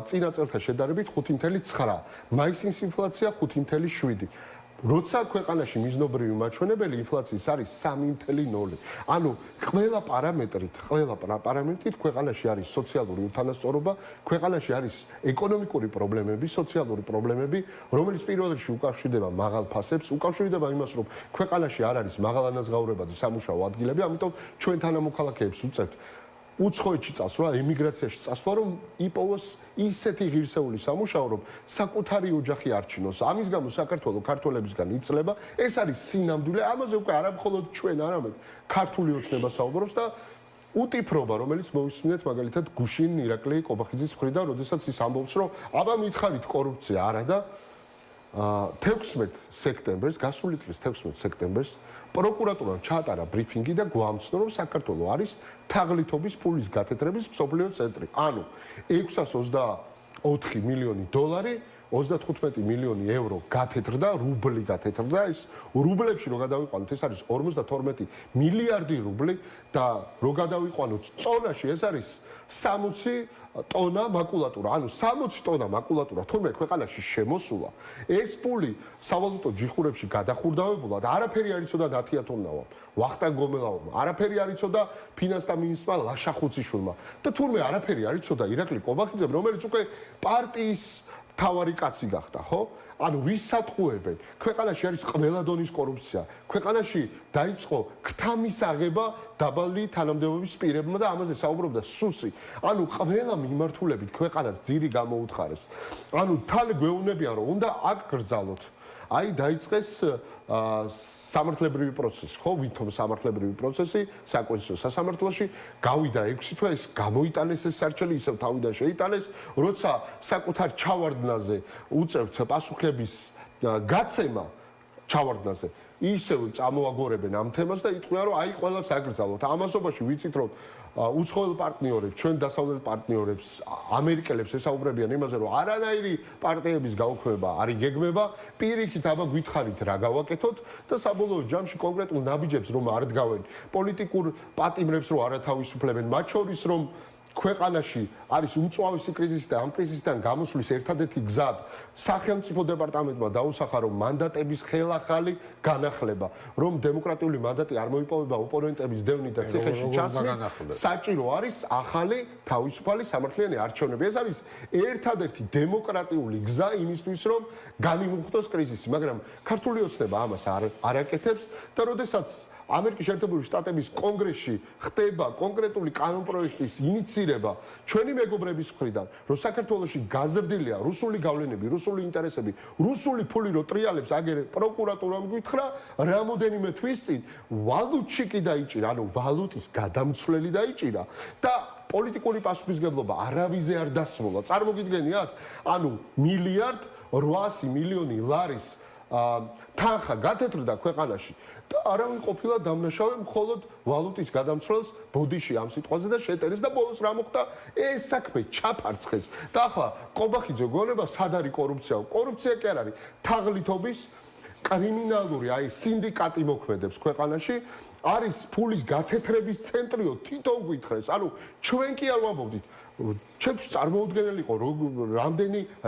წინა წელთან შედარებით 5.9, მაისის ინფლაცია 5.7. როცა ქვეყანაში მიზნობრივი მაჩვენებელი ინფლაციის არის 3.0. ანუ ყველა პარამეტრით ქვეყანაში არის სოციალური უთანასწორობა, ქვეყანაში არის ეკონომიკური პრობლემები, სოციალური პრობლემები, რომელიც პირველ რიგში უკავშირდება მაღალ ფასებს, უკავშირდება იმას, რომ ქვეყანაში არ არის მაღალანაზღაურებადი სამუშაო ადგილები, ამიტომ ჩვენ თანამოქალაქეებს უწევთ უცხოეთში წასვლა, ემიგრაციაში წასვლა, რომ იპოვოს ისეთი ღირსეული სამუშაო, რომ საკუთარი ოჯახი არჩინოს. ამის გამო საქართველოს ქართველებისგან იწლება, ეს არის სინამდვილე, ამაზე უკვე არა მხოლოდ ჩვენ, არამედ ქართული ოცნება საუბრობს და უტიფრობა, რომელიც მოვისმინეთ მაგალითად გუშინ ირაკლი კობახიძის მხრიდან, როდესაც ის ამბობს, რომ აბა მითხარით კორუფცია არა და 16 სექტემბერს, გასული წლის 16 სექტემბერს პროკურატურამ ჩაატარა ბრიფინგი და გვამცნო, რომ საქართველოს არის თაღლითობის ფულის გათეთრების მსოფლიო ცენტრი. ანუ 624 მილიონი დოლარი, 35 მილიონი ევრო გათეთრდა, რუბლი გათეთრდა. ეს რუბლებში რო გადავიყვანოთ, ეს არის 52 მილიარდი რუბლი და რო გადავიყვანოთ წონაში, ეს არის 60 ტონა მაკულატურა. ანუ 60 ტონა მაკულატურა თურმე ქვეყანაში შემოსულა, ეს ფული სავალუტო ჯიხურებში გადახურდავებულა და არაფერი არ იცოდა ნათია თონნავამ, ვახტანგ გომელავამ, არაფერი არ იცოდა ფინანსთა მინისტრმა ლაშა ხუციშვილმა და თურმე არაფერი არ იცოდა ირაკლი კობახიძემ, რომელიც უკვე პარტიის თავარი კაცი გახდა, ხო? ანუ ვისატყუებენ? ქვეყანაში არის ყველა დონის კორუფცია. ქვეყანაში დაიწყო ქთამის აღება დაბალი თანამდებობის პირებმა და ამაზე საუბრობდა სუსი. ანუ ყველა მიმართულებით ქვეყანას ძირი გამოუთხარეს. ანუ თან გვეუბნებიან, რომ უნდა აქ გრძალოთ. აი დაიწყეს სამართლებრივი პროცესი, ხო, ვითომ სამართლებრივი პროცესი საკონსტიტუციო სასამართლოში გავიდა 6 თვე, ეს გამოიტანეს ეს სარჩელი, ისევ თავიდან შეიტანეს, როცა საკუთარ ჩავარდნაზე უწევთ პასუხების გაცემა ჩავარდნაზე, ისევ წამოაგორებენ ამ თემას და იტყვიან, რომ აი ყველას აკრძალოთ. ამასობაში ვიცით, რომ უცხოელ პარტნიორებს, ჩვენ დასავლელ პარტნიორებს, ამერიკელებს ესაუბრებიან იმაზე, რომ არანაირი პარტიების გაუქმება არ იგეგმება, პირიქით აბა გითხარით რა გავაკეთოთ და საბოლოო ჯამში კონკრეტულ ნაბიჯებს რომ არ დგავენ, პოლიტიკურ პატიმრებს რომ არათავისუფლებენ, მათ შორის რომ ქვეყანაში არის უმწვავესი კრიზისი და ამ კრიზისიდან გამოსვლის ერთადერთი გზად სახელმწიფო დეპარტამენტმა დაუსახა, რომ მანდატების ხელახალი განახლება, რომ დემოკრატიული მანდატი არ მოიპოვება ოპონენტების დევნით და ციხეში ჩასვლით, საჭირო არის ახალი თავისუფალი სამართლიანი არჩევნები. ეს არის ერთადერთი დემოკრატიული გზა იმისთვის, რომ განიმუხტოს კრიზისი, მაგრამ ქართული ოცნება ამას არ აკეთებს და როდესაც ამერიკის შეერთებული შტატების კონგრესში ხდება კონკრეტული კანონპროექტის ინიცირება ჩვენი მეგობრების მხრიდან, რომ საქართველოში გაზრდილია რუსული გავლენები, რუსული ინტერესები, რუსული ფული რო ტრიალებს, აგერ პროკურატურამ გითხრა, რამოდენიმე თვის წინ ვალუტში კი დაიჭირა, ანუ ვალუტის გადამცვლელი დაიჭირა და პოლიტიკური პასუხისმგებლობა არავიზე არ დასმულა. წარმოგიდგენიათ? ანუ 1.8 მილიარდი ლარის თანხა გათეთრდა ქვეყანაში. და არავინ ყოფილა დამნაშავე მხოლოდ ვალუტის გადამცვლელს ბოდიში ამ სიტყვაზე და შეტეles და ბოლოს რა მოხდა? ეს საქმე ჩაფარცხეს. და ახლა კობახიძე გონება სად არის კორუფცია? კორუფცია კი არ არის თაღლითობის კრიმინალური, აი სინდიკატი მოქმედებს ქვეყანაში, არის ფულის გათეთრების ცენტრიო, თვითონ გვითხრეს. ანუ ჩვენ კი არ ვამბობდით. ჩემს წარმოუდგენელი იყო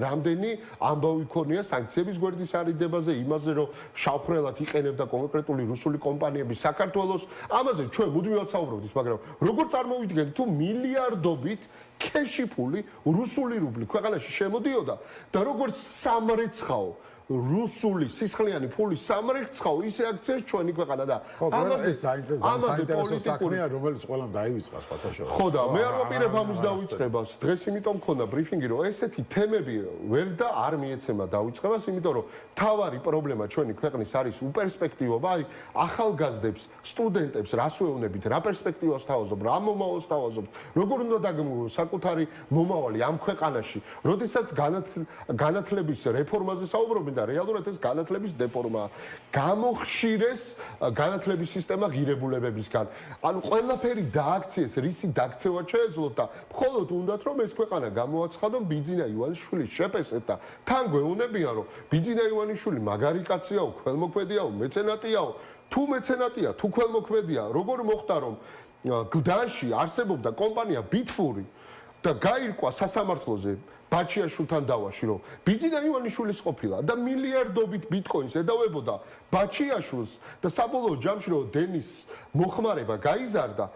რამდენი ამბავი ქონია სანქციების გვერდის არიდებაზე, იმაზე რომ შავხრელად იყენებდა კონკრეტული რუსული კომპანიები საქართველოს, ამაზე ჩვენ მუდმივად საუბრობდით, მაგრამ როგორ წარმოვიდგენთ თუ მილიარდობით ქეში ფული, რუსული რუბლი ქვეყანაში შემოდიოდა და როგორც სამრეცხაო რუსული სისხლიანი ფულის სამრეცხაო ისე აქციეს ჩვენი ქვეყანა და ამაზე საინტერესო საქმეა, რომელიც ყველამ დაივიწყა სხვათა შორის. ხო და მე არ ვაპირებ ამის დავიწყებას. დღეს იმიტომ მქონდა ბრიფინგი, რომ ესეთი თემები ვერ და არ მიეცემა დავიწყებას, იმიტომ რომ თავარი პრობლემა ჩვენი ქვეყნის არის უპერსპექტივობა, აი ახალგაზრდებს, სტუდენტებს რას ვეუბნებით, რა პერსპექტივას თავაზობთ, რა მომავალს თავაზობთ, როგორ უნდა დაგმოვოს საკუთარი მომავალი ამ ქვეყანაში, როდესაც განათლების რეფორმაზე საუბრობენ და რეალურად ეს განათლების დეფორმაა. გამოხშირეს განათლების სისტემა ღირებულებებისგან. ანუ ყველაფერი დააქციეს, რისი დაქცევა შეეძლოთ და მხოლოდ უნდათ რომ ეს ქვეყანა გამოაცხადონ ბიძინა ივანიშვილის შეფესეთ და თან გვეუბნებიან რომ ბიძინა ივანიშვილი მაგარი კაციაო, ქველმოქმედიაო, მეცენატიაო, თუ მეცენატია, თუ ქველმოქმედია, როგორ მოხდა რომ გდანში არსებობდა კომპანია ბიტფური და გაირკვა სასამართლოზე ბაჩიაშვილთან დავაში, რომ ბიძინა ივანიშვილის ყოფილა და მილიარდობით ბიტკოინს ედავებოდა ბაჩიაშვილს და საბოლოო ჯამში რომ დენის მოხმარება გაიზარდა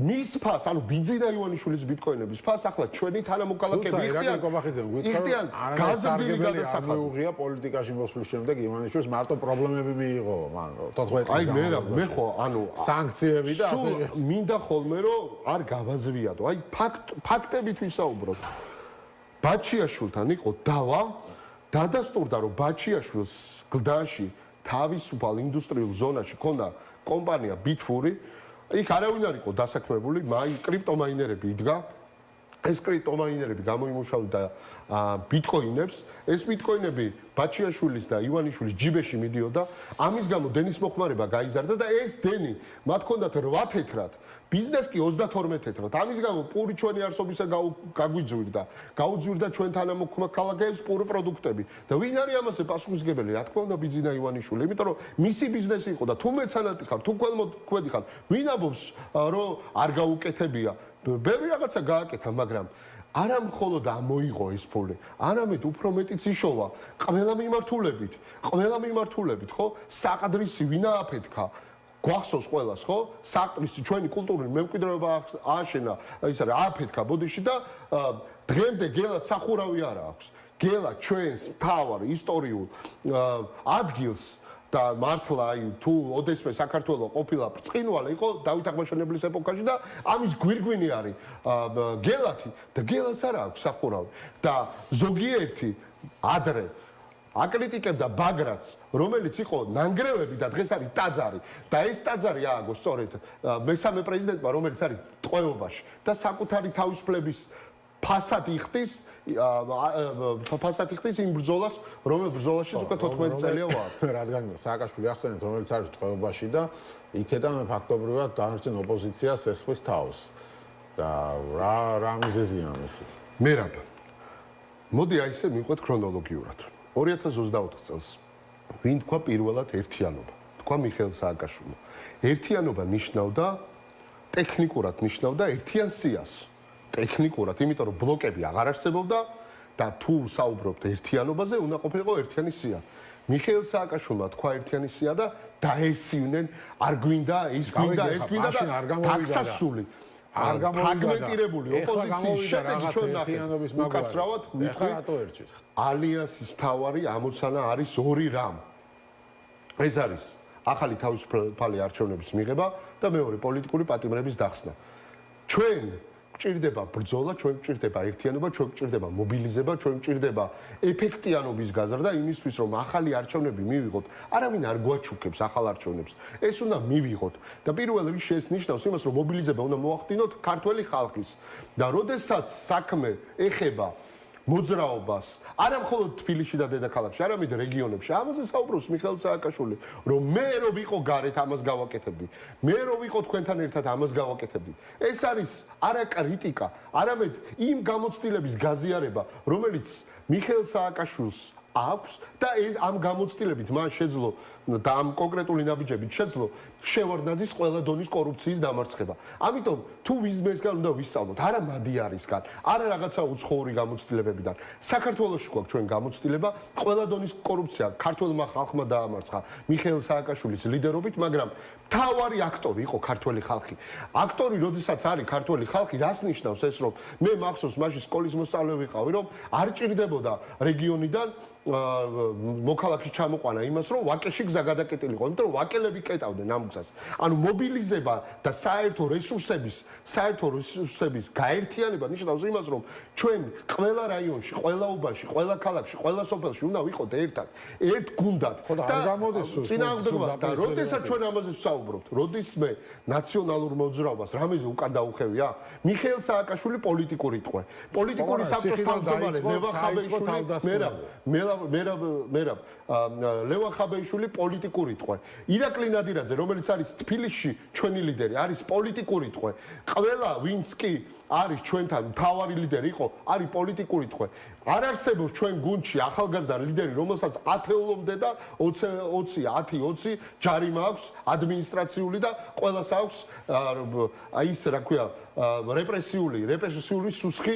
მის ფას, ანუ ბიძინა ივანიშვილის ბიტკოინების ფას ახლა ჩვენი თანამოქალაქეები იხდიან გაზრდილი გადასახადი. უღია პოლიტიკაში მოსვლის შემდეგ ივანიშვილს მარტო პრობლემები მიიღო მან 14 წლის განმავლობაში. მე ხო, ანუ სანქციები და ასე მინდა ხოლმე რომ არ გავაზრიადო. აი ფაქტებით ვისაუბროთ. ბაჩიაშვილთან იყო დავა, დადასტურდა რომ ბაჩიაშვილს გლდანში თავისუფალ ინდუსტრიულ ზონაში ქონდა კომპანია ბიტფური. იქ არავინ არ იყო დასაქმებული, კრიპტომაინერები იდგა. ეს კრიპტომაინერები გამოიმუშავდა ბიტკოინებს. ეს ბიტკოინები ბაჩიაშვილის და ივანიშვილის ჯიბეში მიდიოდა. ამის გამო დენის მოხმარება გაიზარდა და ეს დენი მათ ჰქონდათ 8 თეთრად. ბიზნეს კი 32 თეთრად. ამის გამო პური ჩვენი არსობისა გაგვიძვირდა. გაუძვირდა ჩვენ თანამოქალაქეებს პური პროდუქტები. და ვინ არის ამაზე პასუხისმგებელი? რა თქმა უნდა ბიძინა ივანიშვილი. იმიტომ რომ მისი ბიზნესი იყო და თუ მეცანატი ხარ, თუ ქველმოქმედი ხარ, ვინ ამბობს რომ არ გაუკეთებია? ბევრი რაღაცა გააკეთა, მაგრამ არა მხოლოდ ამოიღო ეს ფული, არამედ უფრო მეტიც იშოვა ყველა მიმართულებით, ხო? საყდრისი ვინა აფეთქა? გვახსოვს ყველას, ხო? საყდრისი ჩვენი კულტურული მემკვიდრეობა ააშენა, ის არის აფეთქა ბოდიში და დღემდე გელად სახურავი არა აქვს. გელა ჩვენს მთავარ ისტორიულ ადგილს და მართლა აი თუ ოდესმე საქართველო ყოფილა ბრწყინვალე იყო დავით აღმაშენებლის ეპოქაში და ამის გვირგვინი არის გელათი და გელას არა აქვს სახურავი და ზოგიერთი ადრე აკრიტიკებდა ბაგრატს რომელიც იყო ნანგრევები და დღეს არის ტაძარი და ეს ტაძარი ააგო სწორედ მესამე პრეზიდენტმა რომელიც არის ტყვეობაში და საკუთარი თავისუფლების ფასად იხდის იმ ბრძოლას, რომელ ბრძოლაში უკვე 14 წელია ვარ. რადგან სააკაშვილი ახსენეთ, რომელიც არის ტყვეობაში და იქედან ფაქტობრივად დანიშნულ ოპოზიციას ესხვის თავს. და რა მიზეზია ამისი? მერაბ. მოდი აი ესე მივყვეთ ქრონოლოგიურად. 2024 წელს ვინ თქვა პირველად ერთიანობა? თქვა მიხეილ სააკაშვილმა. ერთიანობა ნიშნავდა ტექნიკურად ნიშნავდა ერთიან სიას. ტექნიკურად, იმიტომ რომ ბლოკები აღარ არსებობდა და თუ საუბრობთ ერთიანობაზე, უნდა ყოფილიყო ერთიანი სია. მიხეილ სააკაშვილმა თქვა ერთიანი სია და დაესივნენ, არ გვინდა, ეს გვინდა და დაქსასული. არ ფრაგმენტირებული ოპოზიციის შედეგი ჩვენ ნახეთ. უკაცრავად მithვი ალიანსის მთავარი ამოცანა არის ორი რამ. ეს არის ახალი თავისუფალი არჩევნების მიღება და მეორე პოლიტიკური პატიმრების დახსნა. ჩვენ გვჭირდება ბრძოლა, ჩვენ გვჭირდება ერთიანობა, ჩვენ გვჭირდება მობილიზება, ჩვენ გვჭირდება ეფექტიანობის გაზრდა იმისთვის, რომ ახალი არჩევნები მივიღოთ. არავინ არ გვაჩუქებს ახალ არჩევნებს. ეს უნდა მივიღოთ და პირველ რიგში ეს ნიშნავს იმას, რომ მობილიზება უნდა მოახდინოთ ქართველი ხალხის და როდესაც საქმე ეხება მოძრაობას, არა მხოლოდ თბილისში და დედაქალაქში, არამედ რეგიონებში. ამაზე საუბრობს მიხეილ სააკაშვილი, რომ მე რო ვიყო გარეთ ამას გავაკეთებდი. მე რო ვიყო თქვენთან ერთად ამას გავაკეთებდი. ეს არის არა კრიტიკა, არამედ იმ გამოცდილების გაზიარება, რომელიც მიხეილ სააკაშვილს აქვს და ამ გამოცდილებით მან შეძლო და ამ კონკრეტული ნაბიჯებით შეძლო შევარდნაძის ყველა დონის კორუფციის დამარცხება. ამიტომ თუ ვიზმესგან უნდა ვისწავლოთ, არა მადიარისგან, არა რაღაცა უცხოური გამოცდილებებიდან. საქართველოში გვაქვს ჩვენ გამოცდილება, ყველა დონის კორუფცია ქართველმა ხალხმა დაამარცხა მიხეილ სააკაშვილის ლიდერობით, მაგრამ მთავარი აქტორი იყო ქართველი ხალხი. აქტორი, როდესაც არის ქართველი ხალხი, რას ნიშნავს ეს, რომ მე მახსოვს მაშინ სკოლის მოსწავლე ვიყავი, რომ არ ჭირდებოდა რეგიონიდან მოქალაქის ჩამოყვანა იმას, რომ ვაკეში გზა გადაკეტილიყო, იმიტომ რომ ვაკელები კეტავდნენ ამ გზას. ანუ მობილიზება და საერთო რესურსების გაერთიანება ნიშნავს იმას, რომ ჩვენ ყველა რაიონში, ყველა უბანში, ყველა ქალაქში, ყველა სოფელში უნდა ვიყოთ ერთად, ერთ გუნდად. და არ გამოდის წინააღმდეგობა და როდესაც ჩვენ ამაზე ვსაუბრობთ, როდისმე ნაციონალურ მოძრაობას რამეზე უკან დაუხევია? მიხეილ სააკაშვილი პოლიტიკური ტყვე. პოლიტიკური საბჭოს თავმჯდომარე ლევან ხაბეიშვილი ლევან ხაბეიშვილი პოლიტიკური ტყვე. ირაკლი ნადირაძე, რომელიც არის თბილისში ჩვენი ლიდერი, არის პოლიტიკური ტყვე. ყველა ვინც კი არის ჩვენთან მთავარი ლიდერი იყო, არის პოლიტიკური ტყვე. არ არსებობს ჩვენ გუნდში ახალგაზრდა ლიდერი, რომელსაც ათეულობდე და 20 ჯარიმა აქვს ადმინისტრაციული და ყველას აქვს ის რა ქვია რეპრესიული სუსხი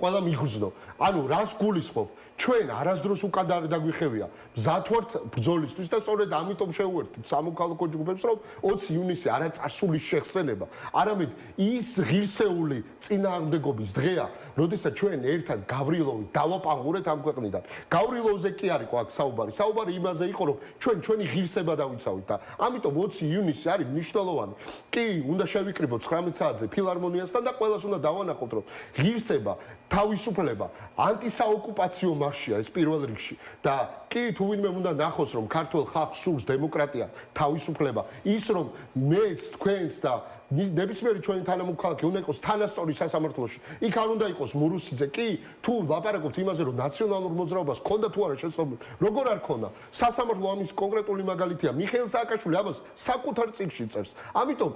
ყველა მიგრძნო. ანუ რას გულისხმობ? ჩვენ არასდროს უკან დაგვიხევია. მზად ვართ ბრძოლისთვის და სწორედ ამიტომ შევუერთდით სამოქალაქო ჯგუფებს, რომ 20 ივნისი არა წარსული შეხსენება, არამედ ის ღირსეული წინააღმდეგობის დღეა, როდესაც ჩვენ ერთად გავრილოვით დავაპანღურეთ ამ ქვეყნიდან. გავრილოვზე კი არ იყო აქ საუბარი. საუბარი იმაზე იყო, რომ ჩვენ ჩვენი ღირსება დავიცავით და ამიტომ 20 ივნისი არის მნიშვნელოვანი. კი, უნდა შევიკრიბოთ 19 საათზე ფილარმონიასთან და ყველას უნდა დავანახოთ, რომ ღირსება, თავისუფლება, ანტისაოკუპაციო მარშია ეს პირველ რიგში და კი თუ ვინმე უნდა ნახოს რომ ქართულ ხალხს სურს დემოკრატია, თავისუფლება, ის რომ მეც თქვენს და ნებისმიერი ჩვენი თანამოქალაქე უნდა იყოს თანასწორი სასამართლოში. იქ არ უნდა იყოს მურუსიძე. კი, თუ ლაპარაკობთ იმაზე რომ ნაციონალურ მოძრაობას ქონდა თუ არა შეცდომა, როგორ არ ქონდა? სასამართლო ამის კონკრეტული მაგალითია. მიხეილ სააკაშვილი ამას საკუთარ წიგნში წერს. ამიტომ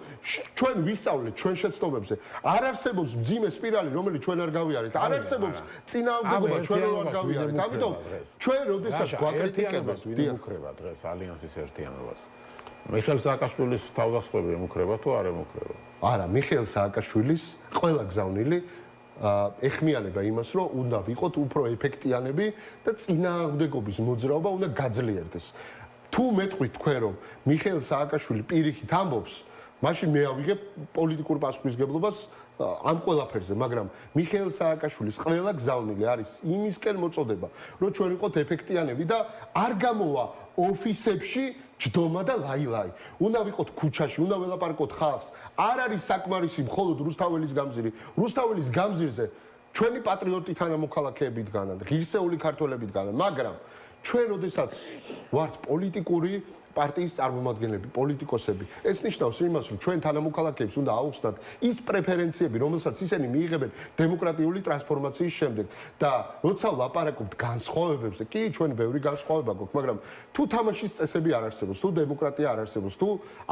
ჩვენ ვისწავლეთ ჩვენ შეცდომებზე. არ არსებობს მძიმე სპირალი, რომელიც ჩვენ არ გავიარეთ. არ არსებობს წინააღმდეგობა ჩვენ არ გავიარეთ. ამიტომ ჩვენ როდესაც გვაკრიტიკებთ, ვინ ემუქრება დღეს ალიანსის ერთიანობას? მიხეილ სააკაშვილის თავდასხმები ემუქრება თუ არ ემუქრება? არა, მიხეილ სააკაშვილის ყველა გზავნილი ეხმიანება იმას, რომ უნდა ვიყოთ უფრო ეფექტიანები და წინააღმდეგობის მოძრაობა უნდა გაძლიერდეს. თუ მეტყვით თქვენ რომ მიხეილ სააკაშვილი პირიქით ამბობს, მაშინ მე ავიღებ პოლიტიკურ პასუხისგებლობას ამ ყველაფერზე, მაგრამ მიხეილ სააკაშვილის ყველა გზავნილი არის იმისკენ მოწოდება, რომ ჩვენ ვიყოთ ეფექტიანები და არ გამოვა ოფისებში ჯდომა და ლაილაი. უნდა ვიყოთ ქუჩაში, უნდა ველაპარაკოთ ხალხს. არ არის საკმარისი მხოლოდ რუსთაველის გამზირი. რუსთაველის გამზირზე ჩვენი პატრიოტი თანამოქალაქეები დგანან, ღირსეული ქართველები დგანან, მაგრამ ჩვენ როდესაც ვართ პოლიტიკური პარტიის წარმომადგენლები, პოლიტიკოსები, ეს ნიშნავს იმას, რომ ჩვენ თანამოქალაქეებს უნდა აუხსნათ ის პრეფერენციები, რომელსაც ისინი მიიღებენ დემოკრატიული ტრანსფორმაციის შემდეგ და როცა ლაპარაკობთ განსხვავებებზე, კი, ჩვენ ბევრი განსხვავება გვაქვს, მაგრამ თუ თამაშის წესები არ არსებობს, თუ დემოკრატია არ არსებობს, თუ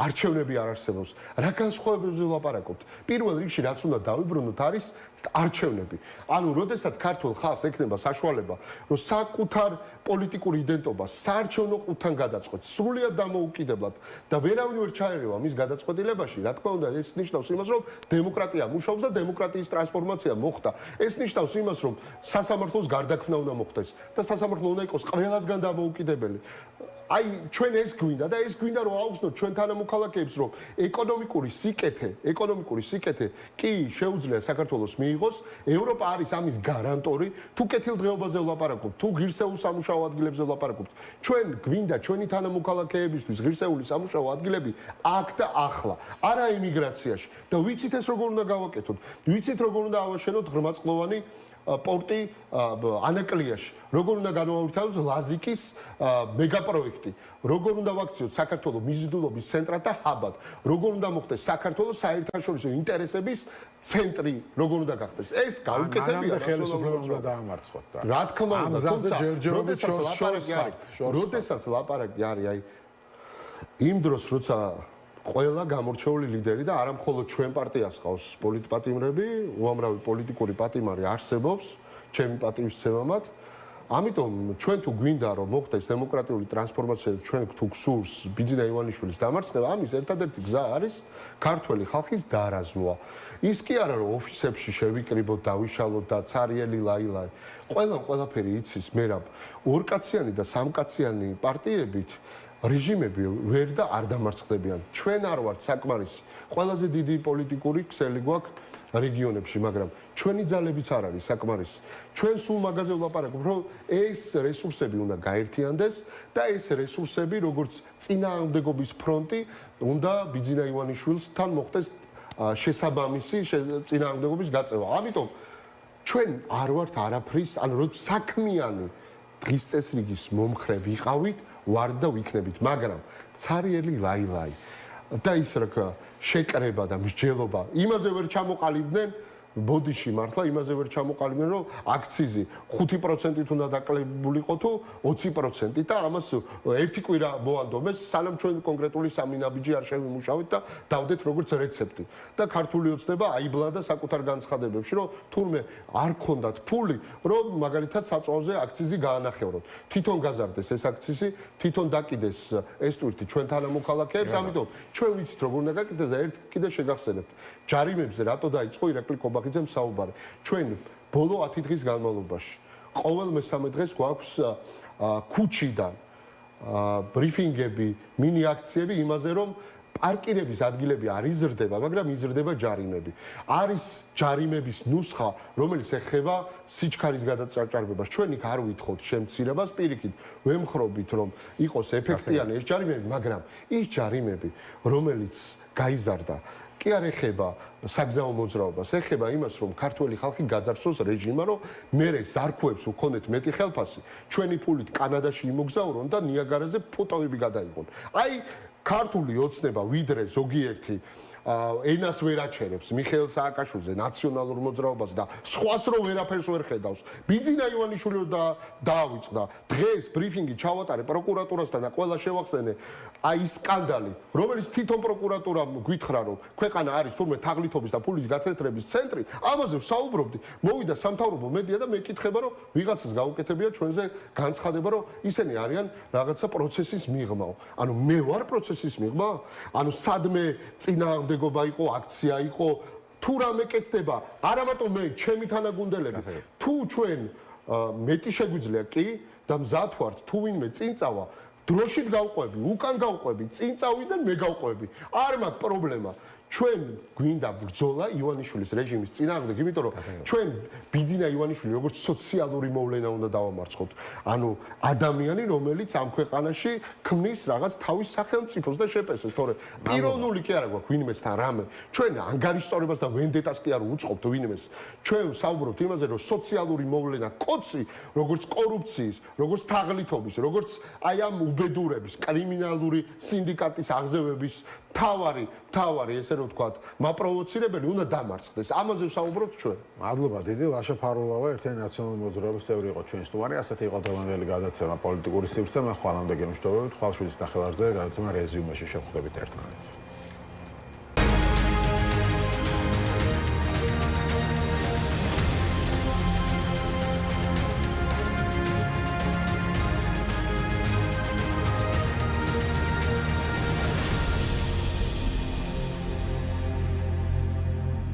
არჩევნები არ არსებობს, რა განსხვავებებზე ვლაპარაკობთ? პირველ რიგში რაც უნდა დავიბრუნოთ არის არჩევნები. ანუ, როდესაც ქართულ ხალხს ექნება საშუალება, რომ საკუთარ პოლიტიკურ იდენტობას საარჩევნო ყუთთან გადაწყვეტს, სრულიად დამოუკიდებლად და ვერავინ ვერ ჩაერევა მის გადაწყვეტილებაში, რა თქმა უნდა, ეს ნიშნავს იმას, რომ დემოკრატია მუშაობს და დემოკრატიის ტრანსფორმაცია მოხდა. ეს ნიშნავს იმას, რომ სასამართლოს გარდაქმნა უნდა მოხდეს და სასამართლო უნდა იყოს ყველასგან დამოუკიდებელი. აი, ჩვენ ეს გვინდა და ეს გვინდა რომ აუხსნოთ ჩვენ თანამოქალაქეებს, რომ ეკონომიკური სიკეთე კი შეუძლია საქართველოს მიიღოს. ევროპა არის ამის გარანტორი. თუ კეთილდღეობაზე ვლაპარაკობთ, თუ ღირსეულ სამუშაო ადგილებზე ვლაპარაკობთ, ჩვენ გვინდა ჩვენი თანამოქალაქეებისთვის ღირსეული სამუშაო ადგილები აქ და ახლა, არა ემიგრაციაში. და ვიცით ეს როგორ უნდა გავაკეთოთ? ვიცით როგორ უნდა ავაშენოთ ღრმაწყლოვანი პორტი ანაკლიაში, როგორ უნდა განმოვარდნოთ ლაზიკის მეგაპროექტი, როგორ უნდა ვაქციოთ საქართველოს მიზიდულობის ცენტრად და ჰაბად, როგორ უნდა მოხდეს საქართველოს საერთაშორისო ინტერესების ცენტრი, როგორ უნდა გახდეს. ეს გავუკეთებია ხელისუფლება უნდა დაამარცხოთ და რა თქმა უნდა, თუმცა როდესაც ლაპარაკი არის აი იმ დროს, როცა ყველა გამორჩეული ლიდერი და არა მხოლოდ ჩვენ პარტიას ყავს პოლიტპატიმრები, უამრავი პოლიტიკური პატიმარი არსებობს, ჩემი პატივისცემამად. ამიტომ ჩვენ თუ გვინდა რომ მოხდეს დემოკრატიული ტრანსფორმაცია, ჩვენ თუ გსურს ბიძინა ივანიშვილის დამარცხება, ამის ერთადერთი გზა არის ქართველი ხალხის დარაზმვა. ის კი არა რომ ოფისებში შევიკრიბოთ, დავიშალოთ და цаრიელი ლაილაი. ყველაფერი იცის, მერაბ ორკაციანი და სამკაციანი პარტიებით რეჟიმები ვერ და არ დამარცხდებიან. ჩვენ არ ვართ საკმარისი. ყველაზე დიდი პოლიტიკური ქსელი გვაქვს რეგიონებში, მაგრამ ჩვენი ძალებიც არ არის საკმარისი. ჩვენ სულ მაგაზე ვლაპარაკობთ, რომ ეს რესურსები უნდა გაერთიანდეს და ეს რესურსები, როგორც წინააღმდეგობის ფრონტი, უნდა ბიძინა ივანიშვილთან მოხდეს შესაბამისი წინააღმდეგობის გაწევა. ამიტომ ჩვენ არ ვართ არაფრის, ანუ რომ საქმიანი დღის წესრიგის მომხრე ვიყავით, ვარ და ვიქნებით, მაგრამ цаრიელი ლაილაი და ის რა შეკრება და მსჯელობა იმაზე ვერ ჩამოყალიბდნენ ბოდიში მართლა იმაზე ვერ ჩამოყალიბდნენ, რომ აქციზი 5%-ით უნდა დაკლებულიყო თუ 20% და ამას ერთი კვირა მოანდომეს, სანამ ჩვენ კონკრეტული სამი ნაბიჯი არ შევიმუშავეთ და დავდეთ როგორც რეცეპტი. და ქართული ოცნება აიბლა და საკუთარ განცხადებებში, რომ თურმე არ ქონდათ ფული, რომ მაგალითად საწვავზე აქციზი გაანახევროთ. თვითონ გაზარდეს ეს აქციზი, თვითონ დაკიდეს ეს ტვირთი ჩვენ თანამოქალაქეებს, ამიტომ ჩვენ ვიცით როგორ უნდა გაკეთდეს და ერთ კიდე შეგახსენებთ. ჯარიმებზე რატო დაიწყო ირაკლი კობახიძემ საუბარი? ჩვენ ბოლო 10 დღის განმავლობაში ყოველ მესამე დღეს გვაქვს ქუჩიდან ბრიფინგები, მინი აქციები იმაზე, რომ პარკირების ადგილები არ იზრდება, მაგრამ იზრდება ჯარიმები. არის ჯარიმების ნუსხა, რომელიც ეხება სიჩქარის გადაჭარბებას. ჩვენ იქ არ ვითხოვთ შემცირებას, პირიქით, ვემხრობით, რომ იყოს ეფექტიანი ეს ჯარიმები, მაგრამ ის ჯარიმები, რომელიც გაიზარდა, კი არ ეხება საგზაო მოძრაობას, ეხება იმას, რომ ქართველი ხალხი გაძარცვოს რეჟიმმა, რომ მერე ზარქუებს უქონეთ მეტი ხელფასი, ჩვენი ფულით კანადაში იმოგზაურონ და ნიაგარაზე ფოტოები გადაიღონ. აი ქართული ოცნება ვიდრე ზოგიერთი ენას ვერ აჩერებს მიხეილ სააკაშვილზე ნაციონალურ მოძრაობას და სხვას რო ვერაფერს ვერ ხედავს. ბიძინა ივანიშვილი დაავიწყდა. დღეს ბრიფინგი ჩავატარე პროკურატურასთან და ყველა შევახსენე აი სკანდალი, რომელიც თვითონ პროკურატურამ გითხრა, რომ ქვეყანა არის თურმე თაღლითობის და ფულის გათეთრების ცენტრი, ამაზე ვსაუბრობდი. მოვიდა სამთავრობო მედია და მეკითხება, რომ ვიღაცას გაუკეთებია ჩვენზე განცხადება, რომ ისინი არიან რაღაცა პროცესის მიღმაო. ანუ მე ვარ პროცესის მიღმა? ანუ სადმე წინააღმდეგობა იყო, აქცია იყო, თუ რამე კეთდება, არა მარტო მე, ჩემი თანაგუნდელები, თუ ჩვენ მეტი შეგვიძლია კი და მზად ვართ, თუ ვინმე წინ წავა, დროშით გავყვები, უკან გავყვები, წინ წავიდე, მე გავყვები. არ მაქვს პრობლემა. ჩვენ გვინდა ბრძოლა ივანიშვილის რეჟიმის წინააღმდეგ, იმიტომ რომ ჩვენ ბიძინა ივანიშვილი როგორც სოციალური მოვლენა უნდა დავამარცხოთ. ანუ ადამიანი, რომელიც ამ ქვეყანაში ქმნის რაღაც თავის სახელმწიფოს და შეპესეს, თორე პიროვნული კი არა გვაქვს ვინმესთან რამე. ჩვენ ანგარიშტორებას და ვენდეტას კი არ უწყობთ ვინმეს. ჩვენ საუბრობთ იმაზე, რომ სოციალური მოვლენა კოცი, როგორც კორუფციის, როგორც თაღლითობის, როგორც აი ამ უბედურების, კრიმინალური სინდიკატის აღზევების თავარი ესე რომ ვთქვათ, მაპროვოცირებელი უნდა დამარცხდეს. ამაზე ვსაუბრობთ ჩვენ. მადლობა დიდი. ლაშა ფარულავა ერთიანი ნაციონალური მოძრაობის წევრი იყო ჩვენი სტუმარი. ასეთი იყო დღევანდელი გადაცემა პოლიტიკური სივრცე. მე ხვალამდე გემშვიდობებით. ხვალშვილის ნახევარზე გადაცემა რეზიუმეში შევხვდებით ერთმანეთს.